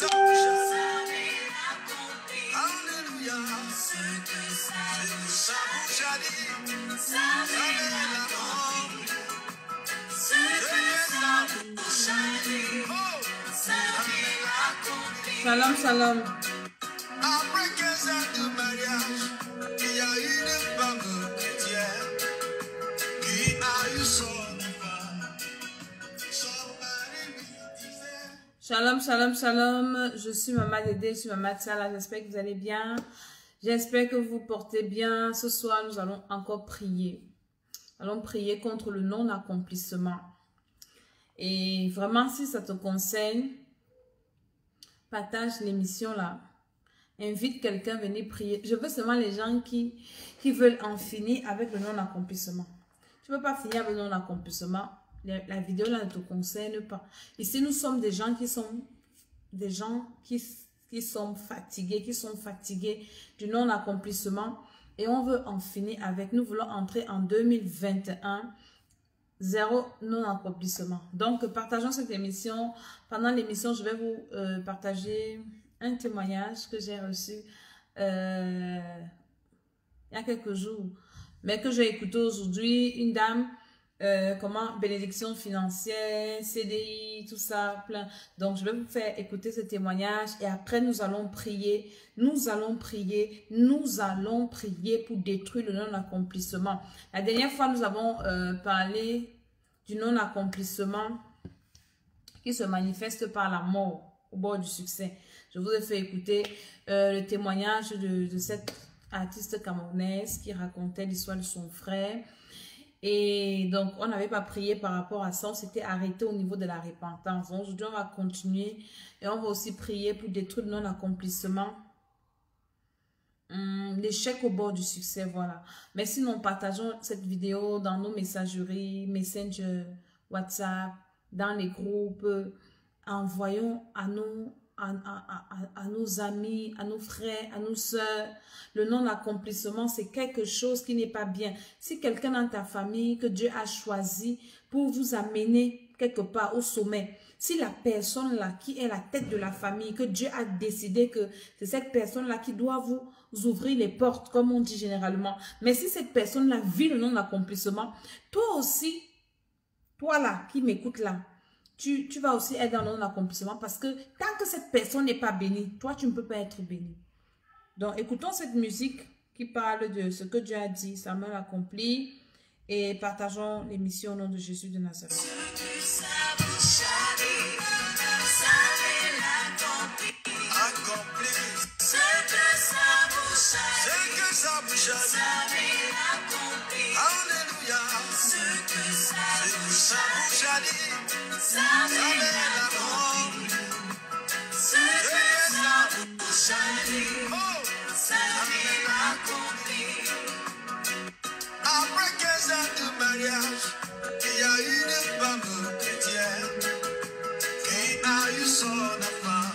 ça bouge. Alléluia. Ça bouge à dire. Ça Shalom, shalom. Après 15 ans de mariage, il y a une femme chrétienne qui a eu son enfant. Son mari lui disait... Shalom, shalom, shalom. Je suis Maman Dédé, je suis Maman Tsala. J'espère que vous allez bien. J'espère que vous portez bien. Ce soir, nous allons encore prier. Allons prier contre le non-accomplissement. Et vraiment, si ça te concerne, partage l'émission là. Invite quelqu'un à venir prier. Je veux seulement les gens qui veulent en finir avec le non-accomplissement. Tu ne veux pas finir avec le non-accomplissement. La vidéo là ne te concerne pas. Ici, nous sommes des gens qui sont fatigués du non-accomplissement. Et on veut en finir avec. Nous voulons entrer en 2021. Zéro non-accomplissement. Donc, partageons cette émission. Pendant l'émission, je vais vous partager un témoignage que j'ai reçu il y a quelques jours, mais que j'ai écouté aujourd'hui. Une dame, bénédiction financière, CDI, tout ça, plein. Donc, je vais vous faire écouter ce témoignage et après, nous allons prier. Nous allons prier pour détruire le non-accomplissement. La dernière fois, nous avons parlé du non-accomplissement qui se manifeste par la mort au bord du succès. Je vous ai fait écouter le témoignage de cette artiste camerounaise qui racontait l'histoire de son frère. Et donc, on n'avait pas prié par rapport à ça. On s'était arrêté au niveau de la repentance. Aujourd'hui, on va continuer et on va aussi prier pour détruire le non-accomplissement. L'échec au bord du succès, voilà. Mais sinon, partageons cette vidéo dans nos messageries, Messenger, WhatsApp, dans les groupes. Envoyons à nos amis, à nos frères, à nos sœurs. Le non-accomplissement, c'est quelque chose qui n'est pas bien. Si quelqu'un dans ta famille que Dieu a choisi pour vous amener quelque part au sommet, si la personne-là qui est la tête de la famille, que Dieu a décidé que c'est cette personne-là qui doit vous ouvrir les portes, comme on dit généralement. Mais si cette personne-là vit le non-accomplissement, toi aussi, toi là, qui m'écoute là, tu vas aussi être dans le non-accomplissement parce que tant que cette personne n'est pas bénie, toi, tu ne peux pas être béni. Donc, écoutons cette musique qui parle de ce que Dieu a dit, Samuel accompli, et partageons l'émission au nom de Jésus de Nazareth. Après 15 ans de mariage, il y a une femme chrétienne qui a eu son enfant.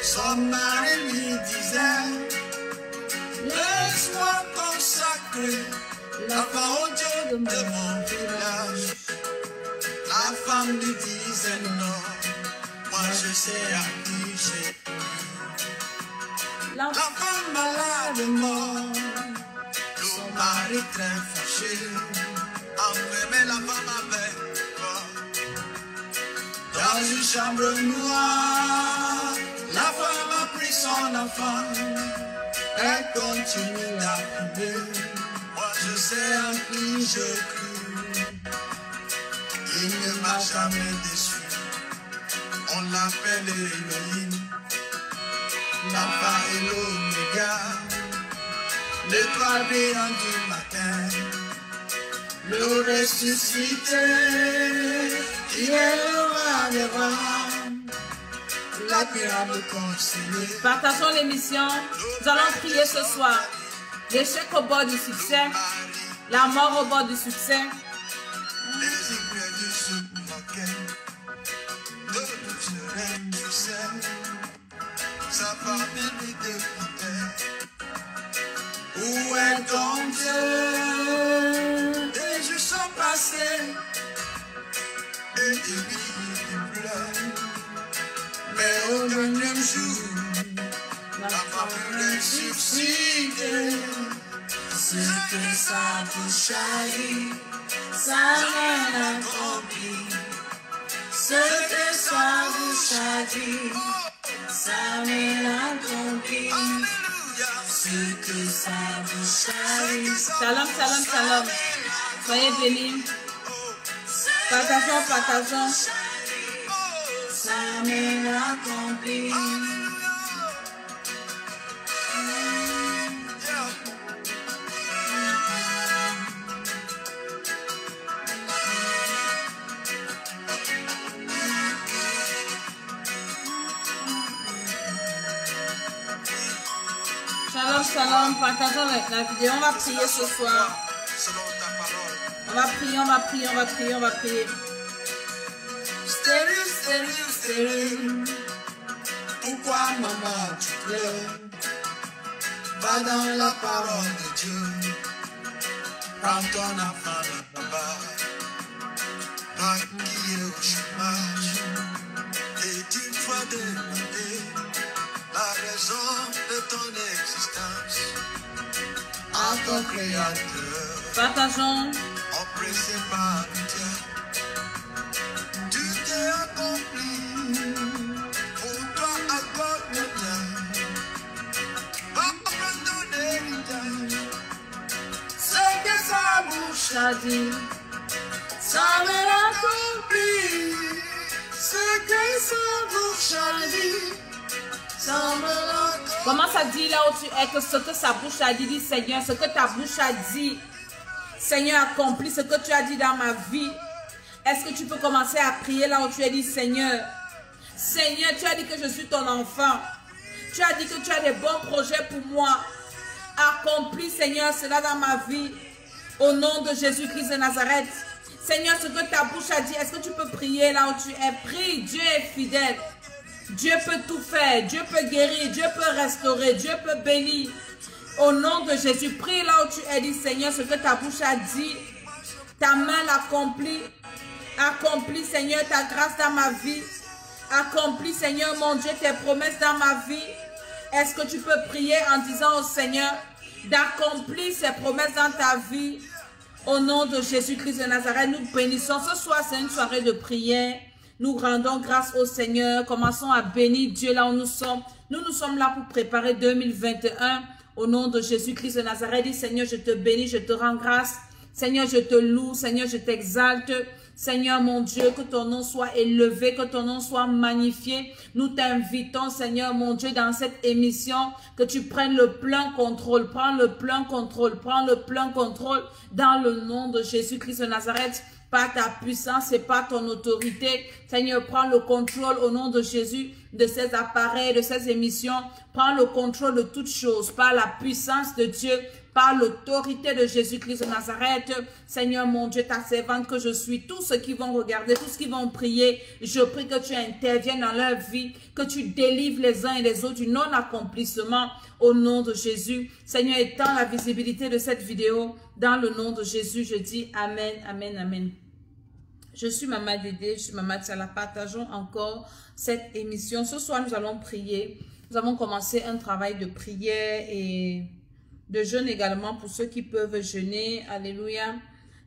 Son mari lui disait: laisse-moi consacrer l'enfant au Dieu de mon village. La femme lui disait: non, moi je sais à qui j'ai cru. L'enfant malade mort, son mari très fâché, enfermait la femme avec quoi. Dans une chambre noire, la femme a pris son enfant. Elle continue à prier. Moi je sais en qui j'ai cru. Il ne m'a jamais déçu. On l'appelle Elohim, l'alpha et l'oméga, l'étoile brillante du matin, le ressuscité, qui est le roi des rois, l'admirable conseiller. Partageons l'émission. Nous allons prier ce soir. L'échec au bord du succès, la mort au bord du succès. Les ivres du souk-moquet, le reine du ciel, sa famille lui demandait: où est ton Dieu? Des jours sont passés et il pleure, mais au dernier jour, la parole suscite ce que sa bouche a dit, sa main accomplit. Ce que sa bouche a dit, sa main accomplit. Ce que sa bouche a dit. Shalom, shalom, shalom. Soyez bénis. Partageons, partageons. Sa main accomplit. Shalom, shalom. Partageons la vidéo. On va prier ce soir. Selon ta parole. On va prier, on va prier, on va prier, on va prier. Stérile, stérile, stérile. Pourquoi, maman, tu pleures? Va dans la parole de Dieu. Prends ton enfant là-bas. Toi qui es au chômage. Et dis-toi demander la raison de ton existence. À ton Créateur. Partageons. Oppressé par le Dieu. Tu t'es accompli. Pour toi, à Golgotha. Va abandonner l'héritage. C'est que sa bouche Ça dit. ça me l'accomplit. C'est que sa bouche a dit. Ça me l'accomplit. Comment ça dit là où tu es que ce que sa bouche a dit, dit Seigneur, ce que ta bouche a dit, Seigneur, accomplis ce que tu as dit dans ma vie. Est-ce que tu peux commencer à prier là où tu es dit Seigneur? Seigneur, tu as dit que je suis ton enfant. Tu as dit que tu as des bons projets pour moi. Accomplis, Seigneur, cela dans ma vie. Au nom de Jésus-Christ de Nazareth. Seigneur, ce que ta bouche a dit, est-ce que tu peux prier là où tu es? Prie, Dieu est fidèle. Dieu peut tout faire. Dieu peut guérir. Dieu peut restaurer. Dieu peut bénir. Au nom de Jésus, prie là où tu es dit, Seigneur, ce que ta bouche a dit. Ta main l'accomplit. Accomplis, Seigneur, ta grâce dans ma vie. Accomplis, Seigneur, mon Dieu, tes promesses dans ma vie. Est-ce que tu peux prier en disant au Seigneur d'accomplir ses promesses dans ta vie? Au nom de Jésus-Christ de Nazareth, nous bénissons. Ce soir, c'est une soirée de prière. Nous rendons grâce au Seigneur. Commençons à bénir Dieu là où nous sommes. Nous sommes là pour préparer 2021. Au nom de Jésus-Christ de Nazareth, dis Seigneur, je te bénis, je te rends grâce. Seigneur, je te loue. Seigneur, je t'exalte. Seigneur, mon Dieu, que ton nom soit élevé, que ton nom soit magnifié. Nous t'invitons, Seigneur, mon Dieu, dans cette émission, que tu prennes le plein contrôle. Prends le plein contrôle. Prends le plein contrôle dans le nom de Jésus-Christ de Nazareth. Par ta puissance et par ton autorité. Seigneur, prends le contrôle au nom de Jésus de ces appareils, de ces émissions. Prends le contrôle de toutes choses par la puissance de Dieu, par l'autorité de Jésus-Christ de Nazareth. Seigneur, mon Dieu, ta servante que je suis, tous ceux qui vont regarder, tous ceux qui vont prier, je prie que tu interviennes dans leur vie, que tu délivres les uns et les autres du non-accomplissement au nom de Jésus. Seigneur, étends la visibilité de cette vidéo. Dans le nom de Jésus, je dis Amen, Amen, Amen. Je suis Maman Dédé, je suis Maman Tsala. Partageons encore cette émission. Ce soir, nous allons prier. Nous avons commencé un travail de prière et de jeûne également pour ceux qui peuvent jeûner. Alléluia.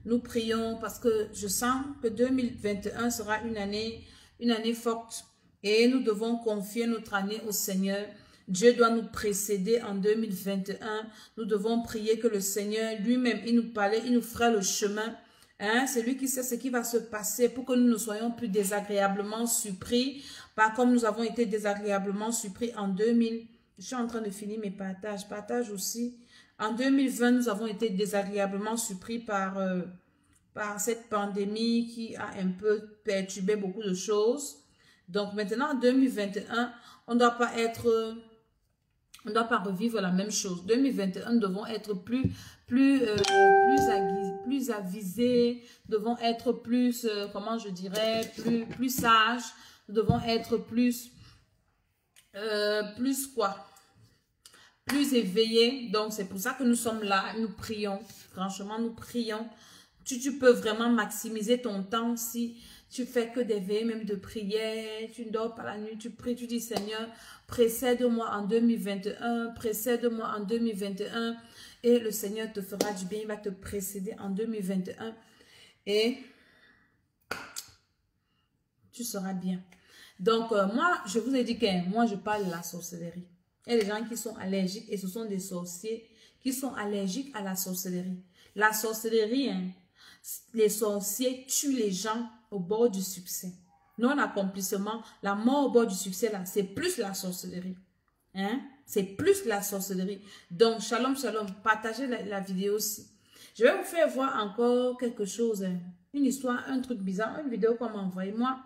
Nous prions parce que je sens que 2021 sera une année forte et nous devons confier notre année au Seigneur. Dieu doit nous précéder en 2021. Nous devons prier que le Seigneur lui-même, il nous parlait, il nous fera le chemin. Hein? C'est lui qui sait ce qui va se passer pour que nous ne soyons plus désagréablement surpris. Pas comme nous avons été désagréablement surpris en 2000. Je suis en train de finir mes partages. Partage aussi. En 2020, nous avons été désagréablement surpris par cette pandémie qui a un peu perturbé beaucoup de choses. Donc maintenant, en 2021, on ne doit pas revivre la même chose. 2021, nous devons être plus avisés, nous devons être plus, comment je dirais, plus sages, nous devons être plus éveillés. Donc, c'est pour ça que nous sommes là, nous prions. Franchement, nous prions. Tu peux vraiment maximiser ton temps si tu fais que des veillées même de prière, tu ne dors pas la nuit, tu pries, tu dis Seigneur, précède-moi en 2021, précède-moi en 2021 et le Seigneur te fera du bien, il va te précéder en 2021 et tu seras bien. Donc, moi, je vous ai dit que moi, je parle de la sorcellerie. Il y a des gens qui sont allergiques et ce sont des sorciers qui sont allergiques à la sorcellerie. La sorcellerie, hein, les sorciers tuent les gens au bord du succès. Non-accomplissement, la mort au bord du succès, là, c'est plus la sorcellerie. Hein? C'est plus la sorcellerie. Donc, shalom, shalom, partagez la vidéo aussi. Je vais vous faire voir encore quelque chose, hein, une histoire, un truc bizarre, une vidéo qu'on m'a envoyée. Moi,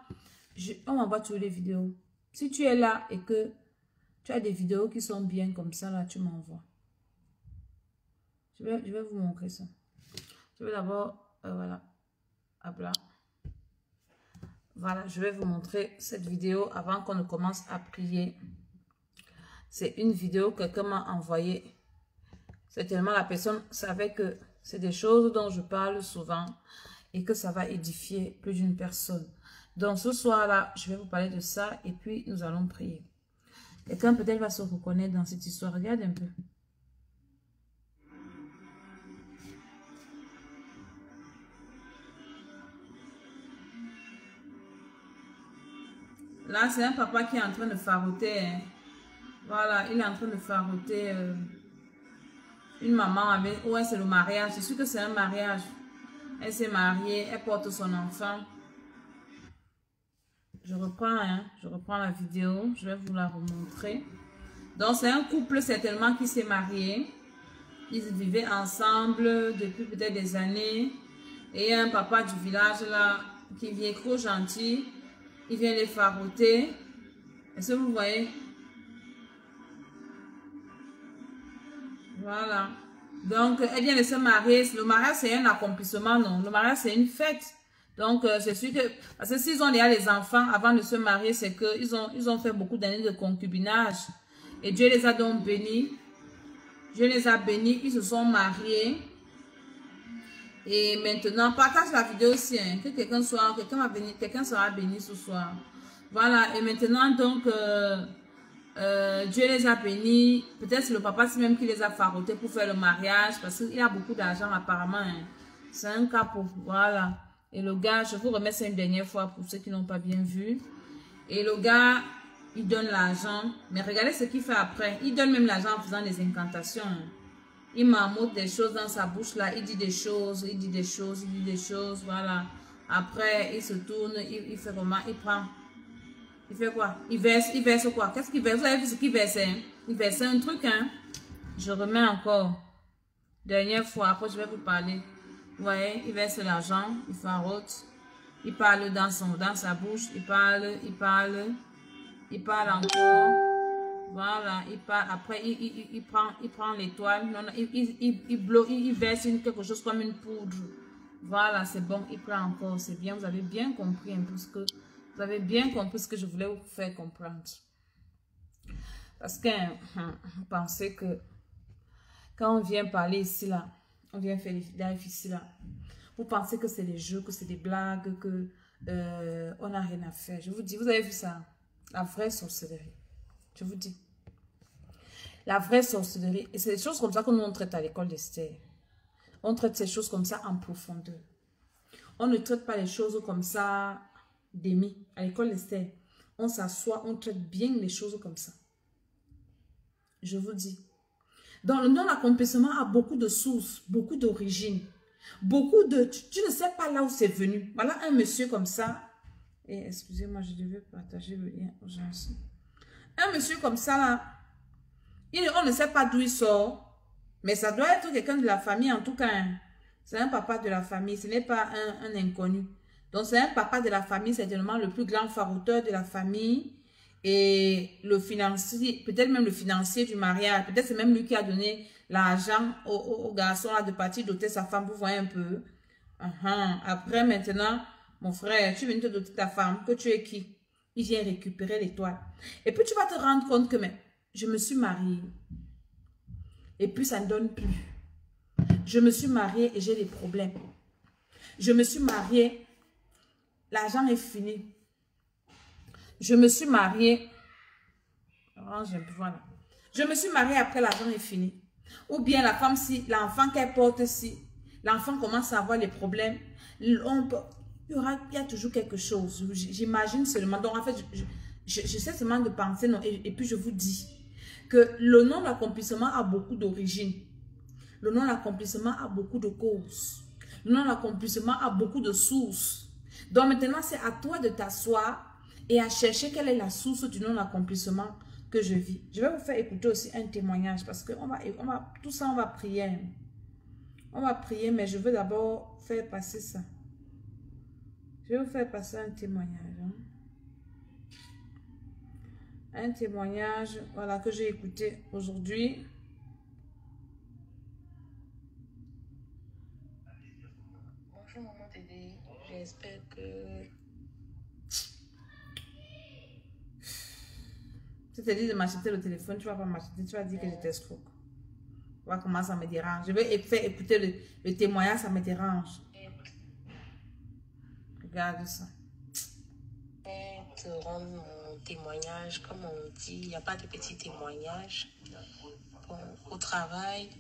on m'envoie toutes les vidéos. Si tu es là et que tu as des vidéos qui sont bien comme ça, là, tu m'envoies. Je vais vous montrer ça. Je vais d'abord, voilà, hop là. Voilà, je vais vous montrer cette vidéo avant qu'on ne commence à prier. C'est une vidéo que quelqu'un m'a envoyée. C'est tellement la personne savait que c'est des choses dont je parle souvent et que ça va édifier plus d'une personne. Donc ce soir-là, je vais vous parler de ça et puis nous allons prier. Quelqu'un peut-être va se reconnaître dans cette histoire. Regarde un peu. Là, c'est un papa qui est en train de faroter. Hein. Voilà, il est en train de faroter une maman avec... Ouais, c'est le mariage. Je suis sûr que c'est un mariage. Elle s'est mariée, elle porte son enfant. Je reprends la vidéo. Je vais vous la remontrer. Donc, c'est un couple certainement qui s'est marié. Ils vivaient ensemble depuis peut-être des années. Et il y a un papa du village là qui vient trop gentil. Il vient les faroter. Est-ce que vous voyez? Voilà. Donc, elle vient de se marier. Le mariage, c'est un accomplissement, non? Le mariage, c'est une fête. Donc, c'est sûr que... Parce que s'ils ont déjà les enfants avant de se marier, c'est qu'ils ont fait beaucoup d'années de concubinage. Et Dieu les a donc bénis. Dieu les a bénis. Ils se sont mariés. Et maintenant, partage la vidéo aussi, hein, que quelqu'un sera béni ce soir. Voilà, et maintenant, donc, Dieu les a bénis. Peut-être c'est le papa même qui les a farotés pour faire le mariage, parce qu'il a beaucoup d'argent apparemment. Hein. C'est un capot, voilà. Et le gars, je vous remets ça une dernière fois pour ceux qui n'ont pas bien vu. Et le gars, il donne l'argent, mais regardez ce qu'il fait après. Il donne même l'argent en faisant des incantations. Hein. Il marmotte des choses dans sa bouche là, il dit des choses, il dit des choses, il dit des choses, voilà. Après, il se tourne, il fait comment? Il prend. Il fait quoi? Il verse quoi? Qu'est-ce qu'il verse? Vous avez vu ce qu'il versait? Hein? Il versait un truc, hein? Je remets encore. Dernière fois, après je vais vous parler. Vous voyez, il verse l'argent, il farote, il parle dans sa bouche, il parle encore. Voilà, il part, après il prend l'étoile, il verse quelque chose comme une poudre. Voilà, c'est bon, il prend encore, c'est bien, vous avez bien compris un peu ce que je voulais vous faire comprendre. Parce que vous pensez que quand on vient parler ici là, on vient faire les lives ici là, vous pensez que c'est des jeux, que c'est des blagues, que on n'a rien à faire. Je vous dis, vous avez vu ça, la vraie sorcellerie. Je vous dis. La vraie sorcellerie. Et c'est des choses comme ça que nous on traite à l'école d'Esther. On traite ces choses comme ça en profondeur. On ne traite pas les choses comme ça demi. À l'école d'Esther, on s'assoit, on traite bien les choses comme ça. Je vous dis. Donc le non-accomplissement a beaucoup de sources, beaucoup d'origines. Beaucoup de... Tu ne sais pas là où c'est venu. Voilà un monsieur comme ça. Et excusez-moi, je devais partager le lien aux gens. Un monsieur comme ça, là, on ne sait pas d'où il sort, mais ça doit être quelqu'un de la famille, en tout cas. Hein. C'est un papa de la famille, ce n'est pas un inconnu. Donc, c'est un papa de la famille, c'est certainement le plus grand farouteur de la famille. Et le financier, peut-être même le financier du mariage, peut-être c'est même lui qui a donné l'argent au garçon là, de partir doter sa femme, vous voyez un peu. Après, maintenant, mon frère, tu viens te doter ta femme, que tu es qui? Il vient récupérer l'étoile. Et puis tu vas te rendre compte que je me suis mariée. Et puis ça ne donne plus. Je me suis mariée et j'ai des problèmes. Je me suis mariée l'argent est fini. Je me suis mariée. Range un peu, voilà. Je me suis mariée après l'argent est fini. Ou bien la femme, si l'enfant qu'elle porte, si l'enfant commence à avoir les problèmes, il y a toujours quelque chose. J'imagine seulement. Donc, en fait, je sais seulement de penser, non. Et puis, je vous dis que le non-accomplissement a beaucoup d'origines. Le non-accomplissement a beaucoup de causes. Le non-accomplissement a beaucoup de sources. Donc, maintenant, c'est à toi de t'asseoir et à chercher quelle est la source du non-accomplissement que je vis. Je vais vous faire écouter aussi un témoignage parce que tout ça, on va prier. On va prier, mais je veux d'abord faire passer ça. Je vais vous faire passer un témoignage. Un témoignage, voilà, que j'ai écouté aujourd'hui. Bonjour maman Tédé, j'espère que... Si tu te dis de m'acheter le téléphone, tu vas pas m'acheter, tu vas dire que je t'escroque. Voilà comment ça me dérange. Je vais faire écouter le témoignage, ça me dérange. Regarde ça. Te rendre mon témoignage, comme on dit, il n'y a pas de petit témoignage. Bon, au travail,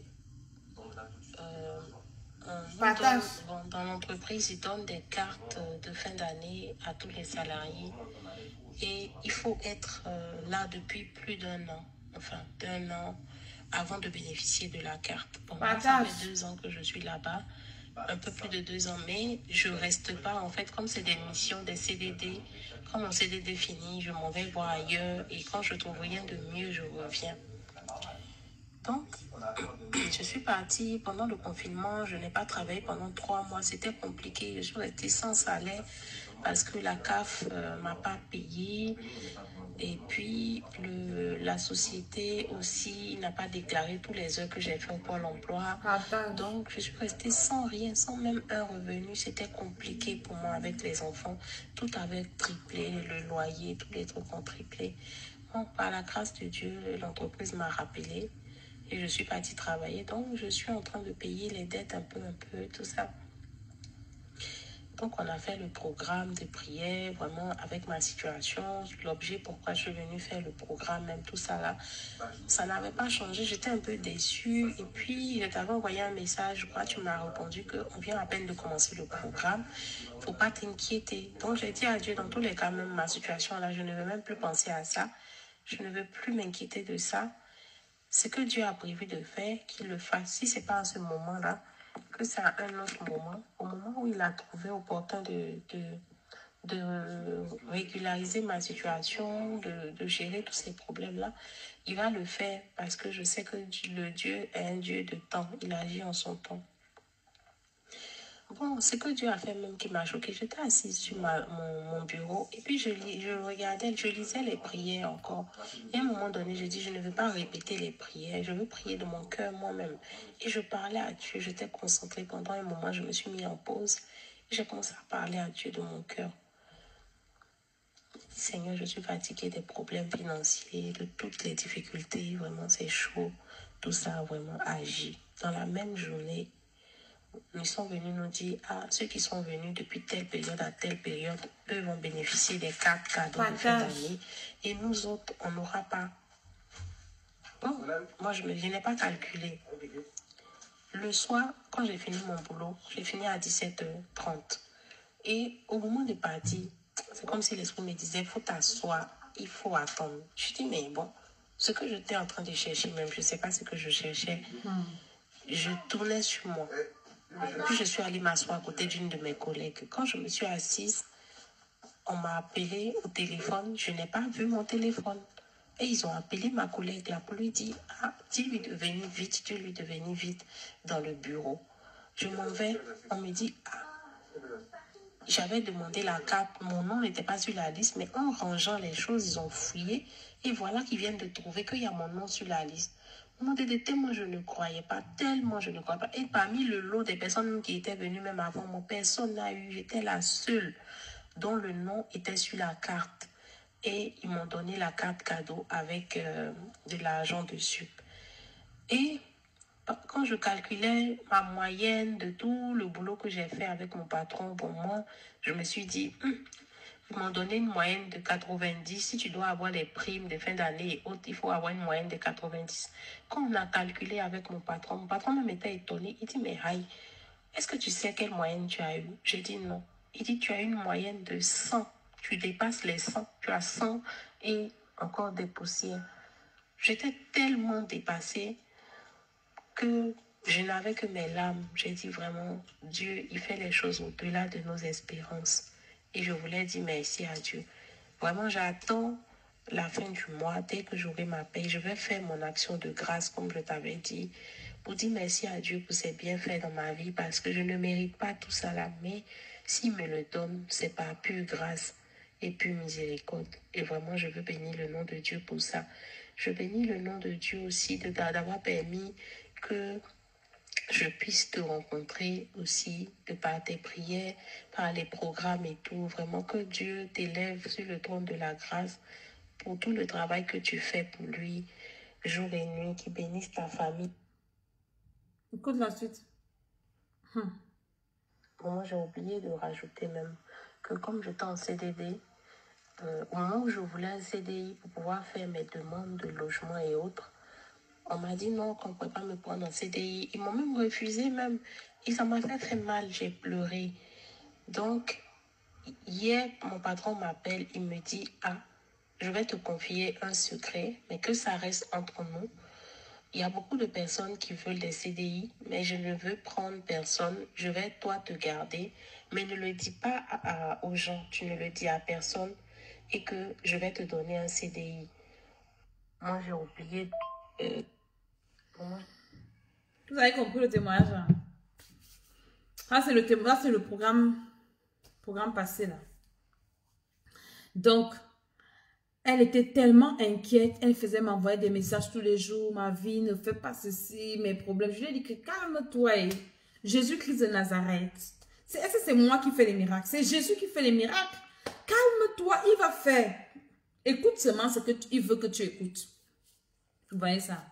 Partage. dans l'entreprise, ils donnent des cartes de fin d'année à tous les salariés. Et il faut être là depuis plus d'un an, enfin d'un an, avant de bénéficier de la carte. Bon, moi, ça fait 2 ans que je suis là-bas, un peu plus de 2 ans, mais je reste pas, en fait, comme c'est des missions, des CDD, quand mon CDD finit, je m'en vais voir ailleurs, et quand je trouve rien de mieux, je reviens. Donc, je suis partie pendant le confinement, je n'ai pas travaillé pendant 3 mois, c'était compliqué, je suis restée sans salaire parce que la CAF m'a pas payé et puis la société aussi n'a pas déclaré tous les heures que j'ai fait au Pôle emploi. Donc, je suis restée sans rien, sans même un revenu, c'était compliqué pour moi avec les enfants, tout avait triplé, le loyer, tous les trucs ont triplé. Bon, par la grâce de Dieu, l'entreprise m'a rappelé. Et je suis partie travailler, donc je suis en train de payer les dettes un peu, tout ça. Donc on a fait le programme de prière, vraiment avec ma situation, l'objet pourquoi je suis venue faire le programme, même tout ça là. Ça n'avait pas changé, j'étais un peu déçue. Et puis je t'avais envoyé un message, je crois que tu m'as répondu qu'on vient à peine de commencer le programme. Faut pas t'inquiéter. Donc j'ai dit à Dieu, dans tous les cas, même ma situation là, je ne veux même plus penser à ça. Je ne veux plus m'inquiéter de ça. Ce que Dieu a prévu de faire, qu'il le fasse. Si ce n'est pas à ce moment-là, que c'est à un autre moment, au moment où il a trouvé opportun de régulariser ma situation, de gérer tous ces problèmes-là, il va le faire parce que je sais que le Dieu est un Dieu de temps. Il agit en son temps. Bon, ce que Dieu a fait même qui m'a choquée, j'étais assise sur mon bureau et puis je lisais les prières encore. Et à un moment donné, je dis, je ne veux pas répéter les prières, je veux prier de mon cœur moi-même. Et je parlais à Dieu, j'étais concentrée. Pendant un moment, je me suis mis en pause et j'ai commencé à parler à Dieu de mon cœur. Seigneur, je suis fatiguée des problèmes financiers, de toutes les difficultés, vraiment c'est chaud. Tout ça vraiment agit. Dans la même journée, ils sont venus nous dire, ceux qui sont venus depuis telle période à telle période, eux vont bénéficier des 4 cadeaux de fin d'année. Et nous autres, on n'aura pas. Bon, moi, je n'ai pas calculé. Le soir, quand j'ai fini mon boulot, j'ai fini à 17h30. Et au moment de partir, c'est comme si l'esprit me disait, il faut t'asseoir, il faut attendre. Je dis, mais bon, ce que j'étais en train de chercher, même, je ne sais pas ce que je cherchais. Je tournais sur moi. Puis je suis allée m'asseoir à côté d'une de mes collègues. Quand je me suis assise, on m'a appelé au téléphone. Je n'ai pas vu mon téléphone. Et ils ont appelé ma collègue là pour lui dire, dis-lui de venir vite dans le bureau. Je m'en vais, on me dit, j'avais demandé la carte, mon nom n'était pas sur la liste, mais en rangeant les choses, ils ont fouillé. Et voilà qu'ils viennent de trouver qu'il y a mon nom sur la liste. Tellement je ne croyais pas, Et parmi le lot des personnes qui étaient venues même avant moi, personne n'a eu. J'étais la seule dont le nom était sur la carte. Et ils m'ont donné la carte cadeau avec de l'argent dessus. Et Quand je calculais ma moyenne de tout le boulot que j'ai fait avec mon patron pour moi, je me suis dit, ils m'ont donné une moyenne de 90. Si tu dois avoir les primes de fin d'année et autres, il faut avoir une moyenne de 90. Quand on a calculé avec mon patron même était étonné. Il dit, mais Haï, est-ce que tu sais quelle moyenne tu as eue? J'ai dit non. Il dit, tu as une moyenne de 100. Tu dépasses les 100. Tu as 100 et encore des poussières. J'étais tellement dépassée que je n'avais que mes larmes. J'ai dit vraiment, Dieu, il fait les choses au-delà de nos espérances. Et je voulais dire merci à Dieu. Vraiment, j'attends la fin du mois. Dès que j'aurai ma paye, je vais faire mon action de grâce, comme je t'avais dit, pour dire merci à Dieu pour ses bienfaits dans ma vie, parce que je ne mérite pas tout ça là. Mais s'il me le donne, c'est par pure grâce et pure miséricorde. Et vraiment, je veux bénir le nom de Dieu pour ça. Je bénis le nom de Dieu aussi d'avoir permis que je puisse te rencontrer aussi de par tes prières, par les programmes et tout. Vraiment que Dieu t'élève sur le trône de la grâce pour tout le travail que tu fais pour lui, jour et nuit, qui bénisse ta famille. Écoute la suite. Moi, j'ai oublié de rajouter même que comme j'étais en CDD, au moment où je voulais un CDI pour pouvoir faire mes demandes de logement et autres, on m'a dit non, qu'on ne pouvait pas me prendre en CDI. Ils m'ont même refusé même. Et ça m'a fait très mal, j'ai pleuré. Donc, hier, mon patron m'appelle, il me dit, je vais te confier un secret, mais que ça reste entre nous. Il y a beaucoup de personnes qui veulent des CDI, mais je ne veux prendre personne. Je vais, toi, te garder, mais ne le dis pas aux gens. Tu ne le dis à personne et que je vais te donner un CDI. Moi, j'ai oublié... Vous avez compris le témoignage là? Ça, c'est le programme passé là. Donc, elle était tellement inquiète. Elle faisait m'envoyer des messages tous les jours. Ma vie, ne fait pas ceci, mes problèmes. Je lui ai dit que calme-toi. Jésus-Christ de Nazareth. Est-ce que c'est moi qui fais les miracles? C'est Jésus qui fait les miracles. Calme-toi, il va faire. Écoute seulement ce qu'il veut que tu écoutes. Vous voyez ça?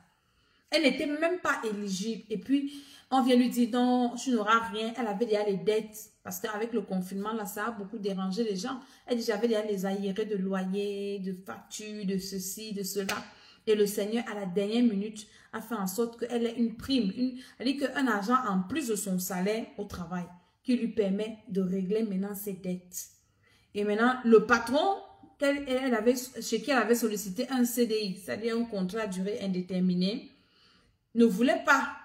Elle n'était même pas éligible. Et puis, on vient lui dire, non, tu n'auras rien. Elle avait déjà les dettes. Parce qu'avec le confinement, là, ça a beaucoup dérangé les gens. Elle dit, j'avais déjà les aérés de loyer, de factures, de ceci, de cela. Et le Seigneur, à la dernière minute, a fait en sorte qu'elle ait une prime. Elle dit qu'un argent en plus de son salaire au travail, qui lui permet de régler maintenant ses dettes. Et maintenant, le patron, chez qui elle avait sollicité un CDI, c'est-à-dire un contrat à durée indéterminée, ne voulait pas.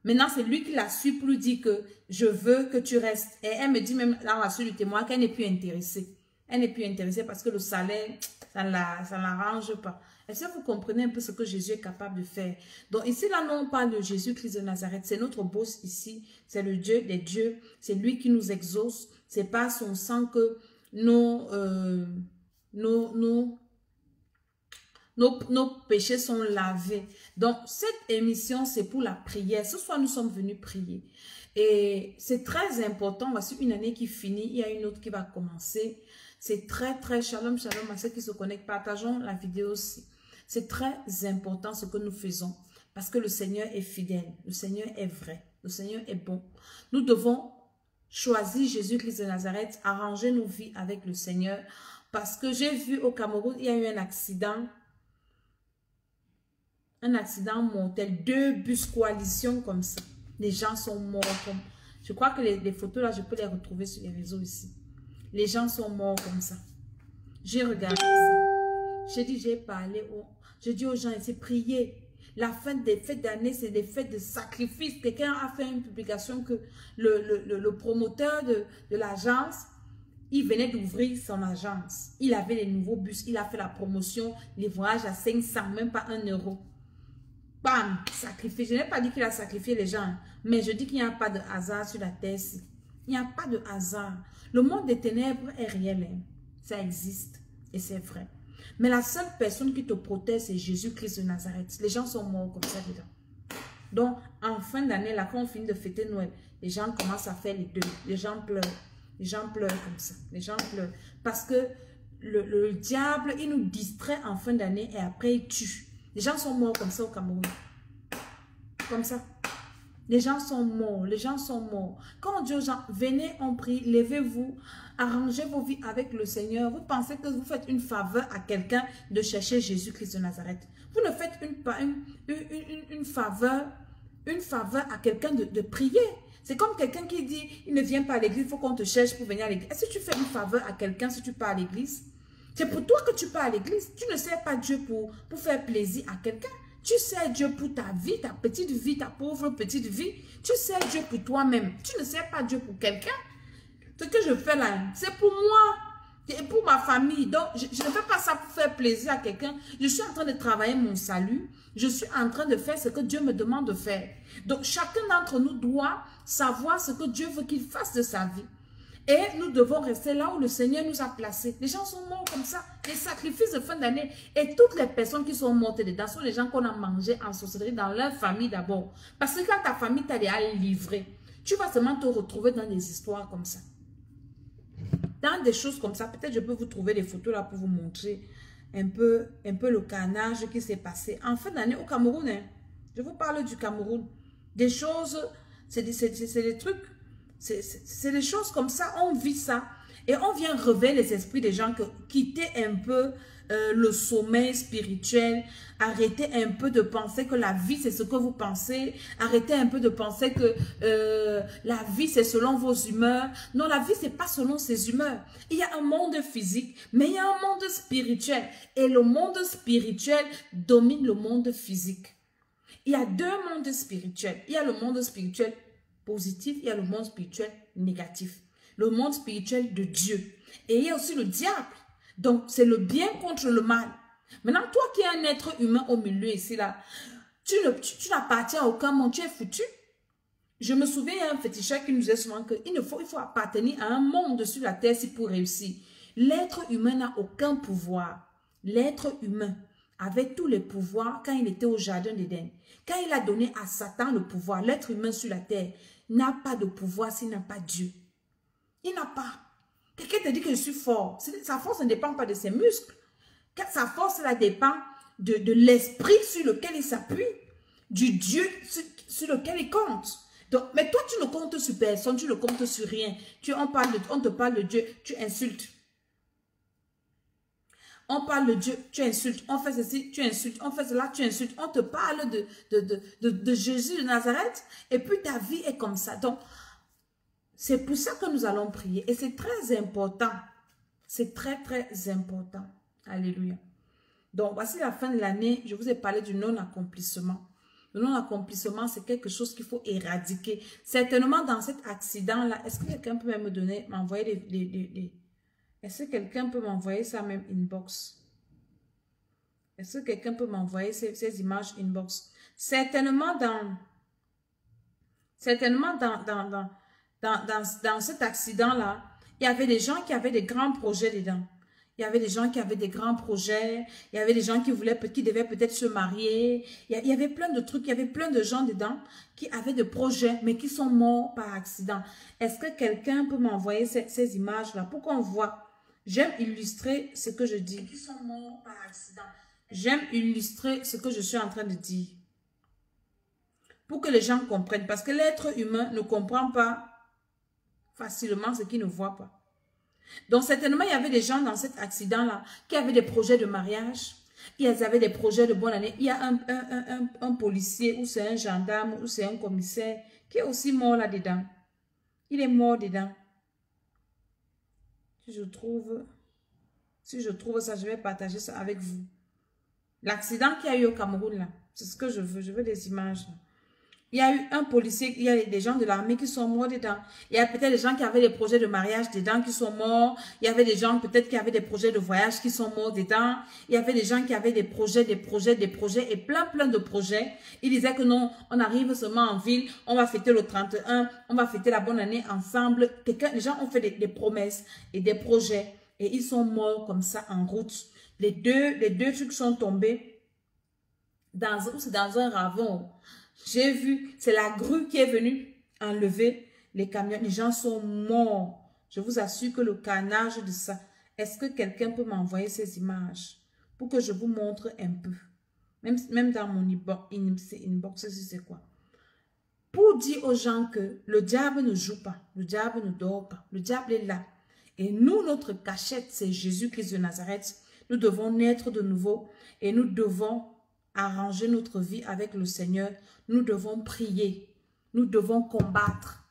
Maintenant, c'est lui qui la suit pour lui dire que je veux que tu restes. Et elle me dit même dans la suite du témoin qu'elle n'est plus intéressée. Elle n'est plus intéressée parce que le salaire, ça ne l'arrange pas. Est-ce que vous comprenez un peu ce que Jésus est capable de faire? Donc ici, là, non, on parle de Jésus-Christ de Nazareth. C'est notre boss ici. C'est le Dieu des dieux. C'est lui qui nous exauce. C'est pas son sang que nos péchés sont lavés. Donc, cette émission, c'est pour la prière. Ce soir, nous sommes venus prier. Et c'est très important. Voici une année qui finit. Il y a une autre qui va commencer. C'est très, très shalom, shalom à ceux qui se connectent. Partageons la vidéo aussi. C'est très important ce que nous faisons. Parce que le Seigneur est fidèle. Le Seigneur est vrai. Le Seigneur est bon. Nous devons choisir Jésus-Christ de Nazareth, arranger nos vies avec le Seigneur. Parce que j'ai vu au Cameroun, il y a eu un accident. Un accident mortel, 2 bus coalition comme ça. Les gens sont morts. Je crois que les photos là, je peux les retrouver sur les réseaux ici. Les gens sont morts comme ça. J'ai regardé ça. J'ai dit, j'ai parlé. J'ai dit aux gens ici, priez. La fin des fêtes d'année, c'est des fêtes de sacrifice. Quelqu'un a fait une publication que le promoteur de l'agence, il venait d'ouvrir son agence. Il avait les nouveaux bus. Il a fait la promotion, les voyages à 500, même pas 1 euro. Bam, sacrifié. Je n'ai pas dit qu'il a sacrifié les gens, mais je dis qu'il n'y a pas de hasard sur la terre. Il n'y a pas de hasard. Le monde des ténèbres est réel. Hein. Ça existe et c'est vrai. Mais la seule personne qui te protège, c'est Jésus-Christ de Nazareth. Les gens sont morts comme ça dedans. Donc, en fin d'année, là, quand on finit de fêter Noël, les gens commencent à faire les deuils. Les gens pleurent. Les gens pleurent comme ça. Les gens pleurent. Parce que le diable, il nous distrait en fin d'année et après il tue. Les gens sont morts comme ça au Cameroun. Comme ça. Les gens sont morts, les gens sont morts. Quand on dit aux gens, venez, on prie, levez-vous, arrangez vos vies avec le Seigneur. Vous pensez que vous faites une faveur à quelqu'un de chercher Jésus-Christ de Nazareth. Vous ne faites une faveur à quelqu'un de prier. C'est comme quelqu'un qui dit, il ne vient pas à l'église, il faut qu'on te cherche pour venir à l'église. Est-ce que tu fais une faveur à quelqu'un si tu pars à l'église? C'est pour toi que tu pars à l'église. Tu ne sers pas Dieu pour faire plaisir à quelqu'un. Tu sers Dieu pour ta vie, ta petite vie, ta pauvre petite vie. Tu sers Dieu pour toi-même. Tu ne sers pas Dieu pour quelqu'un. Ce que je fais là, c'est pour moi et pour ma famille. Donc, je ne fais pas ça pour faire plaisir à quelqu'un. Je suis en train de travailler mon salut. Je suis en train de faire ce que Dieu me demande de faire. Donc, chacun d'entre nous doit savoir ce que Dieu veut qu'il fasse de sa vie. Et nous devons rester là où le Seigneur nous a placés. Les gens sont morts comme ça. Les sacrifices de fin d'année. Et toutes les personnes qui sont mortes dedans sont les gens qu'on a mangés en sorcellerie dans leur famille d'abord. Parce que quand ta famille t'a déjà livré, tu vas seulement te retrouver dans des histoires comme ça. Dans des choses comme ça, peut-être je peux vous trouver des photos là pour vous montrer un peu le carnage qui s'est passé en fin d'année au Cameroun. Hein. Je vous parle du Cameroun. Des choses, c'est des trucs. C'est des choses comme ça, on vit ça. Et on vient réveiller les esprits des gens, quitter un peu le sommeil spirituel, arrêter un peu de penser que la vie c'est ce que vous pensez, arrêter un peu de penser que la vie c'est selon vos humeurs. Non, la vie c'est pas selon ses humeurs. Il y a un monde physique, mais il y a un monde spirituel. Et le monde spirituel domine le monde physique. Il y a deux mondes spirituels. Il y a le monde spirituel positif, il y a le monde spirituel négatif. Le monde spirituel de Dieu. Et il y a aussi le diable. Donc, c'est le bien contre le mal. Maintenant, toi qui es un être humain au milieu ici, là, tu n'appartiens à aucun monde, tu es foutu. Je me souviens, il y a un féticheur qui nous disait souvent qu'il faut appartenir à un monde sur la terre pour réussir. L'être humain n'a aucun pouvoir. L'être humain avait tous les pouvoirs quand il était au jardin d'Éden. Quand il a donné à Satan le pouvoir, l'être humain sur la terre n'a pas de pouvoir s'il n'a pas Dieu. Il n'a pas. Quelqu'un te dit que je suis fort. Sa force ne dépend pas de ses muscles. Sa force, elle dépend de l'esprit sur lequel il s'appuie, du Dieu sur lequel il compte. Donc, mais toi, tu ne comptes sur personne, tu ne comptes sur rien. On te parle de Dieu, tu insultes. On parle de Dieu, tu insultes. On fait ceci, tu insultes. On fait cela, tu insultes. On te parle de Jésus de Nazareth. Et puis ta vie est comme ça. Donc, c'est pour ça que nous allons prier. Et c'est très important. C'est très, très important. Alléluia. Donc, voici la fin de l'année. Je vous ai parlé du non-accomplissement. Le non-accomplissement, c'est quelque chose qu'il faut éradiquer. Certainement, dans cet accident-là, est-ce que quelqu'un peut même m'envoyer Est-ce que quelqu'un peut m'envoyer ça même inbox? Est-ce que quelqu'un peut m'envoyer ces images inbox? Certainement dans cet accident-là, il y avait des gens qui avaient des grands projets dedans. Il y avait des gens qui avaient des grands projets. Il y avait des gens qui devaient peut-être se marier. Il y avait plein de trucs. Il y avait plein de gens dedans qui avaient des projets, mais qui sont morts par accident. Est-ce que quelqu'un peut m'envoyer ces images-là pour qu'on voit? J'aime illustrer ce que je dis. Qui sont morts par accident. J'aime illustrer ce que je suis en train de dire. Pour que les gens comprennent. Parce que l'être humain ne comprend pas facilement ce qu'il ne voit pas. Donc, certainement, il y avait des gens dans cet accident-là qui avaient des projets de mariage. Ils avaient des projets de bonne année. Il y a un policier ou c'est un gendarme ou c'est un commissaire qui est aussi mort là-dedans. Il est mort dedans. Si je trouve ça, je vais partager ça avec vous. L'accident qu'il y a eu au Cameroun, là, c'est ce que je veux. Je veux des images, là. Il y a eu un policier, il y a des gens de l'armée qui sont morts dedans. Il y a peut-être des gens qui avaient des projets de mariage dedans qui sont morts. Il y avait des gens peut-être qui avaient des projets de voyage qui sont morts dedans. Il y avait des gens qui avaient des projets et plein de projets. Ils disaient que non, on arrive seulement en ville, on va fêter le 31, on va fêter la bonne année ensemble. Les gens ont fait des promesses et des projets et ils sont morts comme ça en route. Les deux trucs sont tombés dans un ravin. J'ai vu, c'est la grue qui est venue enlever les camions. Les gens sont morts. Je vous assure que le carnage de ça. Est-ce que quelqu'un peut m'envoyer ces images pour que je vous montre un peu? Même dans mon inbox, c'est quoi? pour dire aux gens que le diable ne joue pas, le diable ne dort pas, le diable est là. Et nous, notre cachette, c'est Jésus-Christ de Nazareth. Nous devons naître de nouveau et nous devons arranger notre vie avec le Seigneur. Nous devons prier. Nous devons combattre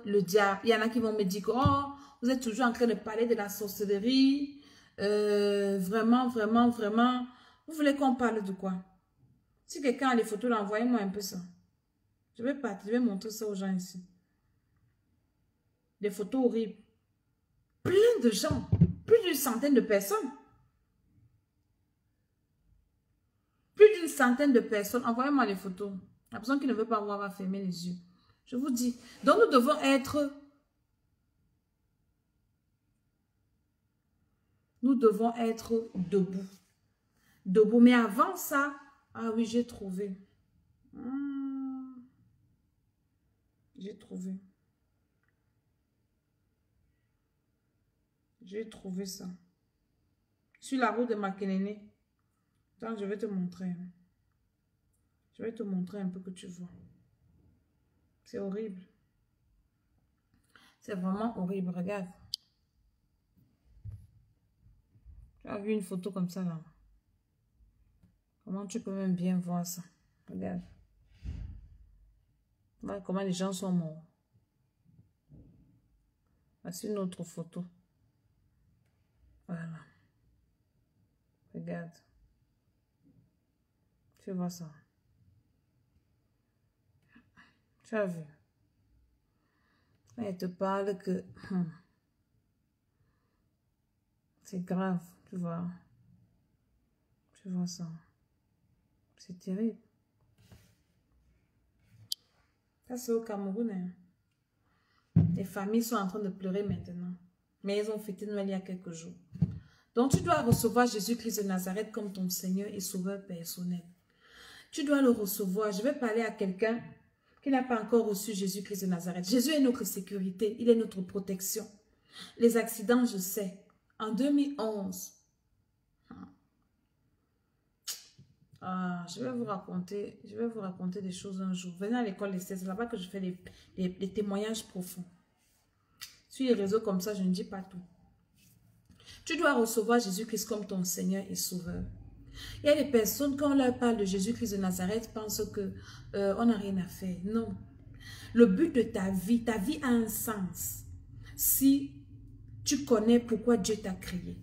le diable. Il y en a qui vont me dire que oh, vous êtes toujours en train de parler de la sorcellerie. Vraiment. Vous voulez qu'on parle de quoi? Si quelqu'un a les photos, là, envoyez-moi un peu ça. Je vais montrer ça aux gens ici. Des photos horribles. Plein de gens. Plus d'une centaine de personnes. Plus d'une centaine de personnes. Envoyez-moi les photos. La personne qui ne veut pas voir va fermer les yeux. Je vous dis. Donc nous devons être... Nous devons être debout. Debout. Mais avant ça... Ah oui, j'ai trouvé. J'ai trouvé. J'ai trouvé ça. Sur la route de Makelele. Attends, je vais te montrer. Je vais te montrer un peu que tu vois. C'est horrible. C'est vraiment horrible. Regarde. Tu as vu une photo comme ça là? Comment tu peux même bien voir ça? Regarde. Voilà comment les gens sont morts. Voici une autre photo. Voilà. Regarde. Tu vois ça? Tu as vu? Elle te parle que... c'est grave, tu vois. Tu vois ça? C'est terrible. Ça, c'est au Cameroun. Hein. Les familles sont en train de pleurer maintenant. Mais elles ont fêté Noël il y a quelques jours. Donc, tu dois recevoir Jésus-Christ de Nazareth comme ton Seigneur et Sauveur personnel. Tu dois le recevoir. Je vais parler à quelqu'un qui n'a pas encore reçu Jésus-Christ de Nazareth. Jésus est notre sécurité. Il est notre protection. Les accidents, je sais. En 2011... je vais vous raconter des choses un jour. Venez à l'école d'Esther, c'est là-bas que je fais les témoignages profonds. Sur les réseaux comme ça, je ne dis pas tout. Tu dois recevoir Jésus-Christ comme ton Seigneur et Sauveur. Il y a des personnes, quand on leur parle de Jésus-Christ de Nazareth, pensent que on n'a rien à faire. Non. Le but de ta vie a un sens. Si tu connais pourquoi Dieu t'a créé.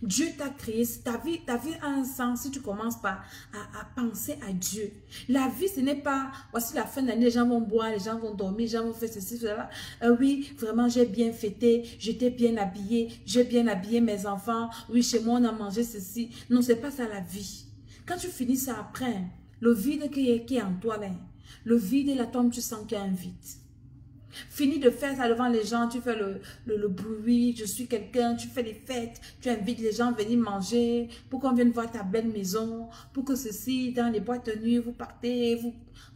Dieu t'a créé, ta vie a un sens si tu commences par à penser à Dieu. La vie, ce n'est pas, voici la fin de l'année, les gens vont boire, les gens vont dormir, les gens vont faire ceci, cela. Oui, vraiment, j'ai bien fêté, j'étais bien habillée, j'ai bien habillé mes enfants. Oui, chez moi, on a mangé ceci. Non, c'est pas ça la vie. Quand tu finis ça après, le vide qui est en toi, là, le vide et la tombe, tu sens qu'il y a un vide. Fini de faire ça devant les gens, tu fais le bruit, je suis quelqu'un, tu fais les fêtes, tu invites les gens à venir manger, pour qu'on vienne voir ta belle maison, pour que ceci, dans les boîtes de nuit, vous partez,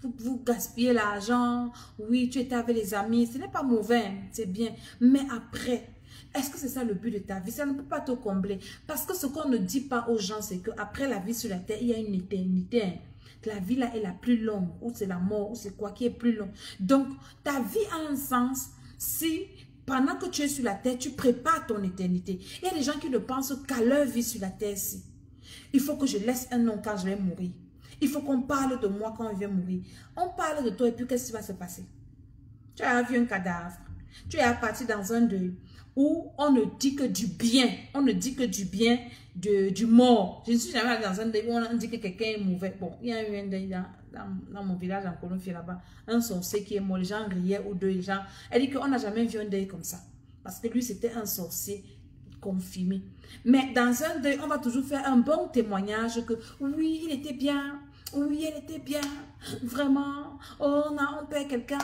vous gaspillez l'argent, oui, tu étais avec les amis, ce n'est pas mauvais, c'est bien, mais après, est-ce que c'est ça le but de ta vie? Ça ne peut pas te combler, parce que ce qu'on ne dit pas aux gens, c'est qu'après la vie sur la terre, il y a une éternité. La vie là est la plus longue, ou c'est la mort, ou c'est quoi qui est plus long. Donc, ta vie a un sens si, pendant que tu es sur la terre, tu prépares ton éternité. Il y a des gens qui ne pensent qu'à leur vie sur la terre-ci. Il faut que je laisse un nom quand je vais mourir. Il faut qu'on parle de moi quand je vais mourir. On parle de toi et puis qu'est-ce qui va se passer? Tu as vu un cadavre. Tu es parti dans un deuil où on ne dit que du bien. On ne dit que du bien du mort. Je ne suis jamais allée dans un deuil où on dit que quelqu'un est mauvais. Bon, il y a eu un deuil dans mon village en Colombie là-bas. Un sorcier qui est mort. Les gens riaient aux deux gens. Elle dit qu'on n'a jamais vu un deuil comme ça. Parce que lui, c'était un sorcier confirmé. Mais dans un deuil, on va toujours faire un bon témoignage que oui, il était bien. Oui, elle était bien. Vraiment. Oh, on perd quelqu'un.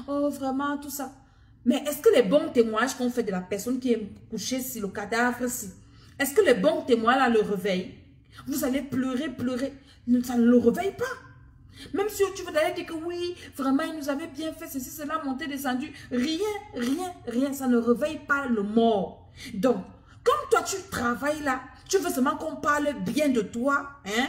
Oh, vraiment, tout ça. Mais est-ce que les bons témoignages qu'on fait de la personne qui est couchée sur le cadavre-ci, est-ce que les bons témoins là le réveillent? Vous allez pleurer, pleurer. Ça ne le réveille pas. Même si tu veux aller dire que oui, vraiment, il nous avait bien fait ceci, cela, monté, descendu. Rien. Ça ne réveille pas le mort. Donc, comme toi, tu travailles là, tu veux seulement qu'on parle bien de toi, hein?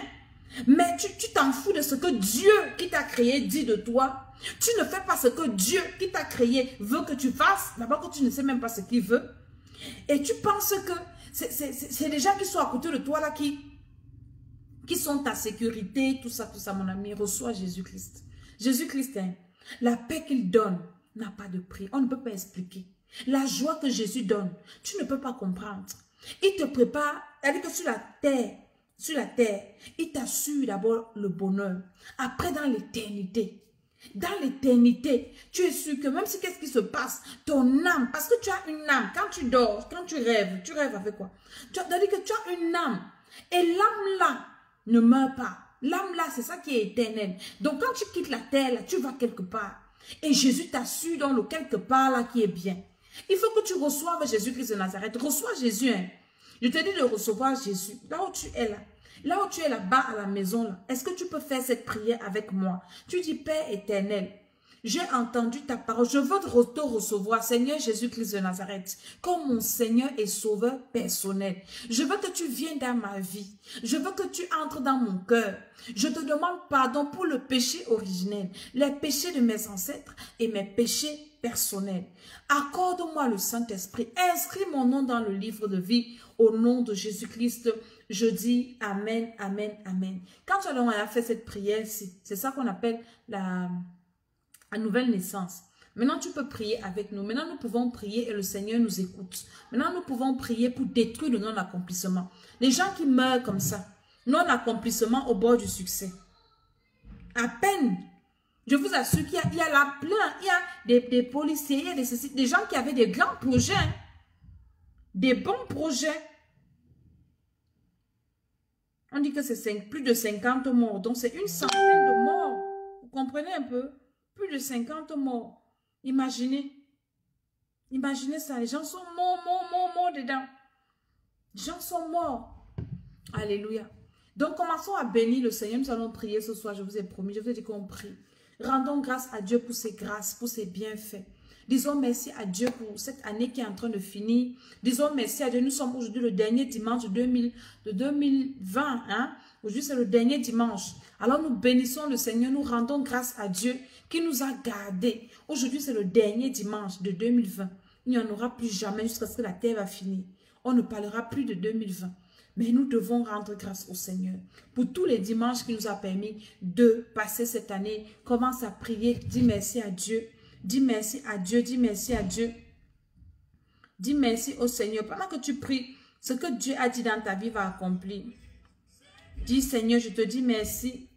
Mais tu t'en fous de ce que Dieu qui t'a créé dit de toi. Tu ne fais pas ce que Dieu qui t'a créé veut que tu fasses. D'abord que tu ne sais même pas ce qu'il veut. Et tu penses que c'est les gens qui sont à côté de toi là qui sont ta sécurité, tout ça, mon ami. Reçois Jésus-Christ. Jésus-Christ, hein, la paix qu'il donne n'a pas de prix. On ne peut pas expliquer. La joie que Jésus donne, tu ne peux pas comprendre. Il te prépare, c'est-à-dire que sur la terre, il t'assure d'abord le bonheur. Après, dans l'éternité, tu es sûr que même si qu'est-ce qui se passe, ton âme, parce que tu as une âme, quand tu dors, quand tu rêves avec quoi? C'est-à-dire que tu as une âme. Et l'âme là ne meurt pas. L'âme là, c'est ça qui est éternel. Donc quand tu quittes la terre, là, tu vas quelque part. Et Jésus t'assure dans le quelque part là qui est bien. Il faut que tu reçoives Jésus-Christ de Nazareth. Reçois Jésus. Hein. Je te dis de recevoir Jésus. Là où tu es là. Là où tu es là-bas à la maison là. Est-ce que tu peux faire cette prière avec moi? Tu dis, Père éternel, j'ai entendu ta parole. Je veux te recevoir, Seigneur Jésus-Christ de Nazareth, comme mon Seigneur et Sauveur personnel. Je veux que tu viennes dans ma vie. Je veux que tu entres dans mon cœur. Je te demande pardon pour le péché originel, les péchés de mes ancêtres et mes péchés personnels. Accorde-moi le Saint-Esprit. Inscris mon nom dans le livre de vie. Au nom de Jésus-Christ, je dis Amen, Amen, Amen. Quand tu as fait cette prière, c'est ça qu'on appelle la nouvelle naissance. Maintenant, tu peux prier avec nous. Maintenant, nous pouvons prier et le Seigneur nous écoute. Maintenant, nous pouvons prier pour détruire le non-accomplissement. Les gens qui meurent comme ça, non-accomplissement au bord du succès. À peine, je vous assure qu'il y a là plein, il y a des policiers, il y a des gens qui avaient des grands projets, hein, des bons projets. On dit que c'est plus de 50 morts, donc c'est une centaine de morts. Vous comprenez un peu? Plus de 50 morts. Imaginez. Imaginez ça. Les gens sont morts dedans. Les gens sont morts. Alléluia. Donc, commençons à bénir le Seigneur. Nous allons prier ce soir. Je vous ai promis. Je vous ai dit qu'on prie. Rendons grâce à Dieu pour ses grâces, pour ses bienfaits. Disons merci à Dieu pour cette année qui est en train de finir. Disons merci à Dieu. Nous sommes aujourd'hui le dernier dimanche de 2020. Hein? Aujourd'hui, c'est le dernier dimanche. Alors, nous bénissons le Seigneur. Nous rendons grâce à Dieu qui nous a gardés. Aujourd'hui, c'est le dernier dimanche de 2020. Il n'y en aura plus jamais jusqu'à ce que la terre va finir. On ne parlera plus de 2020. Mais nous devons rendre grâce au Seigneur pour tous les dimanches qu'il nous a permis de passer cette année. Commence à prier. Dis merci à Dieu. Dis merci à Dieu. Dis merci à Dieu. Dis merci au Seigneur. Pendant que tu pries, ce que Dieu a dit dans ta vie va accomplir. Dis Seigneur, je te dis merci.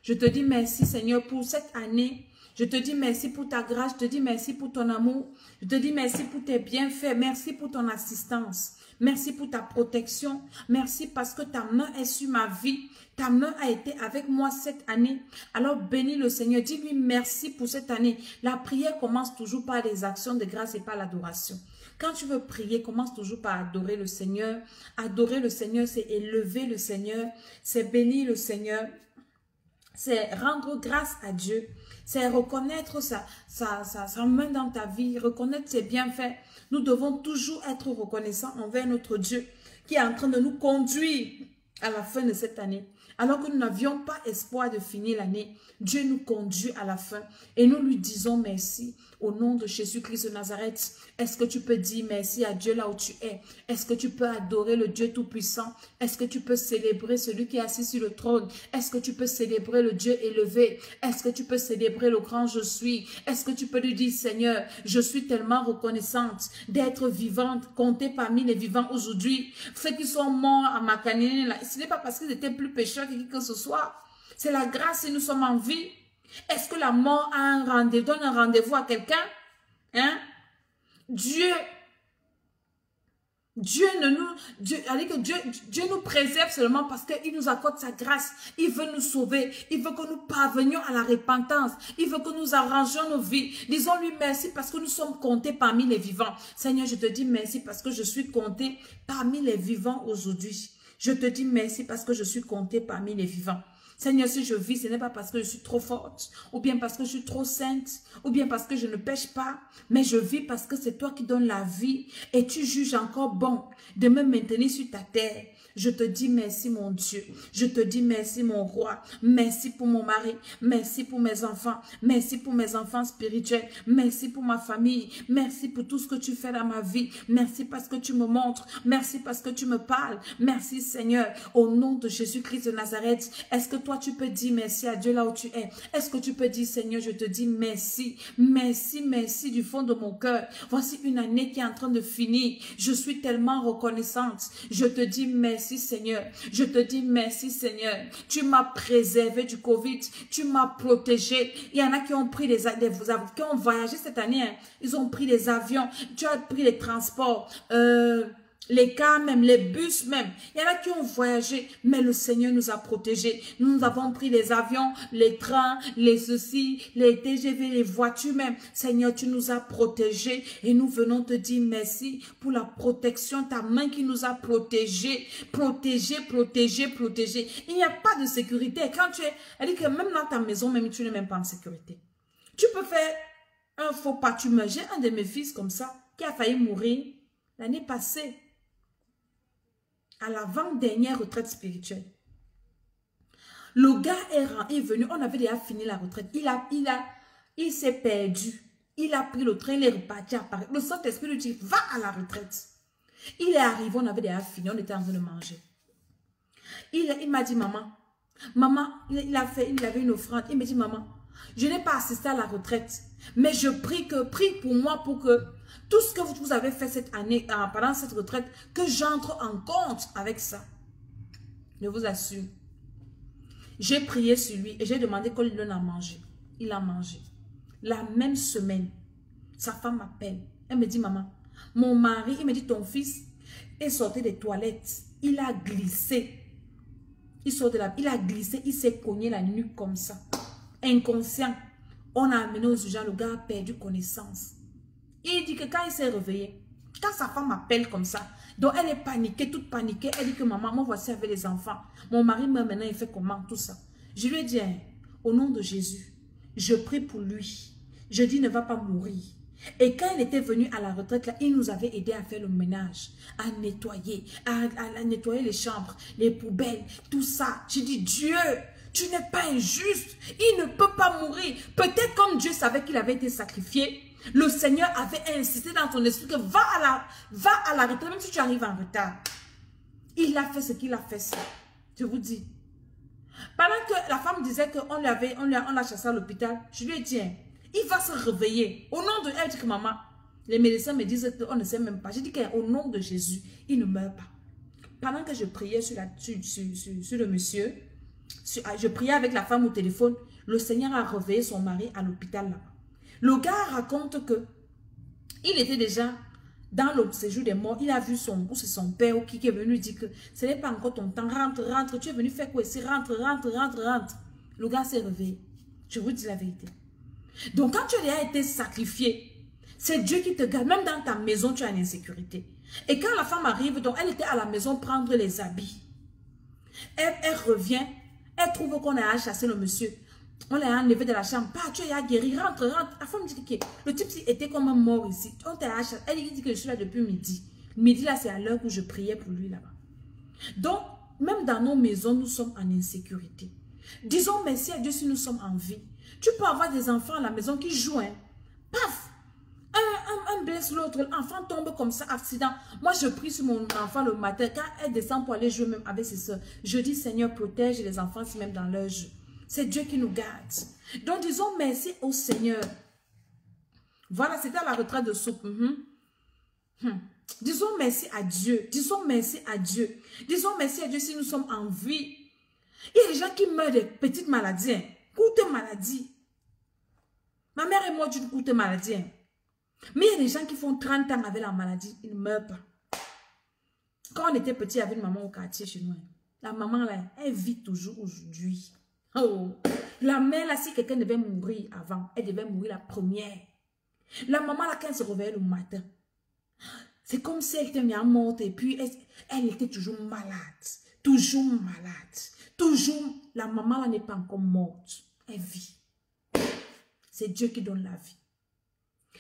Je te dis merci Seigneur pour cette année. Je te dis merci pour ta grâce. Je te dis merci pour ton amour. Je te dis merci pour tes bienfaits. Merci pour ton assistance. Merci pour ta protection. Merci parce que ta main est sur ma vie. Ta main a été avec moi cette année. Alors bénis le Seigneur. Dis-lui merci pour cette année. La prière commence toujours par les actions de grâce et par l'adoration. Quand tu veux prier, commence toujours par adorer le Seigneur. Adorer le Seigneur, c'est élever le Seigneur. C'est bénir le Seigneur. C'est rendre grâce à Dieu. C'est reconnaître sa main dans ta vie. Reconnaître ses bienfaits. Nous devons toujours être reconnaissants envers notre Dieu qui est en train de nous conduire à la fin de cette année. Alors que nous n'avions pas espoir de finir l'année, Dieu nous conduit à la fin et nous lui disons merci au nom de Jésus-Christ de Nazareth. Est-ce que tu peux dire merci à Dieu là où tu es? Est-ce que tu peux adorer le Dieu Tout-Puissant? Est-ce que tu peux célébrer celui qui est assis sur le trône? Est-ce que tu peux célébrer le Dieu élevé? Est-ce que tu peux célébrer le grand je suis? Est-ce que tu peux lui dire Seigneur, je suis tellement reconnaissante d'être vivante, comptée parmi les vivants aujourd'hui. Ceux qui sont morts à Makanine, ce n'est pas parce qu'ils étaient plus pécheurs que qui que ce soit. C'est la grâce et nous sommes en vie. Est-ce que la mort a un rendez-vous, donne un rendez-vous à quelqu'un? Hein? Dieu nous préserve seulement parce qu'il nous accorde sa grâce. Il veut nous sauver. Il veut que nous parvenions à la repentance. Il veut que nous arrangions nos vies. Disons-lui merci parce que nous sommes comptés parmi les vivants. Seigneur, je te dis merci parce que je suis compté parmi les vivants aujourd'hui. Je te dis merci parce que je suis compté parmi les vivants. Seigneur, si je vis, ce n'est pas parce que je suis trop forte, ou bien parce que je suis trop sainte, ou bien parce que je ne pêche pas, mais je vis parce que c'est toi qui donnes la vie et tu juges encore bon de me maintenir sur ta terre. Je te dis merci, mon Dieu. Je te dis merci, mon roi. Merci pour mon mari. Merci pour mes enfants. Merci pour mes enfants spirituels. Merci pour ma famille. Merci pour tout ce que tu fais dans ma vie. Merci parce que tu me montres. Merci parce que tu me parles. Merci, Seigneur. Au nom de Jésus-Christ de Nazareth, est-ce que toi, tu peux dire merci à Dieu là où tu es? Est-ce que tu peux dire, Seigneur, je te dis merci. Merci, merci du fond de mon cœur. Voici une année qui est en train de finir. Je suis tellement reconnaissante. Je te dis merci, Seigneur. Je te dis merci, Seigneur. Tu m'as préservé du Covid. Tu m'as protégé. Il y en a qui ont pris qui ont voyagé cette année. Hein. Ils ont pris les avions. Tu as pris les transports. Les cars même, les bus même. Il y en a qui ont voyagé, mais le Seigneur nous a protégés. Nous avons pris les avions, les trains, les ceci, les TGV, les voitures même. Seigneur, tu nous as protégés et nous venons te dire merci pour la protection, ta main qui nous a protégés. Protégés, protégés, protégés. Il n'y a pas de sécurité. Quand tu es, elle dit que même dans ta maison, même tu n'es même pas en sécurité. Tu peux faire un faux pas. J'ai un de mes fils comme ça qui a failli mourir l'année passée. À l'avant-dernière retraite spirituelle. Le gars est venu, on avait déjà fini la retraite. Il s'est perdu. Il a pris le train, il est reparti à Paris. Le Saint-Esprit lui dit, va à la retraite. Il est arrivé, on avait déjà fini, on était en train de manger. Il m'a dit, maman, il avait une offrande. Il me dit, maman, je n'ai pas assisté à la retraite, mais je prie pour moi pour que tout ce que vous avez fait cette année, pendant cette retraite, que j'entre en compte avec ça. Je vous assure. J'ai prié sur lui et j'ai demandé qu'on lui donne à manger. Il a mangé. La même semaine, sa femme m'appelle. Elle me dit, maman, mon mari, il me dit, ton fils est sorti des toilettes. Il a glissé. Il a glissé, il s'est cogné la nuque comme ça. Inconscient. On a amené aux urgences, le gars a perdu connaissance. Il dit que quand il s'est réveillé, quand sa femme m'appelle comme ça, donc elle est paniquée, toute paniquée, elle dit que maman, moi voici avec les enfants. Mon mari maintenant, il fait comment, tout ça. Je lui ai dit, hein, au nom de Jésus, je prie pour lui. Je dis, ne va pas mourir. Et quand il était venu à la retraite, là, il nous avait aidé à faire le ménage, à nettoyer, à nettoyer les chambres, les poubelles, tout ça. J'ai dit, Dieu, tu n'es pas injuste. Il ne peut pas mourir. Peut-être comme Dieu savait qu'il avait été sacrifié, le Seigneur avait insisté dans ton esprit que va à la retraite, même si tu arrives en retard. Il a fait ce qu'il a fait, ça. Je vous dis. Pendant que la femme disait qu'on l'a chassé à l'hôpital, je lui ai dit, hein, il va se réveiller. Au nom de elle, dit que maman, les médecins me disent qu'on ne sait même pas. J'ai dit qu'au nom de Jésus, il ne meurt pas. Pendant que je priais sur le monsieur, je priais avec la femme au téléphone, le Seigneur a réveillé son mari à l'hôpital là-bas. Le gars raconte que il était déjà dans le séjour des morts. Il a vu son père qui est venu lui dire que ce n'est pas encore ton temps. Rentre. Tu es venu faire quoi ici? Rentre. Le gars s'est réveillé. Je vous dis la vérité. Donc quand tu as été sacrifié, c'est Dieu qui te garde. Même dans ta maison, tu as une insécurité. Et quand la femme arrive, donc elle était à la maison prendre les habits. Elle revient. Elle trouve qu'on a chassé le monsieur. On l'a enlevé de la chambre. Tu as guéri, rentre. La femme dit que le type était comme un mort ici. On t'a acheté. Elle dit que je suis là depuis midi. Midi là, c'est à l'heure où je priais pour lui là-bas. Donc, même dans nos maisons, nous sommes en insécurité. Disons merci à Dieu si nous sommes en vie. Tu peux avoir des enfants à la maison qui jouent. Hein. Paf! Un blesse l'autre. L'enfant tombe comme ça, accident. Moi, je prie sur mon enfant le matin. Quand elle descend pour aller jouer même avec ses soeurs, je dis, Seigneur, protège les enfants si même dans leur jeu. C'est Dieu qui nous garde. Donc, disons merci au Seigneur. Voilà, c'était à la retraite de soupe. Disons merci à Dieu. Disons merci à Dieu. Disons merci à Dieu si nous sommes en vie. Il y a des gens qui meurent de petites maladies. Hein. Courtes maladies. Ma mère est morte d'une courte maladie. Hein. Mais il y a des gens qui font 30 ans avec la maladie. Ils ne meurent pas. Quand on était petit, il y avait une maman au quartier chez nous. Hein. La maman, là, elle vit toujours aujourd'hui. Oh. La mère, là, si quelqu'un devait mourir avant, elle devait mourir la première. La maman, là, quand elle se réveillait le matin, c'est comme si elle était bien morte et puis elle était toujours malade. Toujours malade. Toujours, la maman, là, n'est pas encore morte. Elle vit. C'est Dieu qui donne la vie.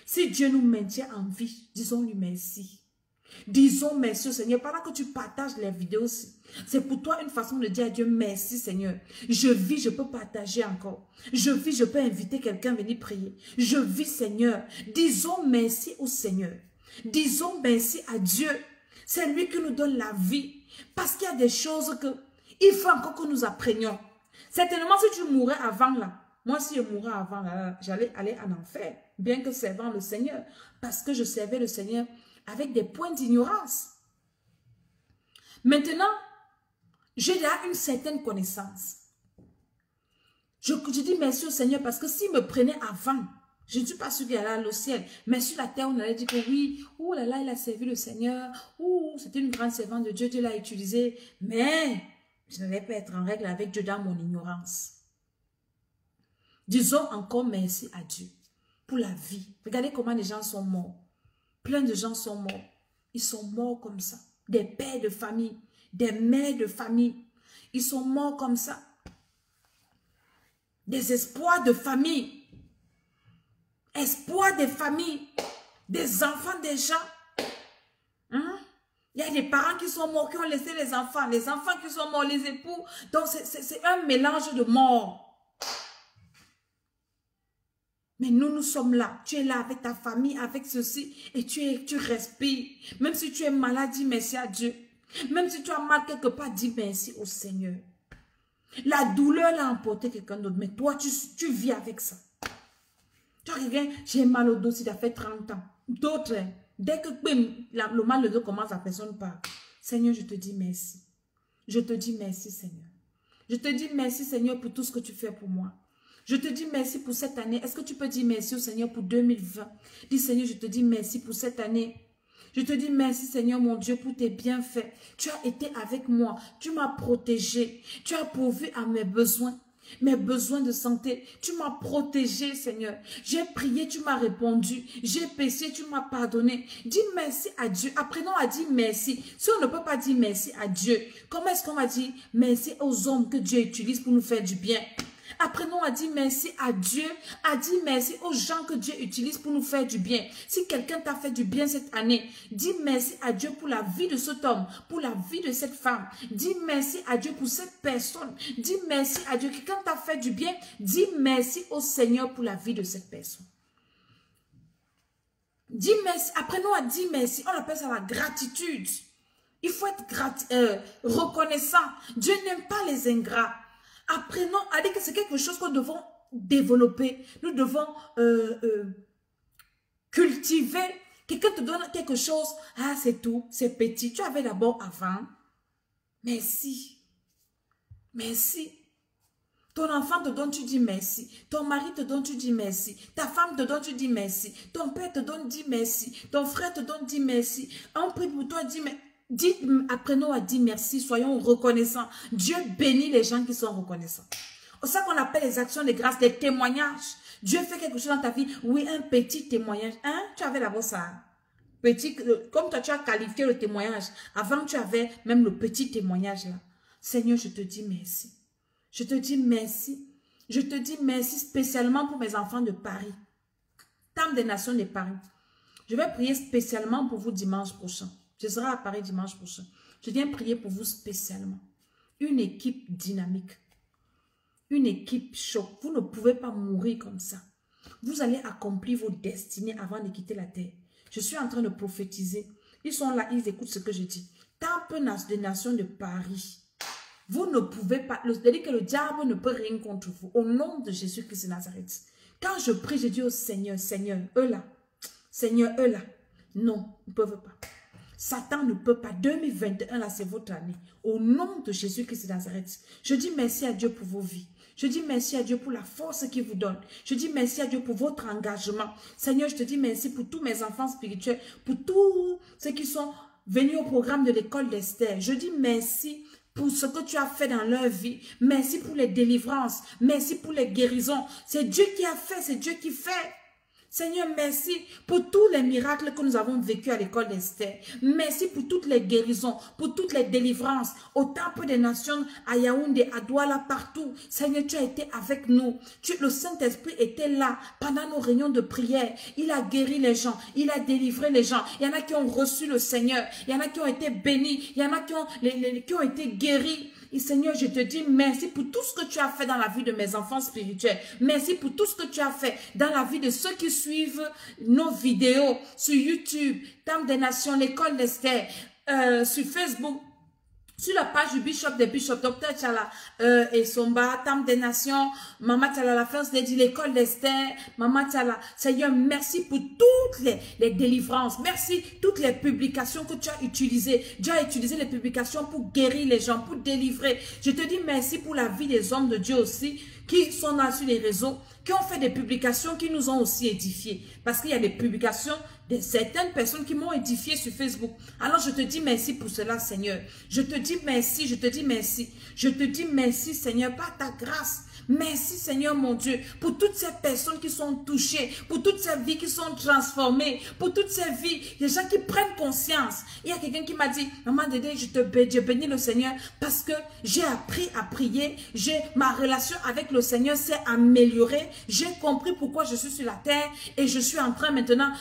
Si Dieu nous maintient en vie, disons-lui merci. Disons merci au Seigneur. Pendant que tu partages les vidéos, c'est pour toi une façon de dire à Dieu merci Seigneur. Je vis, je peux partager encore. Je vis, je peux inviter quelqu'un à venir prier. Je vis Seigneur. Disons merci au Seigneur. Disons merci à Dieu. C'est lui qui nous donne la vie. Parce qu'il y a des choses que il faut encore que nous apprenions. Certainement si tu mourrais avant là. Moi si je mourais avant là, j'allais aller en enfer. Bien que servant le Seigneur. Parce que je servais le Seigneur avec des points d'ignorance. Maintenant, j'ai là une certaine connaissance. Je dis merci au Seigneur parce que s'il me prenait avant, je ne suis pas sûre qu'il allait au ciel. Mais sur la terre, on allait dire que oui, oh là là, il a servi le Seigneur. Oh, c'était une grande servante de Dieu, Dieu l'a utilisé. Mais je n'allais pas être en règle avec Dieu dans mon ignorance. Disons encore merci à Dieu pour la vie. Regardez comment les gens sont morts. Plein de gens sont morts. Ils sont morts comme ça. Des pères de famille, des mères de famille. Ils sont morts comme ça. Des espoirs de famille. Espoirs des familles. Des enfants des gens. Hein? Il y a des parents qui sont morts, qui ont laissé les enfants. Les enfants qui sont morts, les époux. Donc c'est un mélange de morts. Mais nous sommes là. Tu es là avec ta famille, avec ceci. Et tu respires. Même si tu es malade, dis merci à Dieu. Même si tu as mal quelque part, dis merci au Seigneur. La douleur l'a emporté quelqu'un d'autre. Mais toi, tu vis avec ça. Tu reviens, j'ai mal au dos, si ça fait 30 ans. D'autres, dès que le mal de dos commence, la personne part. Seigneur, je te dis merci. Je te dis merci, Seigneur. Je te dis merci, Seigneur, pour tout ce que tu fais pour moi. Je te dis merci pour cette année. Est-ce que tu peux dire merci au Seigneur pour 2020? Dis Seigneur, je te dis merci pour cette année. Je te dis merci Seigneur mon Dieu pour tes bienfaits. Tu as été avec moi. Tu m'as protégé. Tu as pourvu à mes besoins de santé. Tu m'as protégé Seigneur. J'ai prié, tu m'as répondu. J'ai péché, tu m'as pardonné. Dis merci à Dieu. Apprenons à dire merci. Si on ne peut pas dire merci à Dieu, comment est-ce qu'on va dire merci aux hommes que Dieu utilise pour nous faire du bien? Apprenons à dire merci à Dieu, à dire merci aux gens que Dieu utilise pour nous faire du bien. Si quelqu'un t'a fait du bien cette année, dis merci à Dieu pour la vie de cet homme, pour la vie de cette femme. Dis merci à Dieu pour cette personne. Dis merci à Dieu. Quelqu'un t'a fait du bien, dis merci au Seigneur pour la vie de cette personne. Dis merci. Apprenons à dire merci. On appelle ça la gratitude. Il faut être reconnaissant. Dieu n'aime pas les ingrats. Apprenons à dire que c'est quelque chose que nous devons développer. Nous devons cultiver. Quelqu'un te donne quelque chose. Ah, c'est tout. C'est petit. Tu avais d'abord avant. Merci. Merci. Ton enfant te donne, tu dis merci. Ton mari te donne, tu dis merci. Ta femme te donne, tu dis merci. Ton père te donne, dis merci. Ton frère te donne, dis merci. On prie pour toi, dis merci. Apprenons à dire merci, soyons reconnaissants. Dieu bénit les gens qui sont reconnaissants. C'est ça qu'on appelle les actions de grâce, des témoignages. Dieu fait quelque chose dans ta vie. Oui, un petit témoignage. Hein? Tu avais d'abord ça. Petit, comme toi, tu as qualifié le témoignage. Avant, tu avais même le petit témoignage là. Seigneur, je te dis merci. Je te dis merci. Je te dis merci spécialement pour mes enfants de Paris. Temple des Nations de Paris. Je vais prier spécialement pour vous dimanche prochain. Je serai à Paris dimanche prochain. Je viens prier pour vous spécialement. Une équipe dynamique. Une équipe choc. Vous ne pouvez pas mourir comme ça. Vous allez accomplir vos destinées avant de quitter la terre. Je suis en train de prophétiser. Ils sont là, ils écoutent ce que je dis. Temple des Nations de Paris. Vous ne pouvez pas. C'est-à-dire que le diable ne peut rien contre vous. Au nom de Jésus-Christ de Nazareth. Quand je prie, je dis au Seigneur, Seigneur, eux là. Seigneur, eux là. Non, ils ne peuvent pas. Satan ne peut pas. 2021, là, c'est votre année. Au nom de Jésus-Christ de Nazareth, je dis merci à Dieu pour vos vies. Je dis merci à Dieu pour la force qu'il vous donne. Je dis merci à Dieu pour votre engagement. Seigneur, je te dis merci pour tous mes enfants spirituels, pour tous ceux qui sont venus au programme de l'école d'Esther. Je dis merci pour ce que tu as fait dans leur vie. Merci pour les délivrances. Merci pour les guérisons. C'est Dieu qui a fait, c'est Dieu qui fait. Seigneur, merci pour tous les miracles que nous avons vécus à l'école d'Esther. Merci pour toutes les guérisons, pour toutes les délivrances, au Temple des Nations, à Yaoundé, à Douala, partout. Seigneur, tu as été avec nous. Le Saint-Esprit était là pendant nos réunions de prière. Il a guéri les gens, il a délivré les gens. Il y en a qui ont reçu le Seigneur, il y en a qui ont été bénis, il y en a qui ont été guéris. Et Seigneur, je te dis merci pour tout ce que tu as fait dans la vie de mes enfants spirituels. Merci pour tout ce que tu as fait dans la vie de ceux qui suivent nos vidéos sur YouTube, Temple des Nations, l'école d'Esther, sur Facebook, sur la page du Bishop des Bishops, Dr. Tchala et Somba, Temple des Nations, Maman Tchala, la First Lady, l'école d'Esther, Maman Tchala. Seigneur, merci pour toutes les délivrances. Merci toutes les publications que tu as utilisées. Tu as utilisé les publications pour guérir les gens, pour délivrer. Je te dis merci pour la vie des hommes de Dieu aussi, qui sont là sur les réseaux, qui ont fait des publications qui nous ont aussi édifiés. Parce qu'il y a des publications de certaines personnes qui m'ont édifié sur Facebook. Alors je te dis merci pour cela, Seigneur. Je te dis merci, je te dis merci. Je te dis merci, Seigneur, par ta grâce. Merci, Seigneur, mon Dieu, pour toutes ces personnes qui sont touchées, pour toutes ces vies qui sont transformées, pour toutes ces vies, des gens qui prennent conscience. Il y a quelqu'un qui m'a dit, Maman Dédé, je bénis le Seigneur parce que j'ai appris à prier, ma relation avec le Seigneur s'est améliorée, j'ai compris pourquoi je suis sur la terre et je suis en train maintenant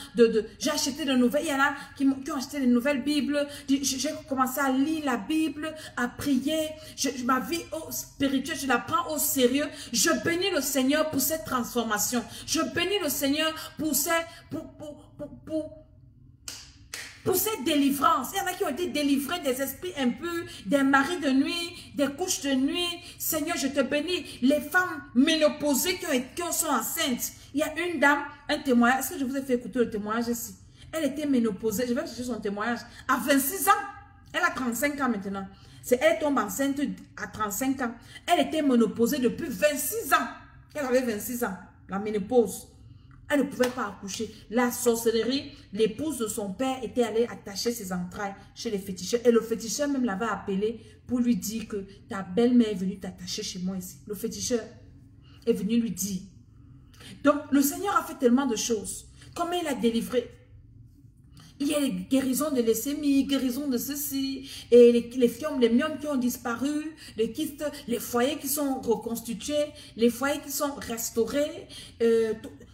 j'ai acheté de nouvelles, il y en a qui ont acheté de nouvelles Bibles, j'ai commencé à lire la Bible, à prier, ma vie spirituelle, je la prends au sérieux. Je bénis le Seigneur pour cette transformation. Je bénis le Seigneur pour cette délivrance. Il y en a qui ont été délivrés des esprits impurs, des maris de nuit, des couches de nuit. Seigneur, je te bénis. Les femmes ménopausées qui sont enceintes. Il y a une dame, un témoignage. Est-ce que je vous ai fait écouter le témoignage ici? Elle était ménopausée. Je vais chercher son témoignage. À 26 ans. Elle a 35 ans maintenant. Elle tombe enceinte à 35 ans. Elle était ménopausée depuis 26 ans. Elle avait 26 ans, la ménopause. Elle ne pouvait pas accoucher. La sorcellerie, l'épouse de son père était allée attacher ses entrailles chez les féticheurs. Et le féticheur même l'avait appelé pour lui dire que ta belle-mère est venue t'attacher chez moi ici. Le féticheur est venu lui dire. Donc, le Seigneur a fait tellement de choses. Comment il a délivré? Il y a les guérisons de leucémie, guérisons de ceci, et les fiomes, les myomes qui ont disparu, les kystes, les foyers qui sont reconstitués, les foyers qui sont restaurés,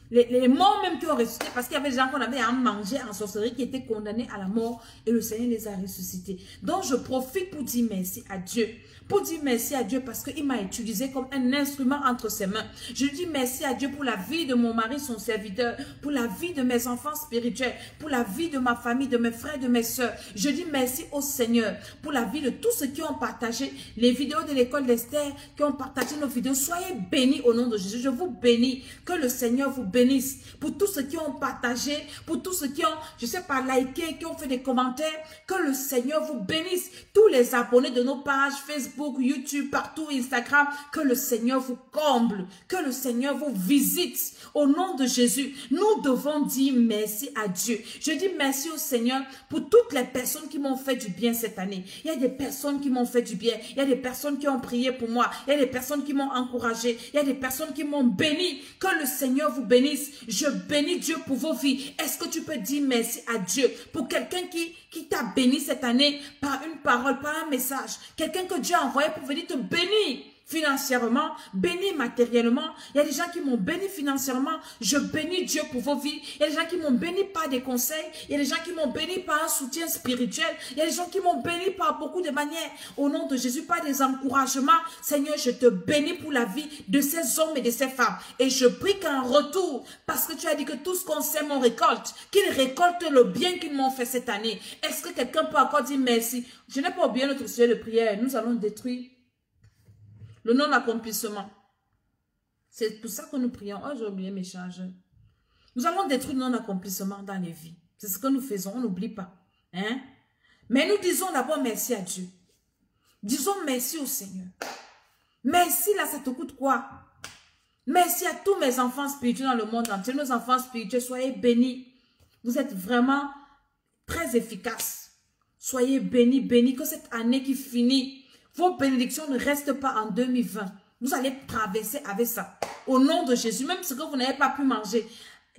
les morts même qui ont ressuscité, parce qu'il y avait des gens qu'on avait à manger en sorcellerie qui étaient condamnés à la mort, et le Seigneur les a ressuscités. Donc je profite pour dire merci à Dieu. Pour dire merci à Dieu parce qu'il m'a utilisé comme un instrument entre ses mains. Je dis merci à Dieu pour la vie de mon mari, son serviteur, pour la vie de mes enfants spirituels, pour la vie de ma famille, de mes frères, de mes soeurs. Je dis merci au Seigneur pour la vie de tous ceux qui ont partagé les vidéos de l'école d'Esther, qui ont partagé nos vidéos. Soyez bénis au nom de Jésus. Je vous bénis. Que le Seigneur vous bénisse. Pour tous ceux qui ont partagé, pour tous ceux qui ont, je sais pas, liké, qui ont fait des commentaires, que le Seigneur vous bénisse. Tous les abonnés de nos pages Facebook, YouTube, partout, Instagram, que le Seigneur vous comble, que le Seigneur vous visite. Au nom de Jésus, nous devons dire merci à Dieu. Je dis merci au Seigneur pour toutes les personnes qui m'ont fait du bien cette année. Il y a des personnes qui m'ont fait du bien. Il y a des personnes qui ont prié pour moi. Il y a des personnes qui m'ont encouragé. Il y a des personnes qui m'ont béni. Que le Seigneur vous bénisse. Je bénis Dieu pour vos vies. Est-ce que tu peux dire merci à Dieu pour quelqu'un qui t'a béni cette année par une parole, par un message? Quelqu'un que Dieu a envoyé pour venir te bénir financièrement, béni matériellement. Il y a des gens qui m'ont béni financièrement. Je bénis Dieu pour vos vies. Il y a des gens qui m'ont béni par des conseils. Il y a des gens qui m'ont béni par un soutien spirituel. Il y a des gens qui m'ont béni par beaucoup de manières. Au nom de Jésus, par des encouragements. Seigneur, je te bénis pour la vie de ces hommes et de ces femmes. Et je prie qu'en retour, parce que tu as dit que tout ce qu'on sème, on récolte, qu'ils récoltent le bien qu'ils m'ont fait cette année. Est-ce que quelqu'un peut encore dire merci? Je n'ai pas oublié notre sujet de prière. Nous allons détruire le non-accomplissement. C'est pour ça que nous prions. Oh, j'ai oublié mes chargeurs. Nous allons détruire le non-accomplissement dans les vies. C'est ce que nous faisons. On n'oublie pas. Hein? Mais nous disons d'abord merci à Dieu. Disons merci au Seigneur. Merci là, ça te coûte quoi? Merci à tous mes enfants spirituels dans le monde entier. Nos enfants spirituels, soyez bénis. Vous êtes vraiment très efficaces. Soyez bénis, bénis. Que cette année qui finit, vos bénédictions ne restent pas en 2020. Vous allez traverser avec ça. Au nom de Jésus, même ce que vous n'avez pas pu manger.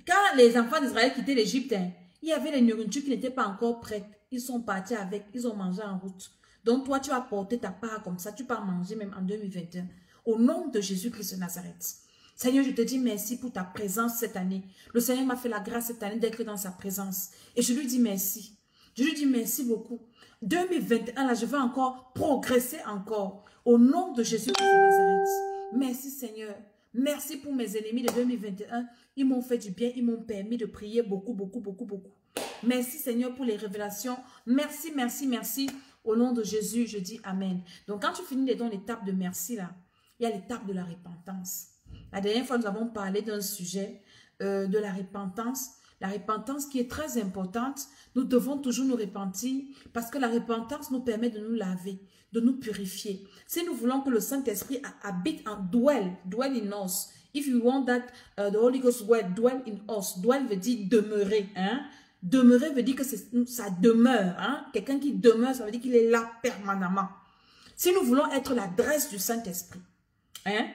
Quand les enfants d'Israël quittaient l'Égypte, hein, il y avait les nourritures qui n'étaient pas encore prêtes. Ils sont partis avec, ils ont mangé en route. Donc toi, tu vas porter ta part comme ça, tu peux en manger même en 2021. Au nom de Jésus-Christ de Nazareth. Seigneur, je te dis merci pour ta présence cette année. Le Seigneur m'a fait la grâce cette année d'être dans sa présence. Et je lui dis merci. Je lui dis merci beaucoup. 2021, là, je veux encore progresser encore. Au nom de Jésus-Christ de Nazareth. Merci Seigneur. Merci pour mes ennemis de 2021. Ils m'ont fait du bien. Ils m'ont permis de prier beaucoup, beaucoup, beaucoup, beaucoup. Merci Seigneur pour les révélations. Merci, merci, merci. Au nom de Jésus, je dis Amen. Donc, quand tu finis dans l'étape de merci, là, il y a l'étape de la repentance. La dernière fois, nous avons parlé d'un sujet de la repentance. La repentance qui est très importante. Nous devons toujours nous repentir parce que la repentance nous permet de nous laver, de nous purifier. Si nous voulons que le Saint-Esprit habite en dwell in us. If you want that the Holy Ghost will dwell in us. Dwell veut dire demeurer. Hein? Demeurer veut dire que ça demeure. Hein? Quelqu'un qui demeure, ça veut dire qu'il est là permanemment. Si nous voulons être l'adresse du Saint-Esprit, hein?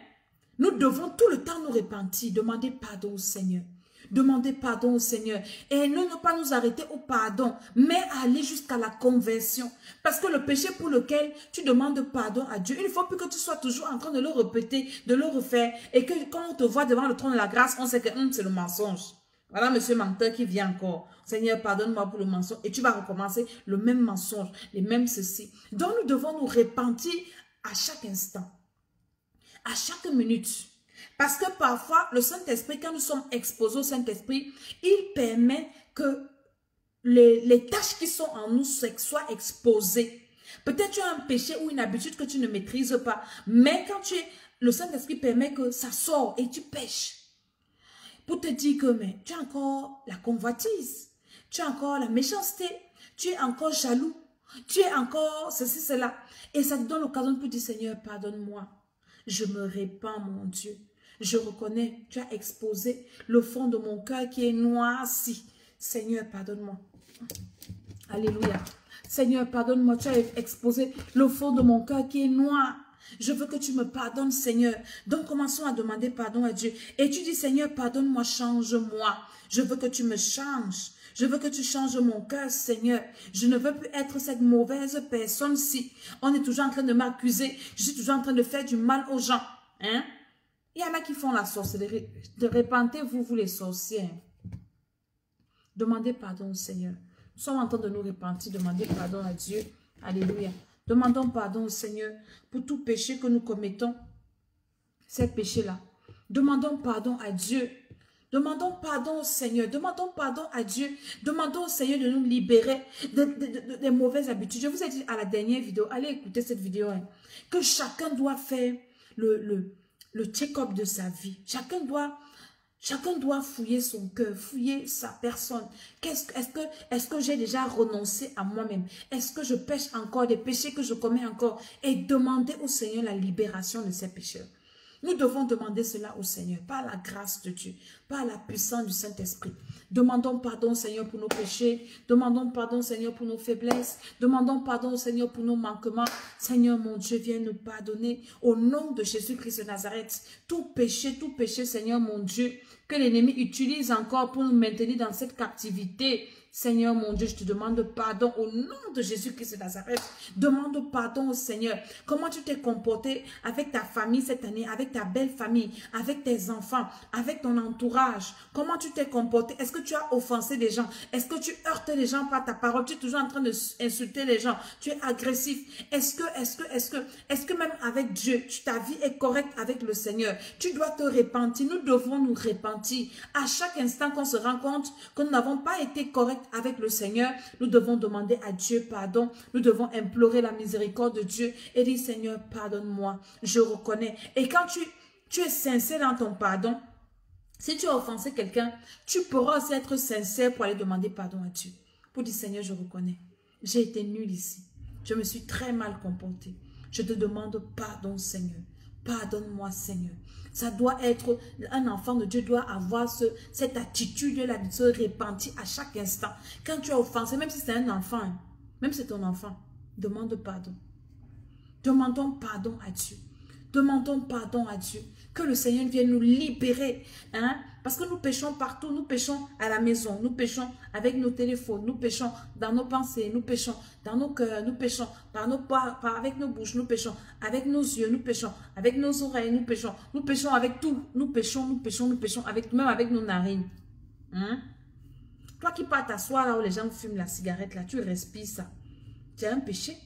Nous devons tout le temps nous repentir, demander pardon au Seigneur. Demander pardon au Seigneur. Et ne pas nous arrêter au pardon, mais aller jusqu'à la conversion. Parce que le péché pour lequel tu demandes pardon à Dieu, il ne faut plus que tu sois toujours en train de le répéter, de le refaire. Et que quand on te voit devant le trône de la grâce, on sait que c'est le mensonge. Voilà monsieur menteur qui vient encore. Seigneur, pardonne-moi pour le mensonge. Et tu vas recommencer le même mensonge, les mêmes ceci. Donc nous devons nous repentir à chaque instant. À chaque minute. Parce que parfois, le Saint-Esprit, quand nous sommes exposés au Saint-Esprit, il permet que les tâches qui sont en nous soient exposées. Peut-être tu as un péché ou une habitude que tu ne maîtrises pas, mais quand le Saint-Esprit permet que ça sort et tu pêches. Pour te dire que mais, tu as encore la convoitise, tu as encore la méchanceté, tu es encore jaloux, tu es encore ceci, cela. Et ça te donne l'occasion pour dire, Seigneur, pardonne-moi. Je me répands, mon Dieu. Je reconnais, tu as exposé le fond de mon cœur qui est noirci. Seigneur, pardonne-moi. Alléluia. Seigneur, pardonne-moi. Tu as exposé le fond de mon cœur qui est noir. Je veux que tu me pardonnes, Seigneur. Donc, commençons à demander pardon à Dieu. Et tu dis, Seigneur, pardonne-moi, change-moi. Je veux que tu me changes. Je veux que tu changes mon cœur, Seigneur. Je ne veux plus être cette mauvaise personne-ci. On est toujours en train de m'accuser. Je suis toujours en train de faire du mal aux gens. Hein? Il y en a qui font la sorcellerie. Repentez-vous, vous les sorciers. Demandez pardon au Seigneur. Nous sommes en train de nous repentir. Demandez pardon à Dieu. Alléluia. Demandons pardon au Seigneur pour tout péché que nous commettons. Ces péchés-là. Demandons pardon à Dieu. Demandons pardon au Seigneur. Demandons pardon à Dieu. Demandons au Seigneur de nous libérer des mauvaises habitudes. Je vous ai dit à la dernière vidéo, allez écouter cette vidéo, hein, que chacun doit faire le check-up de sa vie. Chacun doit fouiller son cœur, fouiller sa personne. Est-ce que j'ai déjà renoncé à moi-même? Est-ce que je pêche encore des péchés que je commets encore? Et demander au Seigneur la libération de ces pécheurs. Nous devons demander cela au Seigneur, par la grâce de Dieu, par la puissance du Saint-Esprit. Demandons pardon au Seigneur pour nos péchés. Demandons pardon au Seigneur pour nos faiblesses. Demandons pardon au Seigneur pour nos manquements. Seigneur mon Dieu, viens nous pardonner. Au nom de Jésus-Christ de Nazareth, tout péché, Seigneur mon Dieu, que l'ennemi utilise encore pour nous maintenir dans cette captivité. Seigneur mon Dieu, je te demande pardon au nom de Jésus-Christ de Nazareth. Demande pardon au Seigneur. Comment tu t'es comporté avec ta famille cette année, avec ta belle famille, avec tes enfants, avec ton entourage. Comment tu t'es comporté? Est-ce que tu as offensé les gens? Est-ce que tu heurtes les gens par ta parole? Tu es toujours en train d'insulter les gens. Tu es agressif. Est-ce que même avec Dieu, ta vie est correcte avec le Seigneur? Tu dois te repentir. Nous devons nous repentir. À chaque instant qu'on se rend compte que nous n'avons pas été corrects avec le Seigneur, nous devons demander à Dieu pardon. Nous devons implorer la miséricorde de Dieu et dire, Seigneur, pardonne-moi. Je reconnais. Et quand tu es sincère dans ton pardon, si tu as offensé quelqu'un, tu pourras aussi être sincère pour aller demander pardon à Dieu. Pour dire, Seigneur, je reconnais. J'ai été nul ici. Je me suis très mal comporté. Je te demande pardon, Seigneur. Pardonne-moi, Seigneur. Ça doit être, un enfant de Dieu doit avoir cette attitude-là de se repentir à chaque instant. Quand tu as offensé, même si c'est un enfant, même si c'est ton enfant, demande pardon. Demandons pardon à Dieu. Demandons pardon à Dieu. Que le Seigneur vienne nous libérer. Hein? Parce que nous péchons partout. Nous péchons à la maison. Nous péchons avec nos téléphones. Nous péchons dans nos pensées. Nous péchons dans nos cœurs. Nous péchons avec nos bouches. Nous péchons avec nos yeux. Nous péchons avec nos oreilles. Nous péchons. Nous péchons avec tout. Nous péchons, nous péchons, nous péchons. Même avec nos narines. Hein? Toi qui pars t'asseoir là où les gens fument la cigarette, là, tu respires ça. Tu as un péché.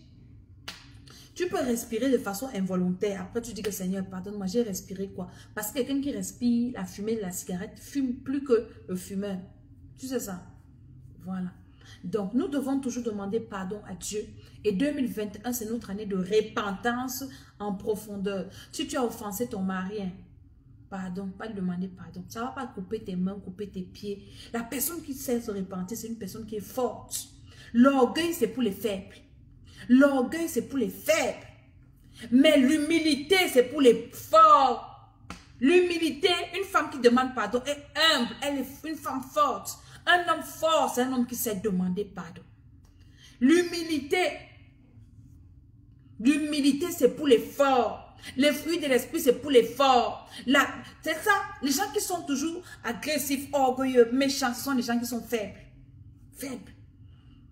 Tu peux respirer de façon involontaire. Après, tu dis que Seigneur, pardonne-moi, j'ai respiré quoi? Parce que quelqu'un qui respire la fumée de la cigarette fume plus que le fumeur. Tu sais ça? Voilà. Donc, nous devons toujours demander pardon à Dieu. Et 2021, c'est notre année de repentance en profondeur. Si tu as offensé ton mari, hein, pardon, pas de demander pardon. Ça ne va pas couper tes mains, couper tes pieds. La personne qui sait se repentir, c'est une personne qui est forte. L'orgueil, c'est pour les faibles. L'orgueil, c'est pour les faibles. Mais l'humilité, c'est pour les forts. L'humilité, une femme qui demande pardon est humble. Elle est une femme forte. Un homme fort, c'est un homme qui sait demander pardon. L'humilité, c'est pour les forts. Les fruits de l'esprit, c'est pour les forts. C'est ça, les gens qui sont toujours agressifs, orgueilleux, méchants, ce sont les gens qui sont faibles. Faibles.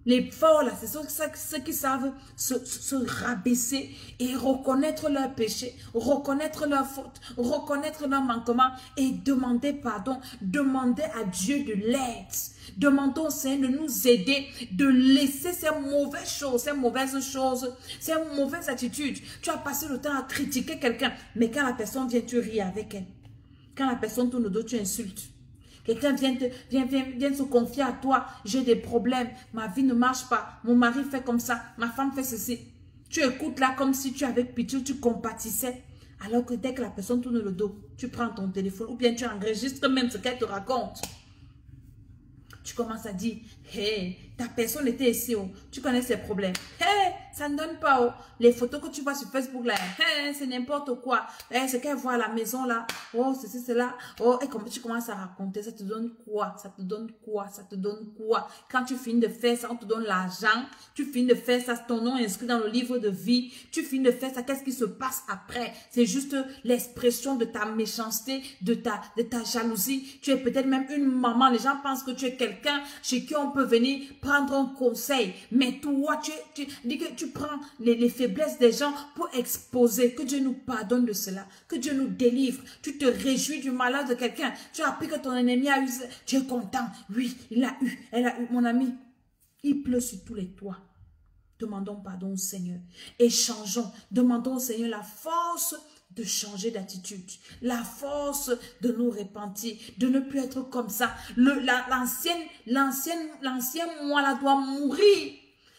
Les forts, là, c'est ceux qui savent se rabaisser et reconnaître leurs péchés, reconnaître leurs fautes, reconnaître leurs manquements et demander pardon, demander à Dieu de l'aide. Demandons au Seigneur de nous aider, de laisser ces mauvaises choses, ces mauvaises attitudes. Tu as passé le temps à critiquer quelqu'un, mais quand la personne vient, tu ris avec elle. Quand la personne tourne le dos, tu insultes. Quelqu'un vient se confier à toi. J'ai des problèmes. Ma vie ne marche pas. Mon mari fait comme ça. Ma femme fait ceci. Tu écoutes là comme si tu avais pitié, tu compatissais. Alors que dès que la personne tourne le dos, tu prends ton téléphone ou bien tu enregistres même ce qu'elle te raconte. Tu commences à dire, hey, ta personne était ici, oh. Tu connais ses problèmes. Hey, ça ne donne pas, oh. Les photos que tu vois sur Facebook là, hey, c'est n'importe quoi. Hey, ce qu'elle voit à la maison là, oh, ceci, cela. Oh, et comme tu commences à raconter, ça te donne quoi? Ça te donne quoi? Ça te donne quoi? Quand tu finis de faire ça, on te donne l'argent. Tu finis de faire ça, ton nom est inscrit dans le livre de vie. Tu finis de faire ça, qu'est-ce qui se passe après? C'est juste l'expression de ta méchanceté, de ta jalousie. Tu es peut-être même une maman. Les gens pensent que tu es quelqu'un chez qui on peut venir prendre un conseil. Mais toi, tu dis que tu prends les faiblesses des gens pour exposer. Que Dieu nous pardonne de cela. Que Dieu nous délivre. Tu te réjouis du malheur de quelqu'un. Tu as appris que ton ennemi a eu. Tu es content. Oui, il a eu. Elle a eu. Mon ami, il pleut sur tous les toits. Demandons pardon au Seigneur. Échangeons. Demandons au Seigneur la force de changer d'attitude, la force de nous repentir, de ne plus être comme ça. L'ancien moi là doit mourir.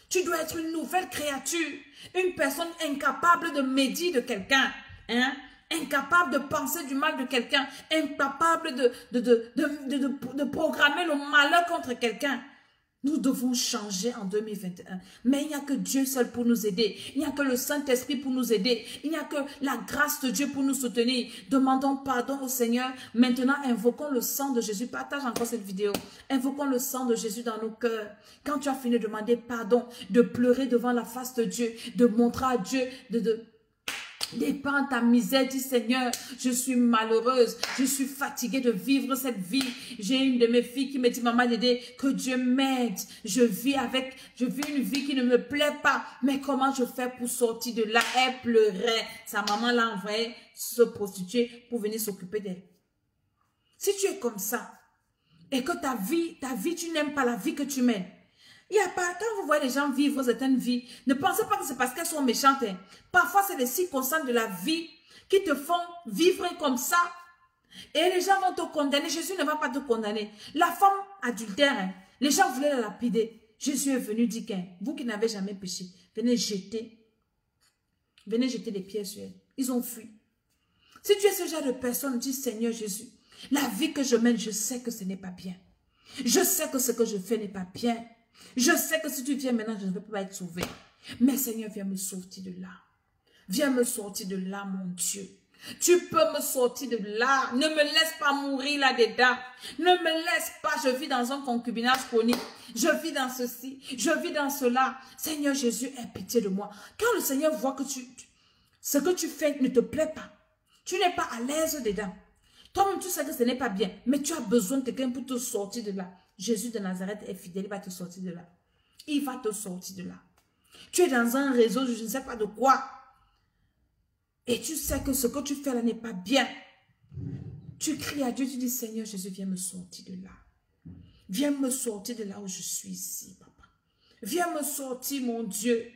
Tu dois être une nouvelle créature, une personne incapable de médire de quelqu'un, hein? Incapable de penser du mal de quelqu'un, incapable de programmer le malheur contre quelqu'un. Nous devons changer en 2021. Mais il n'y a que Dieu seul pour nous aider. Il n'y a que le Saint-Esprit pour nous aider. Il n'y a que la grâce de Dieu pour nous soutenir. Demandons pardon au Seigneur. Maintenant, invoquons le sang de Jésus. Partage encore cette vidéo. Invoquons le sang de Jésus dans nos cœurs. Quand tu as fini de demander pardon, de pleurer devant la face de Dieu, de montrer à Dieu, dépends ta misère, dis Seigneur, je suis malheureuse, je suis fatiguée de vivre cette vie. J'ai une de mes filles qui me dit, maman Dédé, que Dieu m'aide. Je vis une vie qui ne me plaît pas. Mais comment je fais pour sortir de là? Elle pleurait. Sa maman l'a envoyée se prostituer pour venir s'occuper d'elle. Si tu es comme ça, et que ta vie, tu n'aimes pas la vie que tu mènes, il y a pas, quand vous voyez les gens vivre certaines vies, ne pensez pas que c'est parce qu'elles sont méchantes. Hein. Parfois, c'est les circonstances de la vie qui te font vivre comme ça. Et les gens vont te condamner. Jésus ne va pas te condamner. La femme adultère, hein, les gens voulaient la lapider. Jésus est venu dire qu'un, vous qui n'avez jamais péché, venez jeter des pierres sur elle. Ils ont fui. Si tu es ce genre de personne, dis Seigneur Jésus, la vie que je mène, je sais que ce n'est pas bien. Je sais que ce que je fais n'est pas bien. Je sais que si tu viens maintenant, je ne vais pas être sauvé. Mais Seigneur, viens me sortir de là. Viens me sortir de là, mon Dieu. Tu peux me sortir de là. Ne me laisse pas mourir là-dedans. Ne me laisse pas. Je vis dans un concubinage chronique. Je vis dans ceci. Je vis dans cela. Seigneur Jésus, aie pitié de moi. Quand le Seigneur voit que ce que tu fais ne te plaît pas. Tu n'es pas à l'aise dedans. Toi-même, tu sais que ce n'est pas bien, mais tu as besoin de quelqu'un pour te sortir de là. Jésus de Nazareth est fidèle, il va te sortir de là. Il va te sortir de là. Tu es dans un réseau, je ne sais pas de quoi. Et tu sais que ce que tu fais là n'est pas bien. Tu cries à Dieu, tu dis, Seigneur Jésus, viens me sortir de là. Viens me sortir de là où je suis ici, papa. Viens me sortir, mon Dieu.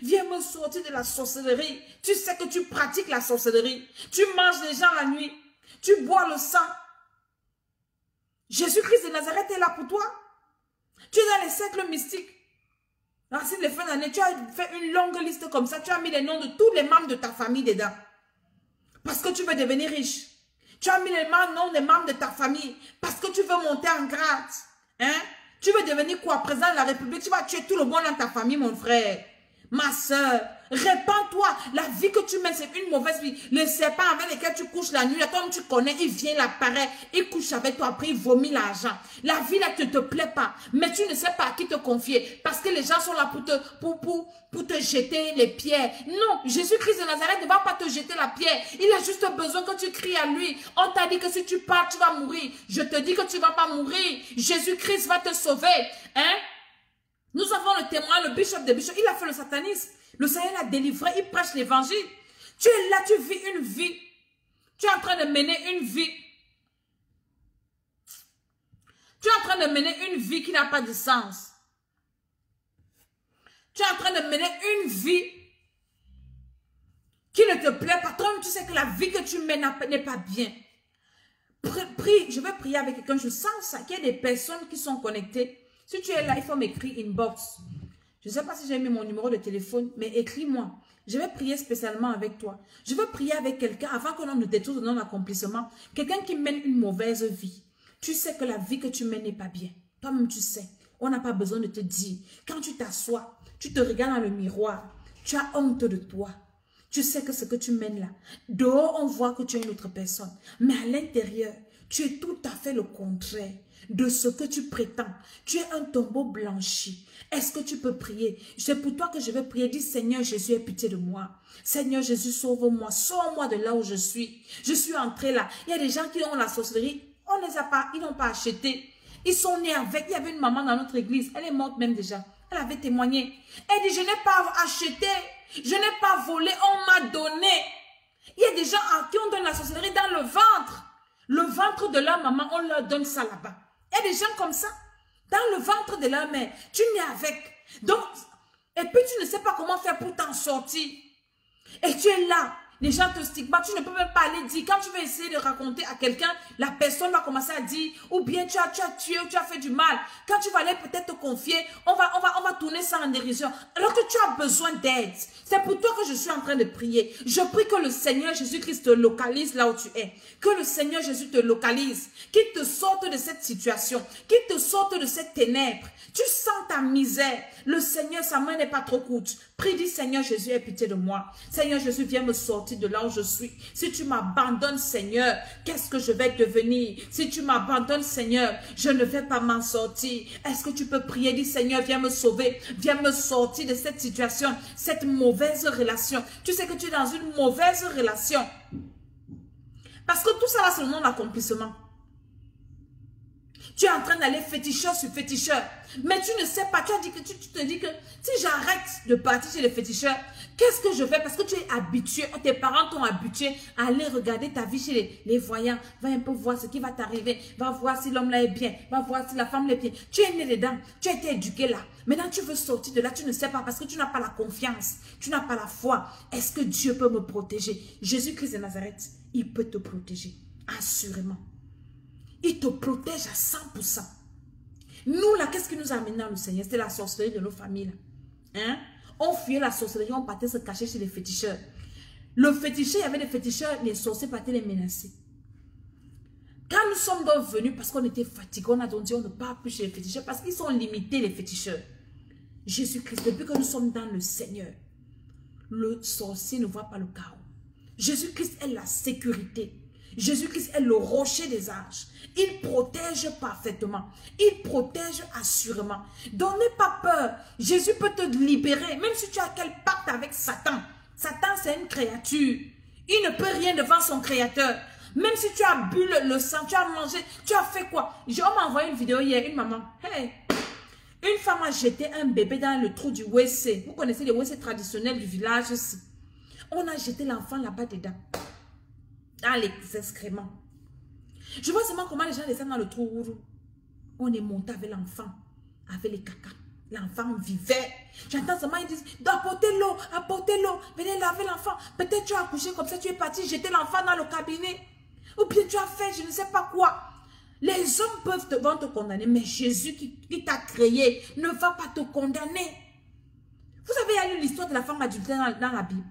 Viens me sortir de la sorcellerie. Tu sais que tu pratiques la sorcellerie. Tu manges les gens la nuit. Tu bois le sang. Jésus-Christ de Nazareth est là pour toi. Tu es dans les cercles mystiques. Ainsi, les fins d'année, tu as fait une longue liste comme ça. Tu as mis les noms de tous les membres de ta famille dedans. Parce que tu veux devenir riche. Tu as mis les noms des membres de ta famille. Parce que tu veux monter en grade. Hein? Tu veux devenir quoi? Président de la République. Tu vas tuer tout le monde dans ta famille, mon frère. Ma soeur, répands-toi. La vie que tu mènes, c'est une mauvaise vie. Le serpent avec lequel tu couches la nuit, là, comme tu connais, il vient, il apparaît, il couche avec toi, après il vomit l'argent. La vie là ne te plaît pas, mais tu ne sais pas à qui te confier, parce que les gens sont là pour te jeter les pierres. Non, Jésus-Christ de Nazareth ne va pas te jeter la pierre. Il a juste besoin que tu cries à lui. On t'a dit que si tu pars, tu vas mourir. Je te dis que tu ne vas pas mourir. Jésus-Christ va te sauver. Hein? Nous avons le témoin, le bishop des bishops, il a fait le satanisme. Le Seigneur l'a délivré, il prêche l'évangile. Tu es là, tu vis une vie. Tu es en train de mener une vie. Tu es en train de mener une vie qui n'a pas de sens. Tu es en train de mener une vie qui ne te plaît pas. Toi-même, tu sais que la vie que tu mènes n'est pas bien. Prie, je vais prier avec quelqu'un. Je sens ça, qu'il y a des personnes qui sont connectées. Si tu es là, il faut m'écrire inbox. Je ne sais pas si j'ai mis mon numéro de téléphone, mais écris-moi. Je vais prier spécialement avec toi. Je veux prier avec quelqu'un avant que l'on ne détourne de non-accomplissement. Quelqu'un qui mène une mauvaise vie. Tu sais que la vie que tu mènes n'est pas bien. Toi-même, tu sais. On n'a pas besoin de te dire. Quand tu t'assois, tu te regardes dans le miroir. Tu as honte de toi. Tu sais que ce que tu mènes là. Dehors, on voit que tu es une autre personne. Mais à l'intérieur, tu es tout à fait le contraire de ce que tu prétends. Tu es un tombeau blanchi. Est-ce que tu peux prier? C'est pour toi que je vais prier. Dis, Seigneur Jésus, aie pitié de moi. Seigneur Jésus, sauve-moi. Sors-moi de là où je suis. Je suis entrée là. Il y a des gens qui ont la sorcellerie. On les a pas, ils n'ont pas acheté. Ils sont nés avec. Il y avait une maman dans notre église. Elle est morte même déjà. Elle avait témoigné. Elle dit, je n'ai pas acheté. Je n'ai pas volé. On m'a donné. Il y a des gens qui ont donné la sorcellerie dans le ventre. Le ventre de leur maman, on leur donne ça là-bas. Il y a des gens comme ça, dans le ventre de leur mère, tu n'es avec. Donc, et puis tu ne sais pas comment faire pour t'en sortir. Et tu es là, les gens te stigmatisent, tu ne peux même pas aller dire. Quand tu veux essayer de raconter à quelqu'un, la personne va commencer à dire, ou bien tu as tué ou tu as fait du mal. Quand tu vas aller peut-être te confier, on va tourner ça en dérision. Alors que tu as besoin d'aide. C'est pour toi que je suis en train de prier. Je prie que le Seigneur Jésus-Christ te localise là où tu es. Que le Seigneur Jésus te localise. Qu'il te sorte de cette situation. Qu'il te sorte de cette ténèbre. Tu sens ta misère. Le Seigneur, sa main n'est pas trop courte. Prie, dis, Seigneur Jésus, aie pitié de moi. Seigneur Jésus, viens me sortir de là où je suis. Si tu m'abandonnes, Seigneur, qu'est-ce que je vais devenir? Si tu m'abandonnes, Seigneur, je ne vais pas m'en sortir. Est-ce que tu peux prier? Dis, Seigneur, viens me sauver. Viens me sortir de cette situation, cette mauvaise relation. Tu sais que tu es dans une mauvaise relation. Parce que tout ça là, c'est le nom d'accomplissement. Tu es en train d'aller féticheur sur féticheur. Mais tu ne sais pas, tu te dis que si j'arrête de partir chez les féticheurs, qu'est-ce que je fais? Parce que tu es habitué, tes parents t'ont habitué à aller regarder ta vie chez les voyants. Va un peu voir ce qui va t'arriver. Va voir si l'homme là est bien. Va voir si la femme là est bien. Tu es né dedans. Tu as été éduqué là. Maintenant, tu veux sortir de là. Tu ne sais pas parce que tu n'as pas la confiance. Tu n'as pas la foi. Est-ce que Dieu peut me protéger? Jésus-Christ de Nazareth, il peut te protéger. Assurément. Il te protège à 100%. Nous, là, qu'est-ce qui nous a amené dans le Seigneur? C'était la sorcellerie de nos familles. Là. Hein? On fuyait la sorcellerie, on partait se cacher chez les féticheurs. Le féticheur, il y avait des féticheurs, les sorciers partaient les menacer. Quand nous sommes donc venus, parce qu'on était fatigués, on a donc dit on ne part plus chez les féticheurs, parce qu'ils sont limités, les féticheurs. Jésus-Christ, depuis que nous sommes dans le Seigneur, le sorcier ne voit pas le chaos. Jésus-Christ est la sécurité. Jésus-Christ est le rocher des âges. Il protège parfaitement. Il protège assurément. Donc n'aie pas peur. Jésus peut te libérer. Même si tu as quel pacte avec Satan, Satan, c'est une créature. Il ne peut rien devant son créateur. Même si tu as bu le sang, tu as mangé, tu as fait quoi? On m'a envoyé une vidéo hier, une maman. Hey, une femme a jeté un bébé dans le trou du WC. Vous connaissez les WC traditionnels du village aussi. On a jeté l'enfant là-bas dedans. Dans les excréments. Je vois seulement comment les gens descendent dans le trou. On est monté avec l'enfant. Avec les caca. L'enfant vivait. J'entends seulement, ils disent, apportez l'eau, venez laver l'enfant. Peut-être tu as accouché comme ça, tu es parti jeter l'enfant dans le cabinet. Ou bien tu as fait, je ne sais pas quoi. Les hommes vont te condamner, mais Jésus qui t'a créé ne va pas te condamner. Vous avez lu l'histoire de la femme adultère dans la Bible.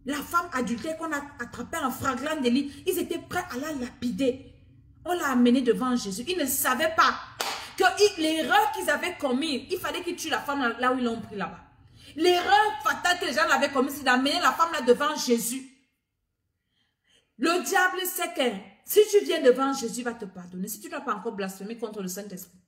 La femme adultère qu'on a attrapée en flagrant délit, ils étaient prêts à la lapider. On l'a amenée devant Jésus. Ils ne savaient pas que l'erreur qu'ils avaient commise, il fallait qu'ils tuent la femme là où ils l'ont pris là-bas. L'erreur fatale que les gens avaient commise, c'est d'amener la femme là devant Jésus. Le diable sait que si tu viens devant Jésus, il va te pardonner. Si tu n'as pas encore blasphémé contre le Saint-Esprit.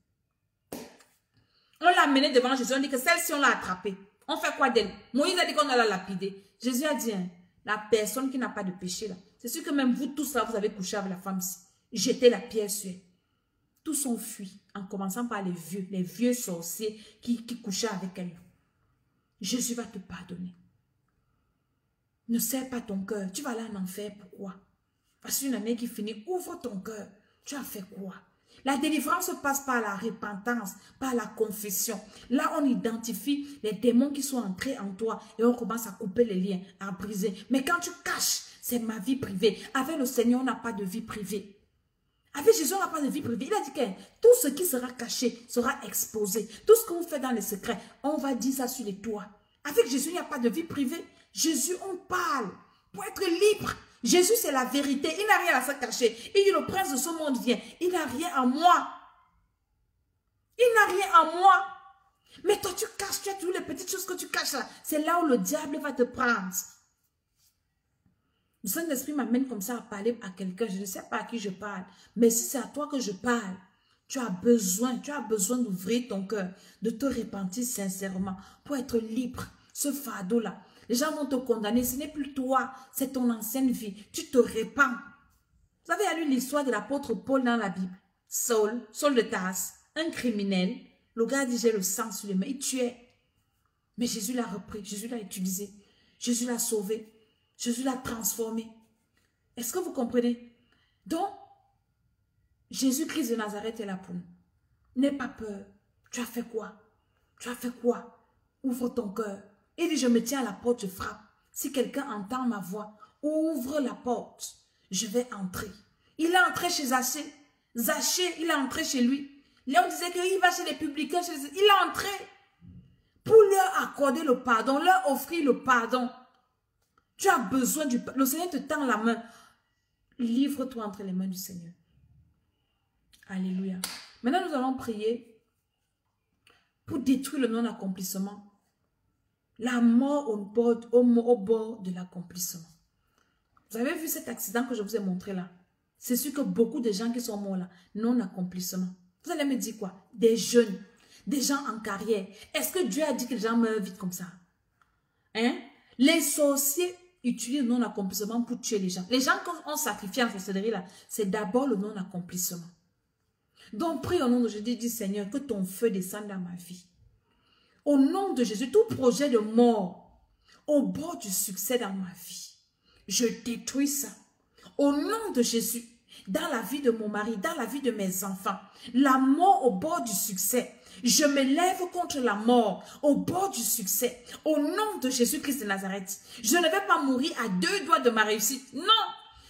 On l'a amenée devant Jésus, on dit que celle-ci, on l'a attrapée. On fait quoi d'elle? Moïse a dit qu'on allait la lapider. Jésus a dit, hein, la personne qui n'a pas de péché là, c'est sûr que même vous tous là, vous avez couché avec la femme-ci. Jetez la pierre sur elle. Tous ont fui, en commençant par les vieux sorciers qui couchaient avec elle. Jésus va te pardonner. Ne serre pas ton cœur. Tu vas aller en enfer. Pourquoi? Parce qu'une année qui finit, ouvre ton cœur. Tu as fait quoi? La délivrance passe par la repentance, par la confession. Là, on identifie les démons qui sont entrés en toi et on commence à couper les liens, à briser. Mais quand tu caches, c'est ma vie privée. Avec le Seigneur, on n'a pas de vie privée. Avec Jésus, on n'a pas de vie privée. Il a dit que tout ce qui sera caché sera exposé. Tout ce qu'on fait dans les secrets, on va dire ça sur les toits. Avec Jésus, il n'y a pas de vie privée. Jésus, on parle pour être libre. Jésus, c'est la vérité. Il n'a rien à se cacher. Il dit, le prince de ce monde vient. Il n'a rien à moi. Il n'a rien à moi. Mais toi, tu caches, tu as toutes les petites choses que tu caches là. C'est là où le diable va te prendre. Le Saint-Esprit m'amène comme ça à parler à quelqu'un. Je ne sais pas à qui je parle. Mais si c'est à toi que je parle, tu as besoin d'ouvrir ton cœur, de te repentir sincèrement pour être libre. Ce fardeau-là. Les gens vont te condamner. Ce n'est plus toi, c'est ton ancienne vie. Tu te repens. Vous avez lu l'histoire de l'apôtre Paul dans la Bible. Saul de Tarse, un criminel. Le gars dit, j'ai le sang sur les mains. Il tuait. Mais Jésus l'a repris. Jésus l'a utilisé. Jésus l'a sauvé. Jésus l'a transformé. Est-ce que vous comprenez? Donc, Jésus-Christ de Nazareth est là pour nous. N'aie pas peur. Tu as fait quoi? Tu as fait quoi? Ouvre ton cœur. Il dit, je me tiens à la porte, je frappe. Si quelqu'un entend ma voix, ouvre la porte. Je vais entrer. Il est entré chez Zachée. Zachée, il est entré chez lui. Là, on disait qu'il va chez les publicains. Il est entré pour leur accorder le pardon, leur offrir le pardon. Tu as besoin du pardon. Le Seigneur te tend la main. Livre-toi entre les mains du Seigneur. Alléluia. Maintenant, nous allons prier pour détruire le non-accomplissement. La mort au bord de l'accomplissement. Vous avez vu cet accident que je vous ai montré là? C'est sûr que beaucoup de gens qui sont morts là, non-accomplissement. Vous allez me dire quoi? Des jeunes, des gens en carrière. Est-ce que Dieu a dit que les gens meurent vite comme ça? Hein? Les sorciers utilisent le non-accomplissement pour tuer les gens. Les gens qu'on sacrifie en sorcellerie là, c'est d'abord le non-accomplissement. Donc prie au nom de Jésus, dis Seigneur, que ton feu descende dans ma vie. Au nom de Jésus, tout projet de mort au bord du succès dans ma vie, je détruis ça. Au nom de Jésus, dans la vie de mon mari, dans la vie de mes enfants, la mort au bord du succès, je me lève contre la mort au bord du succès. Au nom de Jésus-Christ de Nazareth, je ne vais pas mourir à 2 doigts de ma réussite. Non!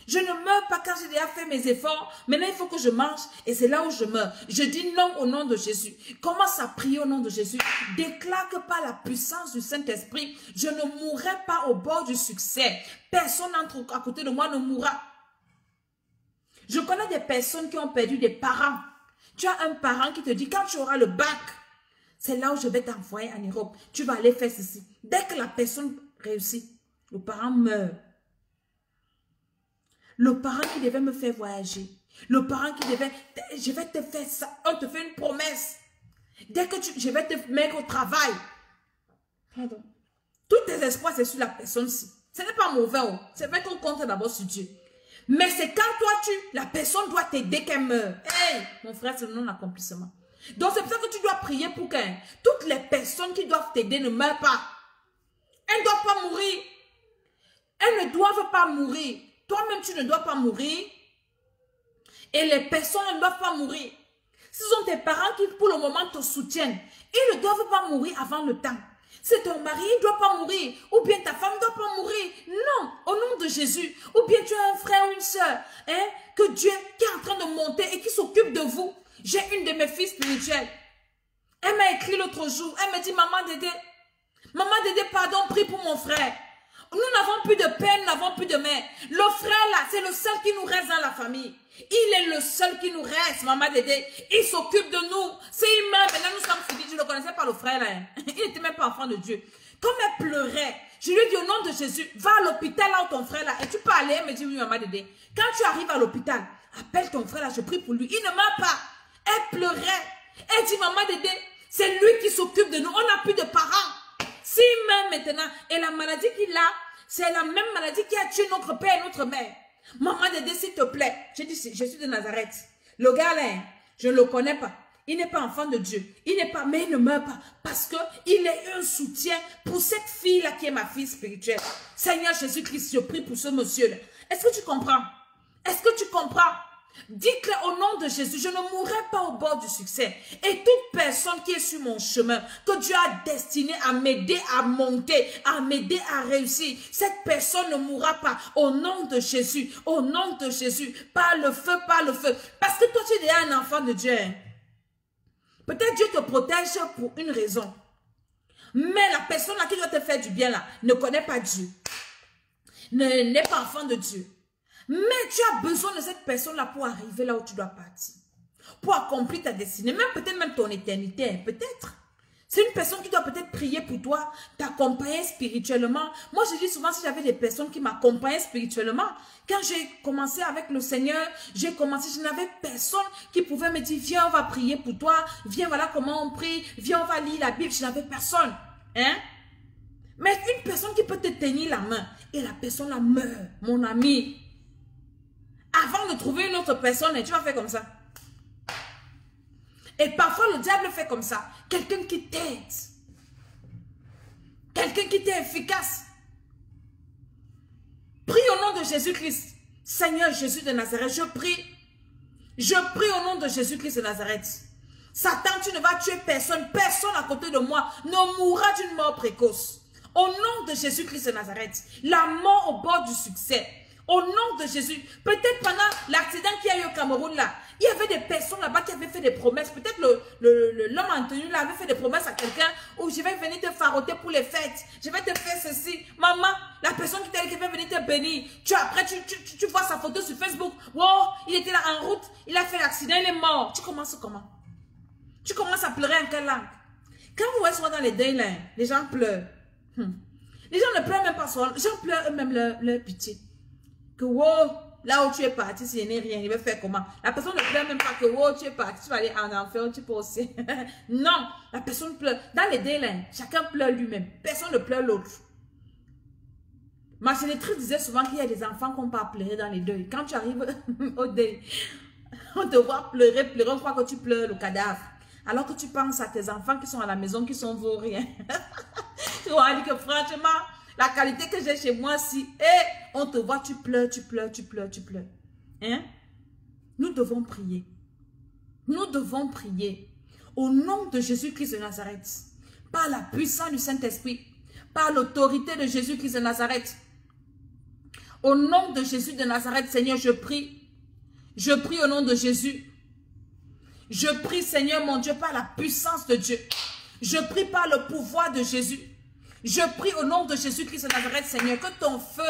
Je ne meurs pas quand j'ai déjà fait mes efforts. Maintenant, il faut que je mange et c'est là où je meurs. Je dis non au nom de Jésus. Commence à prier au nom de Jésus. Déclare que par la puissance du Saint-Esprit, je ne mourrai pas au bord du succès. Personne à côté de moi ne mourra. Je connais des personnes qui ont perdu des parents. Tu as un parent qui te dit, quand tu auras le bac, c'est là où je vais t'envoyer en Europe. Tu vas aller faire ceci. Dès que la personne réussit, le parent meurt. Le parent qui devait me faire voyager. Le parent qui devait, je vais te faire ça. On te fait une promesse. Dès que je vais te mettre au travail. Pardon. Tous tes espoirs, c'est sur la personne-ci. Ce n'est pas mauvais. Oh. C'est vrai qu'on compte d'abord sur Dieu. Mais c'est quand toi, la personne doit t'aider qu'elle meurt. Hey, mon frère, c'est le non-accomplissement. Donc, c'est pour ça que tu dois prier pour que toutes les personnes qui doivent t'aider ne meurent pas. Elles ne doivent pas mourir. Elles ne doivent pas mourir. Toi-même, tu ne dois pas mourir. Et les personnes ne doivent pas mourir. Ce sont tes parents qui, pour le moment, te soutiennent. Ils ne doivent pas mourir avant le temps. C'est ton mari, il ne doit pas mourir. Ou bien ta femme ne doit pas mourir. Non, au nom de Jésus. Ou bien tu as un frère ou une soeur, hein, que Dieu qui est en train de monter et qui s'occupe de vous. J'ai une de mes filles spirituelles. Elle m'a écrit l'autre jour. Elle me dit, maman Dédé, pardon, prie pour mon frère. Nous n'avons plus de père, nous n'avons plus de mère. Le frère là, c'est le seul qui nous reste dans la famille. Il est le seul qui nous reste, maman Dédé. Il s'occupe de nous. S'il meurt, maintenant nous sommes finis. Je ne le connaissais pas le frère là. Hein. Il n'était même pas enfant de Dieu. Comme elle pleurait, je lui ai dit au nom de Jésus, va à l'hôpital là où ton frère là. Et tu peux aller, elle me dit oui maman Dédé. Quand tu arrives à l'hôpital, appelle ton frère là, je prie pour lui. Il ne meurt pas. Elle pleurait. Elle dit maman Dédé, c'est lui qui s'occupe de nous. On n'a plus de parents. S'il meurt maintenant, et la maladie qu'il a, c'est la même maladie qui a tué notre père et notre mère. Maman Dédé, s'il te plaît. J'ai dit, je suis de Nazareth. Le gars là, je ne le connais pas. Il n'est pas enfant de Dieu. Il n'est pas, mais il ne meurt pas. Parce qu'il est un soutien pour cette fille-là qui est ma fille spirituelle. Seigneur Jésus-Christ, je prie pour ce monsieur-là. Est-ce que tu comprends? Est-ce que tu comprends? Dites-le au nom de Jésus, je ne mourrai pas au bord du succès. Et toute personne qui est sur mon chemin, que Dieu a destiné à m'aider à monter, à m'aider à réussir, cette personne ne mourra pas au nom de Jésus, au nom de Jésus, par le feu, par le feu. Parce que toi, tu es déjà un enfant de Dieu. Peut-être Dieu te protège pour une raison. Mais la personne là qui doit te faire du bien là, ne connaît pas Dieu. N'est pas enfant de Dieu. Mais tu as besoin de cette personne-là pour arriver là où tu dois partir. Pour accomplir ta destinée. Même peut-être même ton éternité. Peut-être. C'est une personne qui doit peut-être prier pour toi. T'accompagner spirituellement. Moi, je dis souvent si j'avais des personnes qui m'accompagnaient spirituellement. Quand j'ai commencé avec le Seigneur. Je n'avais personne qui pouvait me dire viens on va prier pour toi. Viens voilà comment on prie. Viens on va lire la Bible. Je n'avais personne. Hein? Mais une personne qui peut te tenir la main. Et la personne là meurt. Mon ami. Avant de trouver une autre personne, tu vas faire comme ça. Et parfois, le diable fait comme ça. Quelqu'un qui t'aide. Quelqu'un qui t'est efficace. Prie au nom de Jésus-Christ. Seigneur Jésus de Nazareth, je prie. Je prie au nom de Jésus-Christ de Nazareth. Satan, tu ne vas tuer personne. Personne à côté de moi ne mourra d'une mort précoce. Au nom de Jésus-Christ de Nazareth. La mort au bord du succès. Au nom de Jésus, peut-être pendant l'accident qu'il y a eu au Cameroun là, il y avait des personnes là-bas qui avaient fait des promesses. Peut-être l'homme en tenue là avait fait des promesses à quelqu'un où je vais venir te faroter pour les fêtes. Je vais te faire ceci. Maman, la personne qui va venir te bénir. Après, tu vois sa photo sur Facebook. Wow, il était là en route, il a fait l'accident, il est mort. Tu commences comment? Tu commences à pleurer en quelle langue? Quand vous voyez souvent dans les deuils là, les gens pleurent. Les gens ne pleurent même pas souvent. Les gens pleurent eux-mêmes leur pitié. Que wow, là où tu es parti, s'il n'est rien, il va faire comment? La personne ne pleure même pas que wow, tu es parti, tu vas aller en enfer, tu peux aussi. Non, la personne pleure. Dans les délais, chacun pleure lui-même. Personne ne pleure l'autre. Ma génétrice disait souvent qu'il y a des enfants qui n'ont pas pleuré dans les deuils. Quand tu arrives au deuil, on te voit pleurer, on croit que tu pleures le cadavre. Alors que tu penses à tes enfants qui sont à la maison, qui sont vauriens. Tu vois, dit que franchement, la qualité que j'ai chez moi, si on te voit, tu pleures, tu pleures, tu pleures, tu pleures. Hein? Nous devons prier. Nous devons prier. Au nom de Jésus-Christ de Nazareth. Par la puissance du Saint-Esprit. Par l'autorité de Jésus-Christ de Nazareth. Au nom de Jésus de Nazareth, Seigneur, je prie. Je prie au nom de Jésus. Je prie, Seigneur mon Dieu, par la puissance de Dieu. Je prie par le pouvoir de Jésus. Je prie au nom de Jésus-Christ de Nazareth, Seigneur, que ton feu,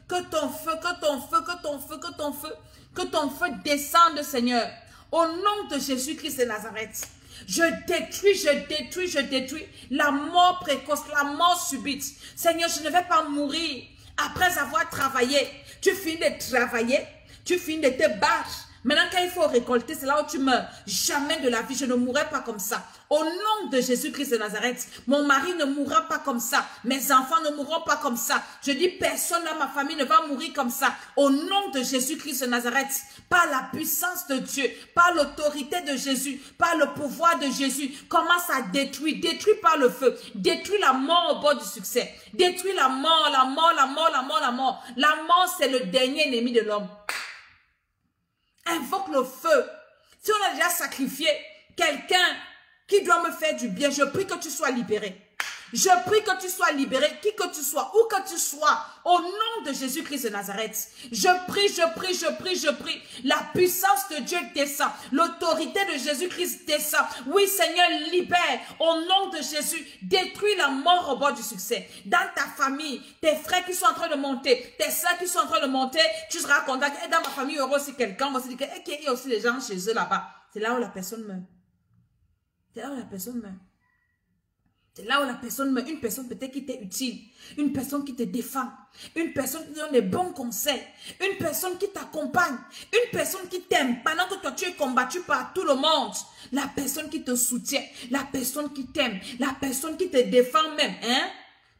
que ton feu, que ton feu, que ton feu, que ton feu, que ton feu descende, Seigneur. Au nom de Jésus-Christ de Nazareth, je détruis la mort précoce, la mort subite. Seigneur, je ne vais pas mourir après avoir travaillé. Tu finis de travailler, tu finis de te battre. Maintenant, quand il faut récolter, c'est là où tu meurs. Jamais de la vie, je ne mourrai pas comme ça. Au nom de Jésus-Christ de Nazareth, mon mari ne mourra pas comme ça. Mes enfants ne mourront pas comme ça. Je dis, personne dans ma famille ne va mourir comme ça. Au nom de Jésus-Christ de Nazareth, par la puissance de Dieu, par l'autorité de Jésus, par le pouvoir de Jésus, commence à détruire, détruis par le feu, détruis la mort au bord du succès, détruis la mort, la mort, la mort, la mort, la mort. La mort, c'est le dernier ennemi de l'homme. Invoque le feu. Si on a déjà sacrifié quelqu'un qui doit me faire du bien, je prie que tu sois libéré. Je prie que tu sois libéré, qui que tu sois, où que tu sois, au nom de Jésus-Christ de Nazareth. Je prie, je prie, je prie, je prie. La puissance de Dieu descend. L'autorité de Jésus-Christ descend. Oui, Seigneur, libère. Au nom de Jésus, détruis la mort au bord du succès. Dans ta famille, tes frères qui sont en train de monter, tes soeurs qui sont en train de monter, tu seras content. Et dans ma famille, il y aura aussi quelqu'un, on va se dire qu'il y a aussi des gens chez eux là-bas. C'est là où la personne meurt. C'est là où la personne meurt. C'est là où la personne meurt. Une personne peut-être qui t'est utile. Une personne qui te défend. Une personne qui te donne des bons conseils. Une personne qui t'accompagne. Une personne qui t'aime. Pendant que toi tu es combattu par tout le monde. La personne qui te soutient. La personne qui t'aime. La personne qui te défend même. Hein?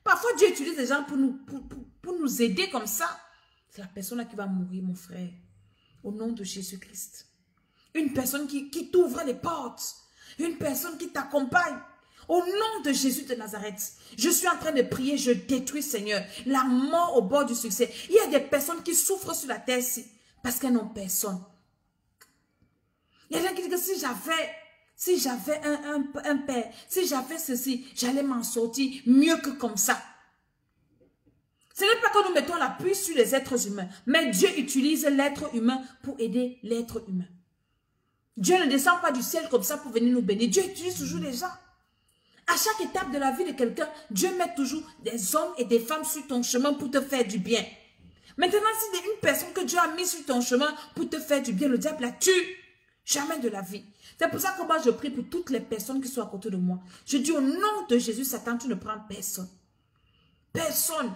Parfois Dieu utilise des gens pour nous aider comme ça. C'est la personne là qui va mourir, mon frère. Au nom de Jésus-Christ. Une personne qui t'ouvre les portes. Une personne qui t'accompagne. Au nom de Jésus de Nazareth, je suis en train de prier, je détruis, Seigneur, la mort au bord du succès. Il y a des personnes qui souffrent sur la terre parce qu'elles n'ont personne. Il y a des gens qui disent que si j'avais un père, si j'avais ceci, j'allais m'en sortir mieux que comme ça. Ce n'est pas que nous mettons l'appui sur les êtres humains, mais Dieu utilise l'être humain pour aider l'être humain. Dieu ne descend pas du ciel comme ça pour venir nous bénir. Dieu utilise toujours les gens. À chaque étape de la vie de quelqu'un, Dieu met toujours des hommes et des femmes sur ton chemin pour te faire du bien. Maintenant, si c'est une personne que Dieu a mis sur ton chemin pour te faire du bien, le diable la tue. Jamais de la vie. C'est pour ça que moi, je prie pour toutes les personnes qui sont à côté de moi. Je dis au nom de Jésus, Satan, tu ne prends personne. Personne.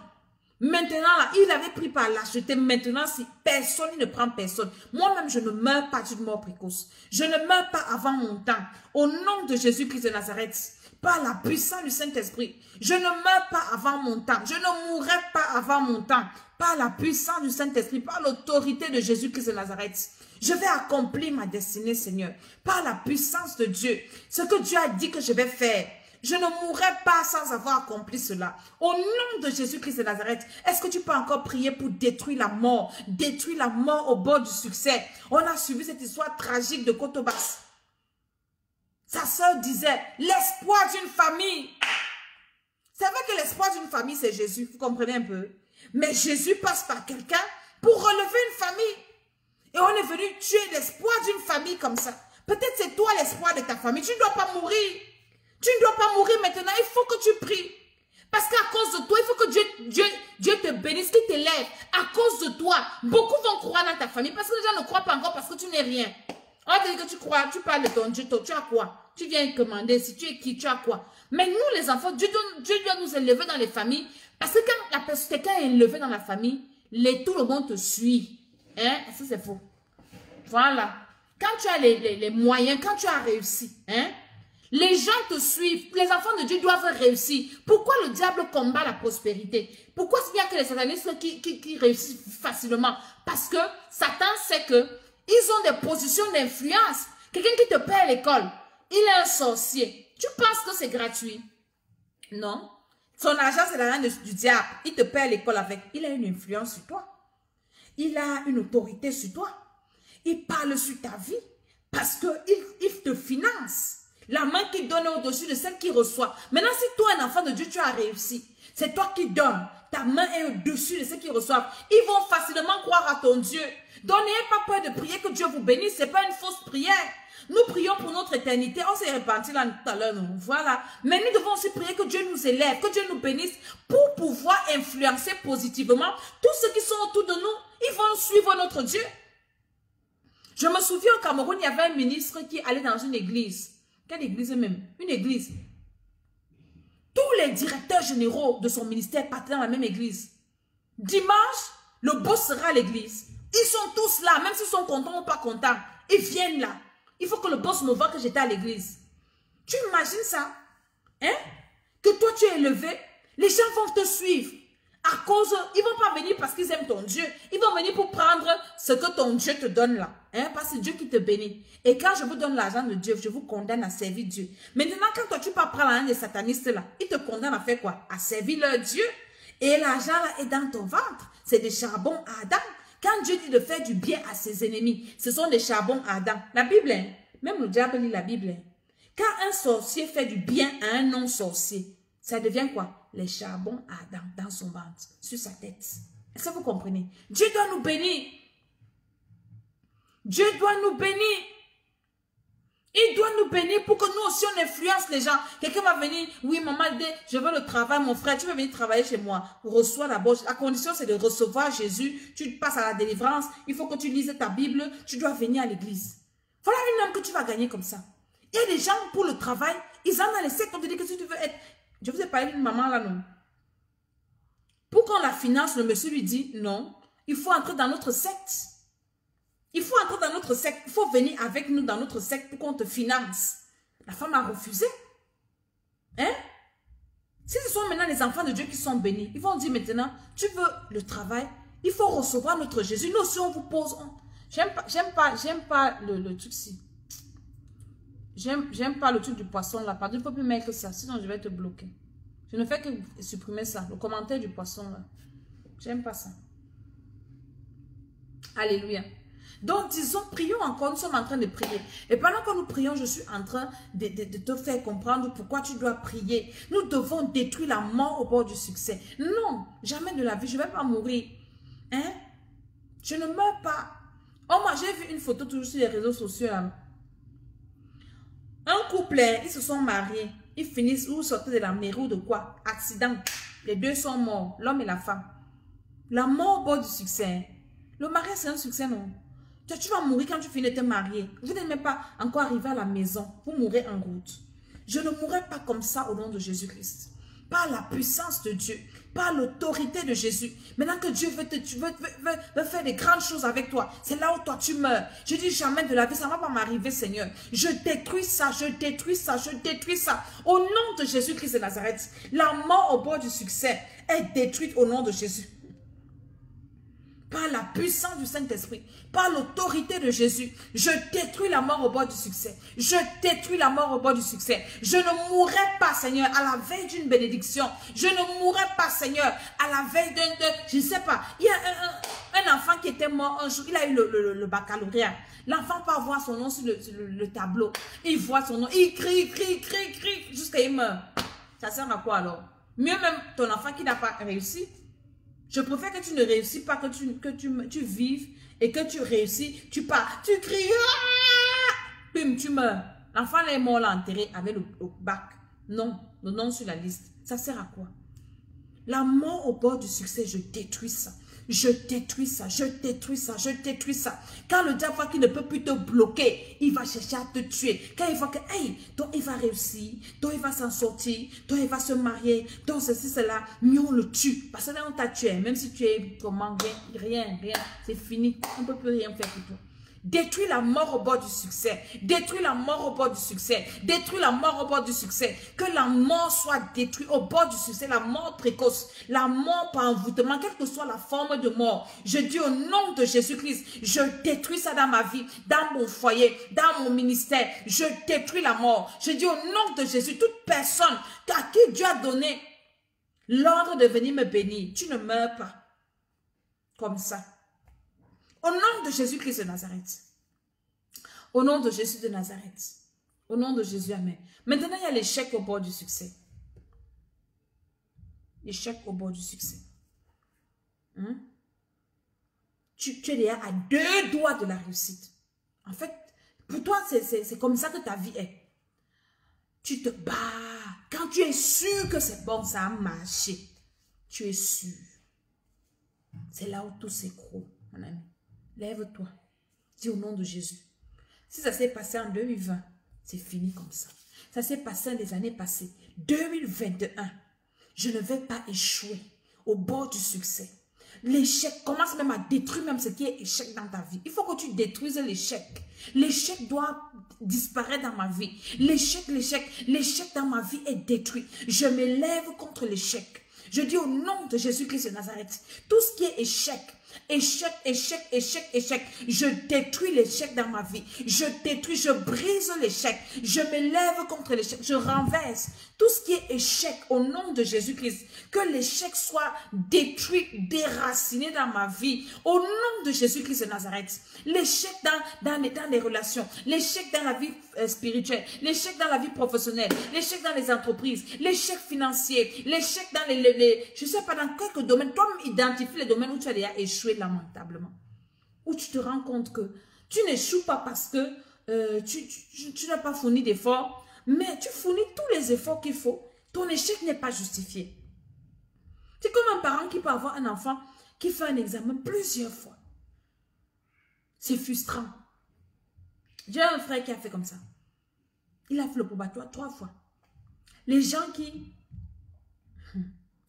Maintenant, là, il avait pris par lâcheté. Maintenant, si personne ne prend personne. Moi-même, je ne meurs pas d'une mort précoce. Je ne meurs pas avant mon temps. Au nom de Jésus-Christ de Nazareth. Par la puissance du Saint-Esprit. Je ne meurs pas avant mon temps. Je ne mourrai pas avant mon temps. Par la puissance du Saint-Esprit, par l'autorité de Jésus-Christ de Nazareth. Je vais accomplir ma destinée, Seigneur. Par la puissance de Dieu. Ce que Dieu a dit que je vais faire. Je ne mourrai pas sans avoir accompli cela. Au nom de Jésus-Christ de Nazareth, est-ce que tu peux encore prier pour détruire la mort? Détruire la mort au bord du succès. On a suivi cette histoire tragique de Kotobas. Sa sœur disait, l'espoir d'une famille. C'est vrai que l'espoir d'une famille, c'est Jésus. Vous comprenez un peu? Mais Jésus passe par quelqu'un pour relever une famille. Et on est venu tuer l'espoir d'une famille comme ça. Peut-être c'est toi l'espoir de ta famille. Tu ne dois pas mourir. Tu ne dois pas mourir maintenant. Il faut que tu pries. Parce qu'à cause de toi, il faut que Dieu te bénisse, qu'il t'élève. À cause de toi, beaucoup vont croire dans ta famille. Parce que les gens ne croient pas encore parce que tu n'es rien. On te dit que tu crois, tu parles de ton Dieu, tu as quoi? Tu viens commander, si tu es qui, tu as quoi? Mais nous les enfants, Dieu doit nous élever dans les familles. Parce que quand quelqu'un est élevé dans la famille, tout le monde te suit. Hein? Ça c'est faux. Voilà. Quand tu as les moyens, quand tu as réussi, hein? Les gens te suivent. Les enfants de Dieu doivent réussir. Pourquoi le diable combat la prospérité? Pourquoi il n'y a que les satanistes qui réussissent facilement? Parce que Satan sait que ils ont des positions d'influence. Quelqu'un qui te paie à l'école, il est un sorcier. Tu penses que c'est gratuit? Non. Son argent, c'est l'argent du diable. Il te paie à l'école avec. Il a une influence sur toi. Il a une autorité sur toi. Il parle sur ta vie. Parce qu'il te finance. La main qui donne au-dessus de celle qui reçoit. Maintenant, si toi, un enfant de Dieu, tu as réussi. C'est toi qui donnes. Ta main est au-dessus de ceux qui reçoivent. Ils vont facilement croire à ton Dieu. Donc, n'ayez pas peur de prier que Dieu vous bénisse. Ce n'est pas une fausse prière. Nous prions pour notre éternité. On s'est réparti là tout à l'heure. Voilà. Mais nous devons aussi prier que Dieu nous élève, que Dieu nous bénisse pour pouvoir influencer positivement tous ceux qui sont autour de nous. Ils vont suivre notre Dieu. Je me souviens au Cameroun, il y avait un ministre qui allait dans une église. Quelle église même? Une église. Tous les directeurs généraux de son ministère partaient dans la même église. Dimanche, le boss sera à l'église. Ils sont tous là, même s'ils sont contents ou pas contents. Ils viennent là. Il faut que le boss me voie que j'étais à l'église. Tu imagines ça? Hein? Que toi tu es élevé, les gens vont te suivre. À cause, ils ne vont pas venir parce qu'ils aiment ton Dieu. Ils vont venir pour prendre ce que ton Dieu te donne là. Hein? Parce que c'est Dieu qui te bénit. Et quand je vous donne l'argent de Dieu, je vous condamne à servir Dieu. Maintenant, quand toi tu pars prendre l'argent des satanistes là, ils te condamnent à faire quoi? À servir leur Dieu. Et l'argent là est dans ton ventre. C'est des charbons ardents. Quand Dieu dit de faire du bien à ses ennemis, ce sont des charbons ardents. La Bible, hein? Même le diable lit la Bible. Hein? Quand un sorcier fait du bien à un non-sorcier, ça devient quoi? Les charbons ardents dans son ventre, sur sa tête. Est-ce que vous comprenez? Dieu doit nous bénir. Dieu doit nous bénir. Il doit nous bénir pour que nous aussi on influence les gens. Quelqu'un va venir, oui maman, je veux le travail, mon frère, tu veux venir travailler chez moi. Reçois d'abord, la condition c'est de recevoir Jésus, tu passes à la délivrance, il faut que tu lises ta Bible, tu dois venir à l'église. Voilà une âme que tu vas gagner comme ça. Il y a des gens pour le travail, ils en ont les sectes, on te dit que si tu veux être... Je vous ai parlé d'une maman là, non? Pour qu'on la finance, le monsieur lui dit, non, il faut entrer dans notre secte. Il faut entrer dans notre secte. Il faut venir avec nous dans notre secte pour qu'on te finance. La femme a refusé. Hein? Si ce sont maintenant les enfants de Dieu qui sont bénis, ils vont dire maintenant, tu veux le travail, il faut recevoir notre Jésus. Nous aussi, on vous pose... J'aime pas le truc-ci. J'aime pas le truc du poisson là. Pardon, il ne faut plus mettre que ça, sinon je vais te bloquer. Je ne fais que supprimer ça, le commentaire du poisson là. J'aime pas ça. Alléluia. Donc disons, prions encore, nous sommes en train de prier. Et pendant que nous prions, je suis en train de te faire comprendre pourquoi tu dois prier. Nous devons détruire la mort au bord du succès. Non, jamais de la vie, je ne vais pas mourir. Hein? Je ne meurs pas. Oh, moi j'ai vu une photo toujours sur les réseaux sociaux là. Un couple, ils se sont mariés. Ils finissent ou sortent de la mairie ou de quoi? Accident. Les deux sont morts, l'homme et la femme. La mort au bord du succès. Le mariage, c'est un succès, non? Toi, tu vas mourir quand tu finis de te marier. Vous n'êtes même pas encore arrivé à la maison. Vous mourrez en route. Je ne mourrai pas comme ça au nom de Jésus-Christ. Par la puissance de Dieu. Par l'autorité de Jésus. Maintenant que Dieu veut faire des grandes choses avec toi, c'est là où toi tu meurs. Je dis jamais de la vie, ça ne va pas m'arriver, Seigneur. Je détruis ça, je détruis ça, je détruis ça. Au nom de Jésus-Christ de Nazareth, la mort au bord du succès est détruite au nom de Jésus. Par la puissance du Saint-Esprit, par l'autorité de Jésus, je détruis la mort au bord du succès. Je détruis la mort au bord du succès. Je ne mourrai pas, Seigneur, à la veille d'une bénédiction. Je ne mourrai pas, Seigneur, à la veille je ne sais pas. Il y a un enfant qui était mort un jour, il a eu le baccalauréat. L'enfant part voir son nom sur le tableau. Il voit son nom, il crie, jusqu'à il meurt. Ça sert à quoi alors? Mieux même ton enfant qui n'a pas réussi. Je préfère que tu ne réussis pas, que tu vives et que tu réussis. Tu pars, tu cries, bim, tu meurs. L'enfant est mort là, enterré avec le bac. Non, le nom sur la liste. Ça sert à quoi? La mort au bord du succès, je détruis ça. Je détruis ça, je détruis ça, je détruis ça. Quand le diable voit qu'il ne peut plus te bloquer, il va chercher à te tuer. Quand il voit que, hey, donc il va réussir, donc il va s'en sortir, donc il va se marier, donc ceci, cela, mieux on le tue. Parce que là, on t'a tué, même si tu es comment, rien, c'est fini. On ne peut plus rien faire pour toi. Détruis la mort au bord du succès. Détruis la mort au bord du succès. Détruis la mort au bord du succès. Que la mort soit détruite au bord du succès. La mort précoce. La mort par envoûtement. Quelle que soit la forme de mort. Je dis au nom de Jésus-Christ. Je détruis ça dans ma vie. Dans mon foyer. Dans mon ministère. Je détruis la mort. Je dis au nom de Jésus. Toute personne à qui Dieu a donné l'ordre de venir me bénir. Tu ne meurs pas. Comme ça. Au nom de Jésus-Christ de Nazareth. Au nom de Jésus de Nazareth. Au nom de Jésus, amen. Maintenant, il y a l'échec au bord du succès. L'échec au bord du succès. Tu es déjà à 2 doigts de la réussite. En fait, pour toi, c'est comme ça que ta vie est. Tu te bats. Quand tu es sûr que c'est bon, ça a marché. Tu es sûr. C'est là où tout s'écroule, mon ami. Lève-toi. Dis au nom de Jésus. Si ça s'est passé en 2020, c'est fini comme ça. Ça s'est passé les années passées. 2021, je ne vais pas échouer au bord du succès. L'échec commence même à détruire même ce qui est échec dans ta vie. Il faut que tu détruises l'échec. L'échec doit disparaître dans ma vie. L'échec dans ma vie est détruit. Je me lève contre l'échec. Je dis au nom de Jésus-Christ de Nazareth, tout ce qui est échec, je détruis l'échec dans ma vie. Je détruis, je brise l'échec. Je me lève contre l'échec. Je renverse tout ce qui est échec au nom de Jésus-Christ. Que l'échec soit détruit, déraciné dans ma vie. Au nom de Jésus-Christ de Nazareth. L'échec dans les relations. L'échec dans la vie spirituelle. L'échec dans la vie professionnelle. L'échec dans les entreprises. L'échec financier. L'échec dans je ne sais pas dans quelques domaines. Toi, identifie les domaines où tu as déjà échoué lamentablement. Où tu te rends compte que tu n'échoues pas parce que tu n'as pas fourni d'efforts, mais tu fournis tous les efforts qu'il faut. Ton échec n'est pas justifié. C'est comme un parent qui peut avoir un enfant qui fait un examen plusieurs fois. C'est frustrant. J'ai un frère qui a fait comme ça. Il a fait le probatoire 3 fois. Les gens qui...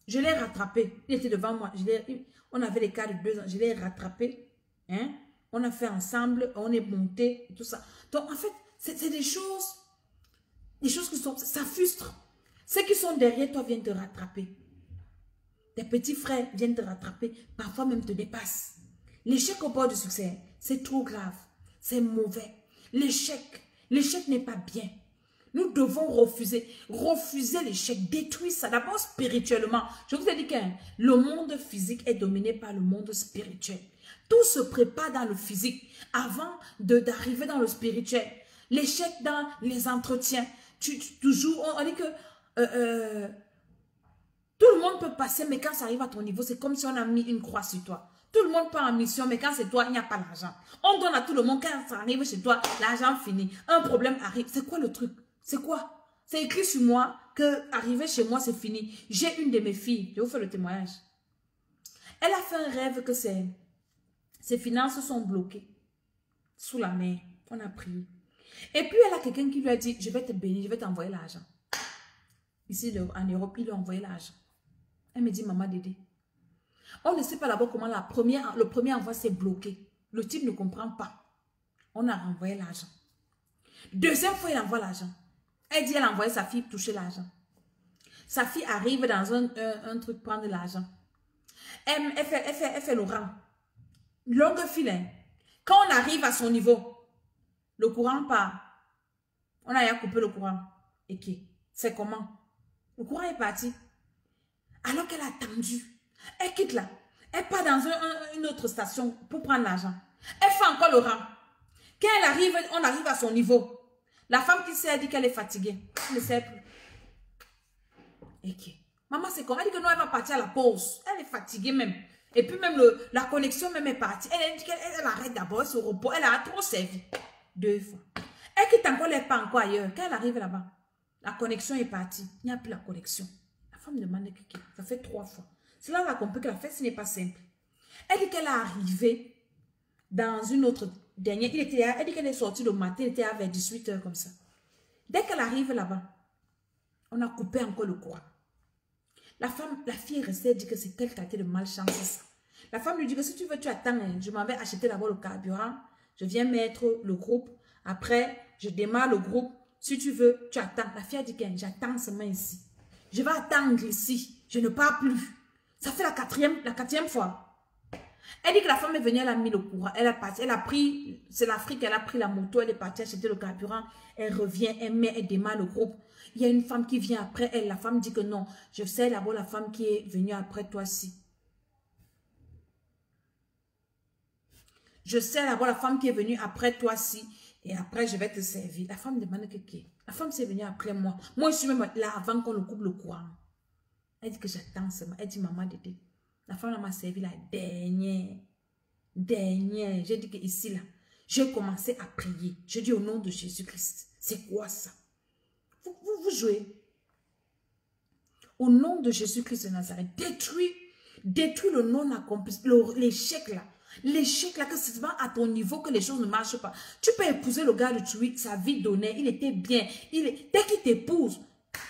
Je l'ai rattrapé. Il était devant moi. On avait les cas de 2 ans. Je l'ai rattrapé. Hein? On a fait ensemble. On est monté. Tout ça. Donc, en fait, c'est des choses qui sont... Ça frustre. Ceux qui sont derrière toi viennent te rattraper. Tes petits frères viennent te rattraper. Parfois même te dépassent. L'échec au bord du succès, c'est trop grave. C'est mauvais. L'échec n'est pas bien. Nous devons refuser l'échec, détruire ça. D'abord spirituellement. Je vous ai dit que le monde physique est dominé par le monde spirituel. Tout se prépare dans le physique avant d'arriver dans le spirituel. L'échec dans les entretiens. Toujours, on dit que tout le monde peut passer, mais quand ça arrive à ton niveau, c'est comme si on a mis une croix sur toi. Tout le monde part en mission, mais quand c'est toi, il n'y a pas l'argent. On donne à tout le monde, quand ça arrive chez toi, l'argent finit. Un problème arrive. C'est quoi le truc? C'est quoi? C'est écrit sur moi que arriver chez moi, c'est fini. J'ai une de mes filles, je vous fais le témoignage. Elle a fait un rêve que ses finances sont bloquées sous la mer. On a prié. Et puis elle a quelqu'un qui lui a dit, je vais te bénir, je vais t'envoyer l'argent. Ici en Europe, il lui a envoyé l'argent. Elle me dit, maman Dédé, on ne sait pas d'abord comment le premier envoi s'est bloqué. Le type ne comprend pas. On a renvoyé l'argent. Deuxième fois, il envoie l'argent. Elle dit, elle a envoyé sa fille toucher l'argent. Sa fille arrive dans un truc prendre l'argent. Elle fait le rang. Longue file. Hein. Quand on arrive à son niveau, le courant part. On a coupé le courant. Et qui? C'est comment? Le courant est parti. Alors qu'elle a attendu. Elle quitte là. Elle part dans une autre station pour prendre l'argent. Elle fait encore le rang. Quand elle arrive, on arrive à son niveau. La femme qui sait, elle dit qu'elle est fatiguée. Elle ne sait plus. Et qui? Maman, c'est comment? Elle dit que non, elle va partir à la pause. Elle est fatiguée même. Et puis même la connexion même est partie. Elle dit qu'elle arrête d'abord ce repos. Elle a trop servi. 2 fois. Elle quitte encore, elle n'est pas encore ailleurs. Quand elle arrive là-bas, la connexion est partie. Il n'y a plus la connexion. La femme demande que ça fait 3 fois. C'est là qu'on a compris que la fête, ce n'est pas simple. Elle dit qu'elle est arrivée dans une autre dernière. Elle dit qu'elle est sortie le matin, il était vers 18 h comme ça. Dès qu'elle arrive là-bas, on a coupé encore le courant. La fille est restée, elle dit que c'est quelle qualité de malchance ça. La femme lui dit que si tu veux, tu attends. Je m'en vais acheter d'abord le carburant. Je viens mettre le groupe. Après, je démarre le groupe. Si tu veux, tu attends. La fille a dit que j'attends seulement ici. Je vais attendre ici. Je ne pars plus. Ça fait la quatrième fois. Elle dit que la femme est venue, elle a mis le courant. Elle a pris, c'est l'Afrique, elle a pris la moto, elle est partie acheter le carburant. Elle revient, elle démarre le groupe. Il y a une femme qui vient après elle. La femme dit que non, je sais d'abord la femme qui est venue après toi-ci. Je sais d'abord la femme qui est venue après toi-ci. Et après, je vais te servir. La femme demande que qui? La femme c'est venue après moi. Moi, je suis même là avant qu'on le coupe le courant. Elle dit que j'attends seulement. Elle dit, maman Dédé. La femme m'a servi la dernière. J'ai dit que ici, là, j'ai commencé à prier. Je dis au nom de Jésus-Christ. C'est quoi ça? Vous jouez. Au nom de Jésus-Christ de Nazareth, détruis le non-accompli, l'échec là. L'échec là, que c'est souvent à ton niveau que les choses ne marchent pas. Tu peux épouser le gars de Tui, sa vie donnait, il était bien. Dès qu'il t'épouse,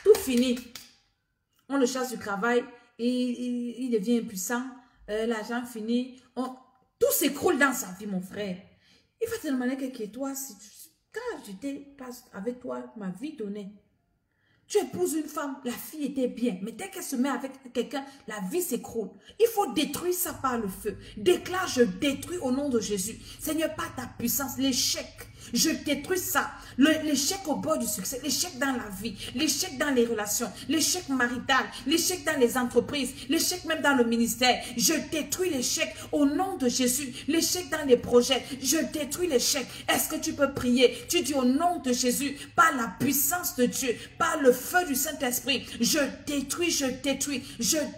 tout finit. On le chasse du travail, et il devient impuissant. l'argent fini, tout s'écroule dans sa vie, mon frère. Il va te demander qu'est-ce que toi, si quand j'étais avec toi, ma vie donnait. Tu épouses une femme, la fille était bien, mais dès qu'elle se met avec quelqu'un, la vie s'écroule. Il faut détruire ça par le feu. Déclare, je détruis au nom de Jésus. Seigneur, par ta puissance, l'échec, je détruis ça. L'échec au bord du succès, l'échec dans la vie, l'échec dans les relations, l'échec marital, l'échec dans les entreprises, l'échec même dans le ministère. Je détruis l'échec au nom de Jésus. L'échec dans les projets, je détruis l'échec. Est-ce que tu peux prier? Tu dis au nom de Jésus, par la puissance de Dieu, par le feu du Saint-Esprit, je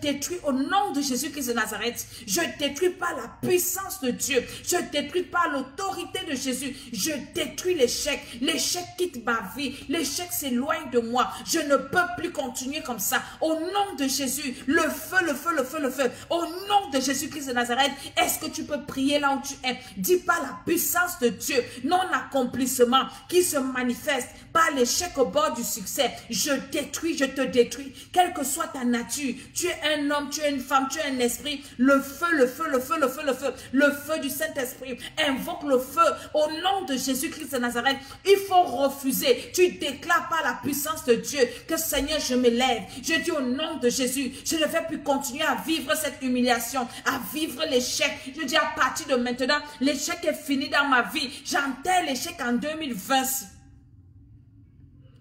détruis au nom de Jésus-Christ de Nazareth. Je détruis par la puissance de Dieu, je détruis par l'autorité de Jésus, je détruis l'échec. L'échec quitte ma vie, l'échec s'éloigne de moi. Je ne peux plus continuer comme ça. Au nom de Jésus, le feu, le feu, le feu, le feu. Au nom de Jésus-Christ de Nazareth, est-ce que tu peux prier là où tu es? Dis par la puissance de Dieu, non-accomplissement qui se manifeste par l'échec au bord du succès. Je détruis, je te détruis. Quelle que soit ta nature, tu es un homme, tu es une femme, tu es un esprit. Le feu, le feu, le feu, le feu, le feu. Le feu du Saint-Esprit. Invoque le feu au nom de Jésus-Christ de Nazareth. Il faut refuser. Tu déclares par la puissance de Dieu que Seigneur, je m'élève. Je dis au nom de Jésus, je ne vais plus continuer à vivre cette humiliation, à vivre l'échec. Je dis à partir de maintenant, l'échec est fini dans ma vie. J'enterre l'échec en 2020.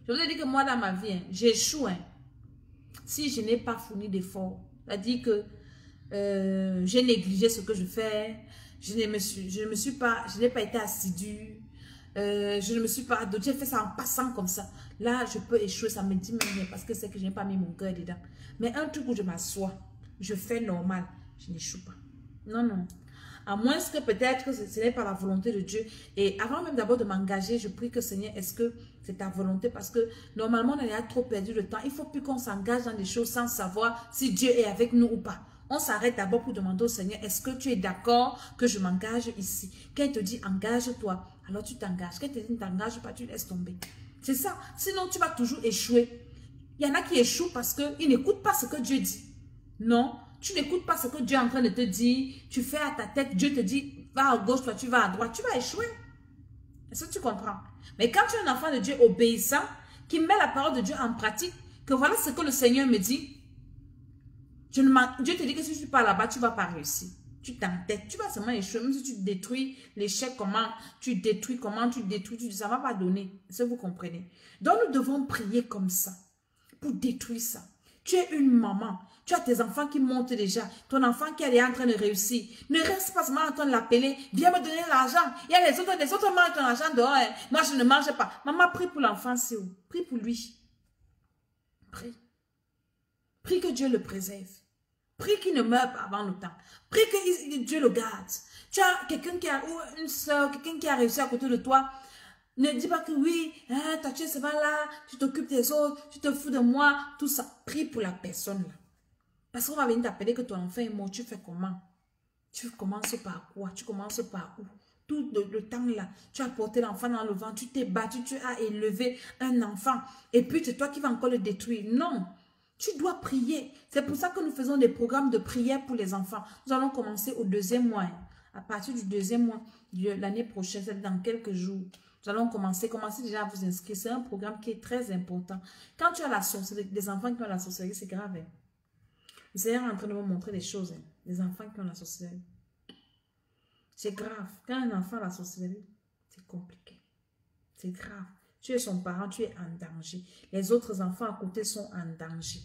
Je vous ai dit que moi, dans ma vie, j'échoue. Si je n'ai pas fourni d'efforts, c'est-à-dire que j'ai négligé ce que je fais, je n'ai pas été assidue, je ne me suis pas, j'ai fait ça en passant comme ça. Là, je peux échouer, ça me dit même rien parce que c'est que je n'ai pas mis mon cœur dedans. Mais un truc où je m'assois, je fais normal, je n'échoue pas. Non, non. À moins que peut-être que ce n'est pas la volonté de Dieu. Et avant même d'abord de m'engager, je prie que Seigneur, est-ce que c'est ta volonté? Parce que normalement, on a trop perdu de temps. Il ne faut plus qu'on s'engage dans des choses sans savoir si Dieu est avec nous ou pas. On s'arrête d'abord pour demander au Seigneur, est-ce que tu es d'accord que je m'engage ici? Quand il te dit engage-toi, alors tu t'engages. Quand il te dit ne t'engage pas, tu laisses tomber. C'est ça. Sinon, tu vas toujours échouer. Il y en a qui échouent parce qu'ils n'écoutent pas ce que Dieu dit. Non. Tu n'écoutes pas ce que Dieu est en train de te dire. Tu fais à ta tête. Dieu te dit, va à gauche, toi tu vas à droite. Tu vas échouer. Est-ce que tu comprends? Mais quand tu es un enfant de Dieu obéissant, qui met la parole de Dieu en pratique, que voilà ce que le Seigneur me dit. Dieu te dit que si tu pars là-bas, tu ne vas pas réussir. Tu t'entêtes. Tu vas seulement échouer. Même si tu détruis l'échec, comment tu détruis, ça ne va pas donner. Est-ce que vous comprenez? Donc nous devons prier comme ça. Pour détruire ça. Tu es une maman. Tu as tes enfants qui montent déjà. Ton enfant qui est en train de réussir. Ne reste pas seulement en train de l'appeler. Viens me donner l'argent. Il y a les autres mangent ton argent dehors. Hein. Moi, je ne mange pas. Maman, prie pour l'enfant, c'est où? Prie pour lui. Prie. Prie que Dieu le préserve. Prie qu'il ne meure pas avant le temps. Prie que Dieu le garde. Tu as quelqu'un qui a, ou une soeur, quelqu'un qui a réussi à côté de toi. Ne dis pas que oui, hein, toi tu es seulement là, tu t'occupes des autres, tu te fous de moi, tout ça. Prie pour la personne là. Parce qu'on va venir t'appeler que ton enfant est mort, tu fais comment? Tu commences par quoi? Tu commences par où? Tout le temps là, tu as porté l'enfant dans le ventre, tu t'es battu, tu as élevé un enfant. Et puis c'est toi qui vas encore le détruire. Non, tu dois prier. C'est pour ça que nous faisons des programmes de prière pour les enfants. Nous allons commencer au 2e mois. À partir du 2e mois de l'année prochaine, c'est dans quelques jours. Nous allons commencer déjà à vous inscrire. C'est un programme qui est très important. Quand tu as la sorcellerie, des enfants qui ont la sorcellerie, c'est grave. Hein? Le Seigneur est en train de vous montrer des choses. Hein? Les enfants qui ont la sorcellerie. C'est grave. Quand un enfant a la sorcellerie, c'est compliqué. C'est grave. Tu es son parent, tu es en danger. Les autres enfants à côté sont en danger.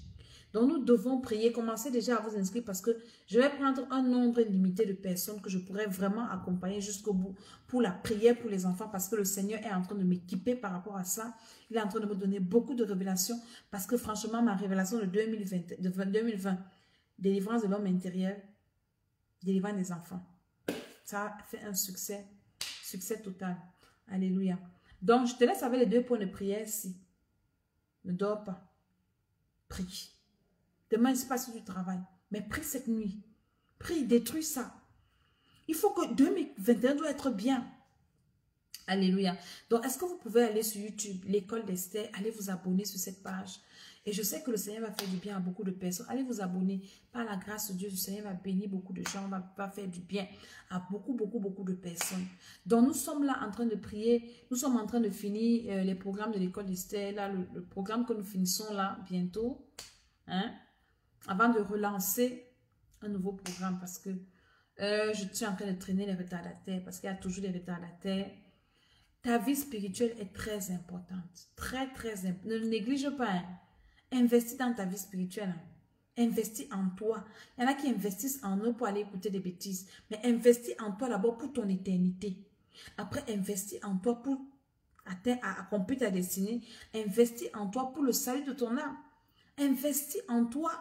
Donc nous devons prier. Commencez déjà à vous inscrire parce que je vais prendre un nombre limité de personnes que je pourrais vraiment accompagner jusqu'au bout pour la prière pour les enfants parce que le Seigneur est en train de m'équiper par rapport à ça. Il est en train de me donner beaucoup de révélations parce que franchement ma révélation de 2020, délivrance de l'homme intérieur, délivrance des enfants, ça a fait un succès total. Alléluia. Donc je te laisse avec les 2 points de prière ici. Ne dors pas. Prie. Demain, je ne sais pas si tu travailles, mais prie cette nuit. Prie, détruis ça. Il faut que 2021 doit être bien. Alléluia. Donc, est-ce que vous pouvez aller sur YouTube, l'école d'Esther, allez vous abonner sur cette page. Et je sais que le Seigneur va faire du bien à beaucoup de personnes. Allez vous abonner. Par la grâce de Dieu, le Seigneur va bénir beaucoup de gens, va faire du bien à beaucoup de personnes. Donc, nous sommes là en train de prier. Nous sommes en train de finir les programmes de l'école d'Esther. Là, le programme que nous finissons là, bientôt. Hein, avant de relancer un nouveau programme. Parce que je suis en train de traîner les retardataires. Parce qu'il y a toujours des retardataires. Ta vie spirituelle est très importante. Très importante. Ne le néglige pas. Hein. Investis dans ta vie spirituelle. Investis en toi. Il y en a qui investissent en eux pour aller écouter des bêtises. Mais investis en toi d'abord pour ton éternité. Après, investis en toi pour accomplir ta destinée. Investis en toi pour le salut de ton âme. Investis en toi.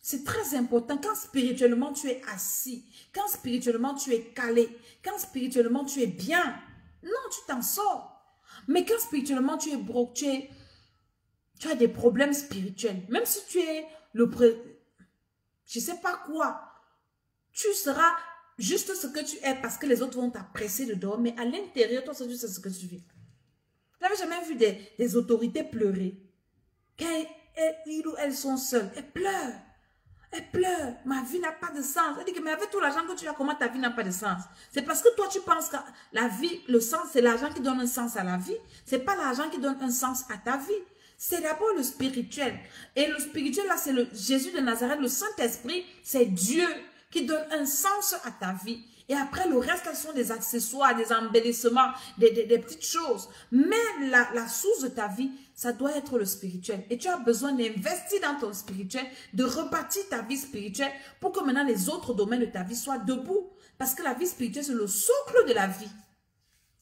C'est très important. Quand spirituellement tu es assis, quand spirituellement tu es calé, quand spirituellement tu es bien, non, tu t'en sors. Mais quand spirituellement tu es broqué, tu as des problèmes spirituels. Même si tu es je ne sais pas quoi, tu seras juste ce que tu es parce que les autres vont t'apprécier dedans. Mais à l'intérieur, toi, tu sais ce que tu vis. Vous n'avez jamais vu des autorités pleurer. Quand ils ou elles sont seules, elles pleurent. Elle pleure, ma vie n'a pas de sens. Elle dit que mais avec tout l'argent que tu as, comment ta vie n'a pas de sens? C'est parce que toi tu penses que la vie, le sens, c'est l'argent qui donne un sens à la vie. C'est pas l'argent qui donne un sens à ta vie. C'est d'abord le spirituel. Et le spirituel là, c'est le Jésus de Nazareth, le Saint-Esprit, c'est Dieu qui donne un sens à ta vie. Et après, le reste, ce sont des accessoires, des embellissements, des petites choses. Mais la source de ta vie, ça doit être le spirituel. Et tu as besoin d'investir dans ton spirituel, de rebâtir ta vie spirituelle pour que maintenant les autres domaines de ta vie soient debout. Parce que la vie spirituelle, c'est le socle de la vie.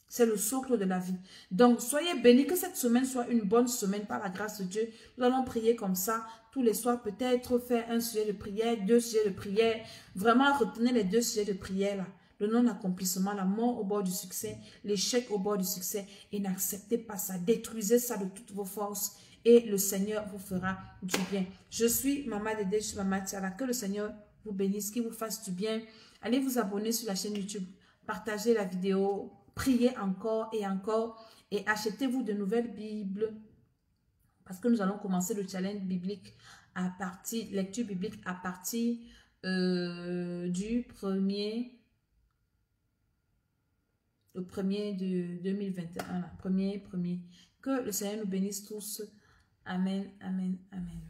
C'est le socle de la vie. Donc, soyez bénis, que cette semaine soit une bonne semaine par la grâce de Dieu. Nous allons prier comme ça tous les soirs, peut-être faire un sujet de prière, 2 sujets de prière. Vraiment, retenez les 2 sujets de prière là. Le non-accomplissement, la mort au bord du succès, l'échec au bord du succès. Et n'acceptez pas ça. Détruisez ça de toutes vos forces. Et le Seigneur vous fera du bien. Je suis Maman Dédé, je suis Maman Tiara. Que le Seigneur vous bénisse, qu'il vous fasse du bien. Allez vous abonner sur la chaîne YouTube. Partagez la vidéo. Priez encore et encore. Et achetez-vous de nouvelles Bibles. Parce que nous allons commencer le challenge biblique à partir, lecture biblique à partir du 1er... Le 1er de 2021, là, premier. Que le Seigneur nous bénisse tous. Amen, amen, amen.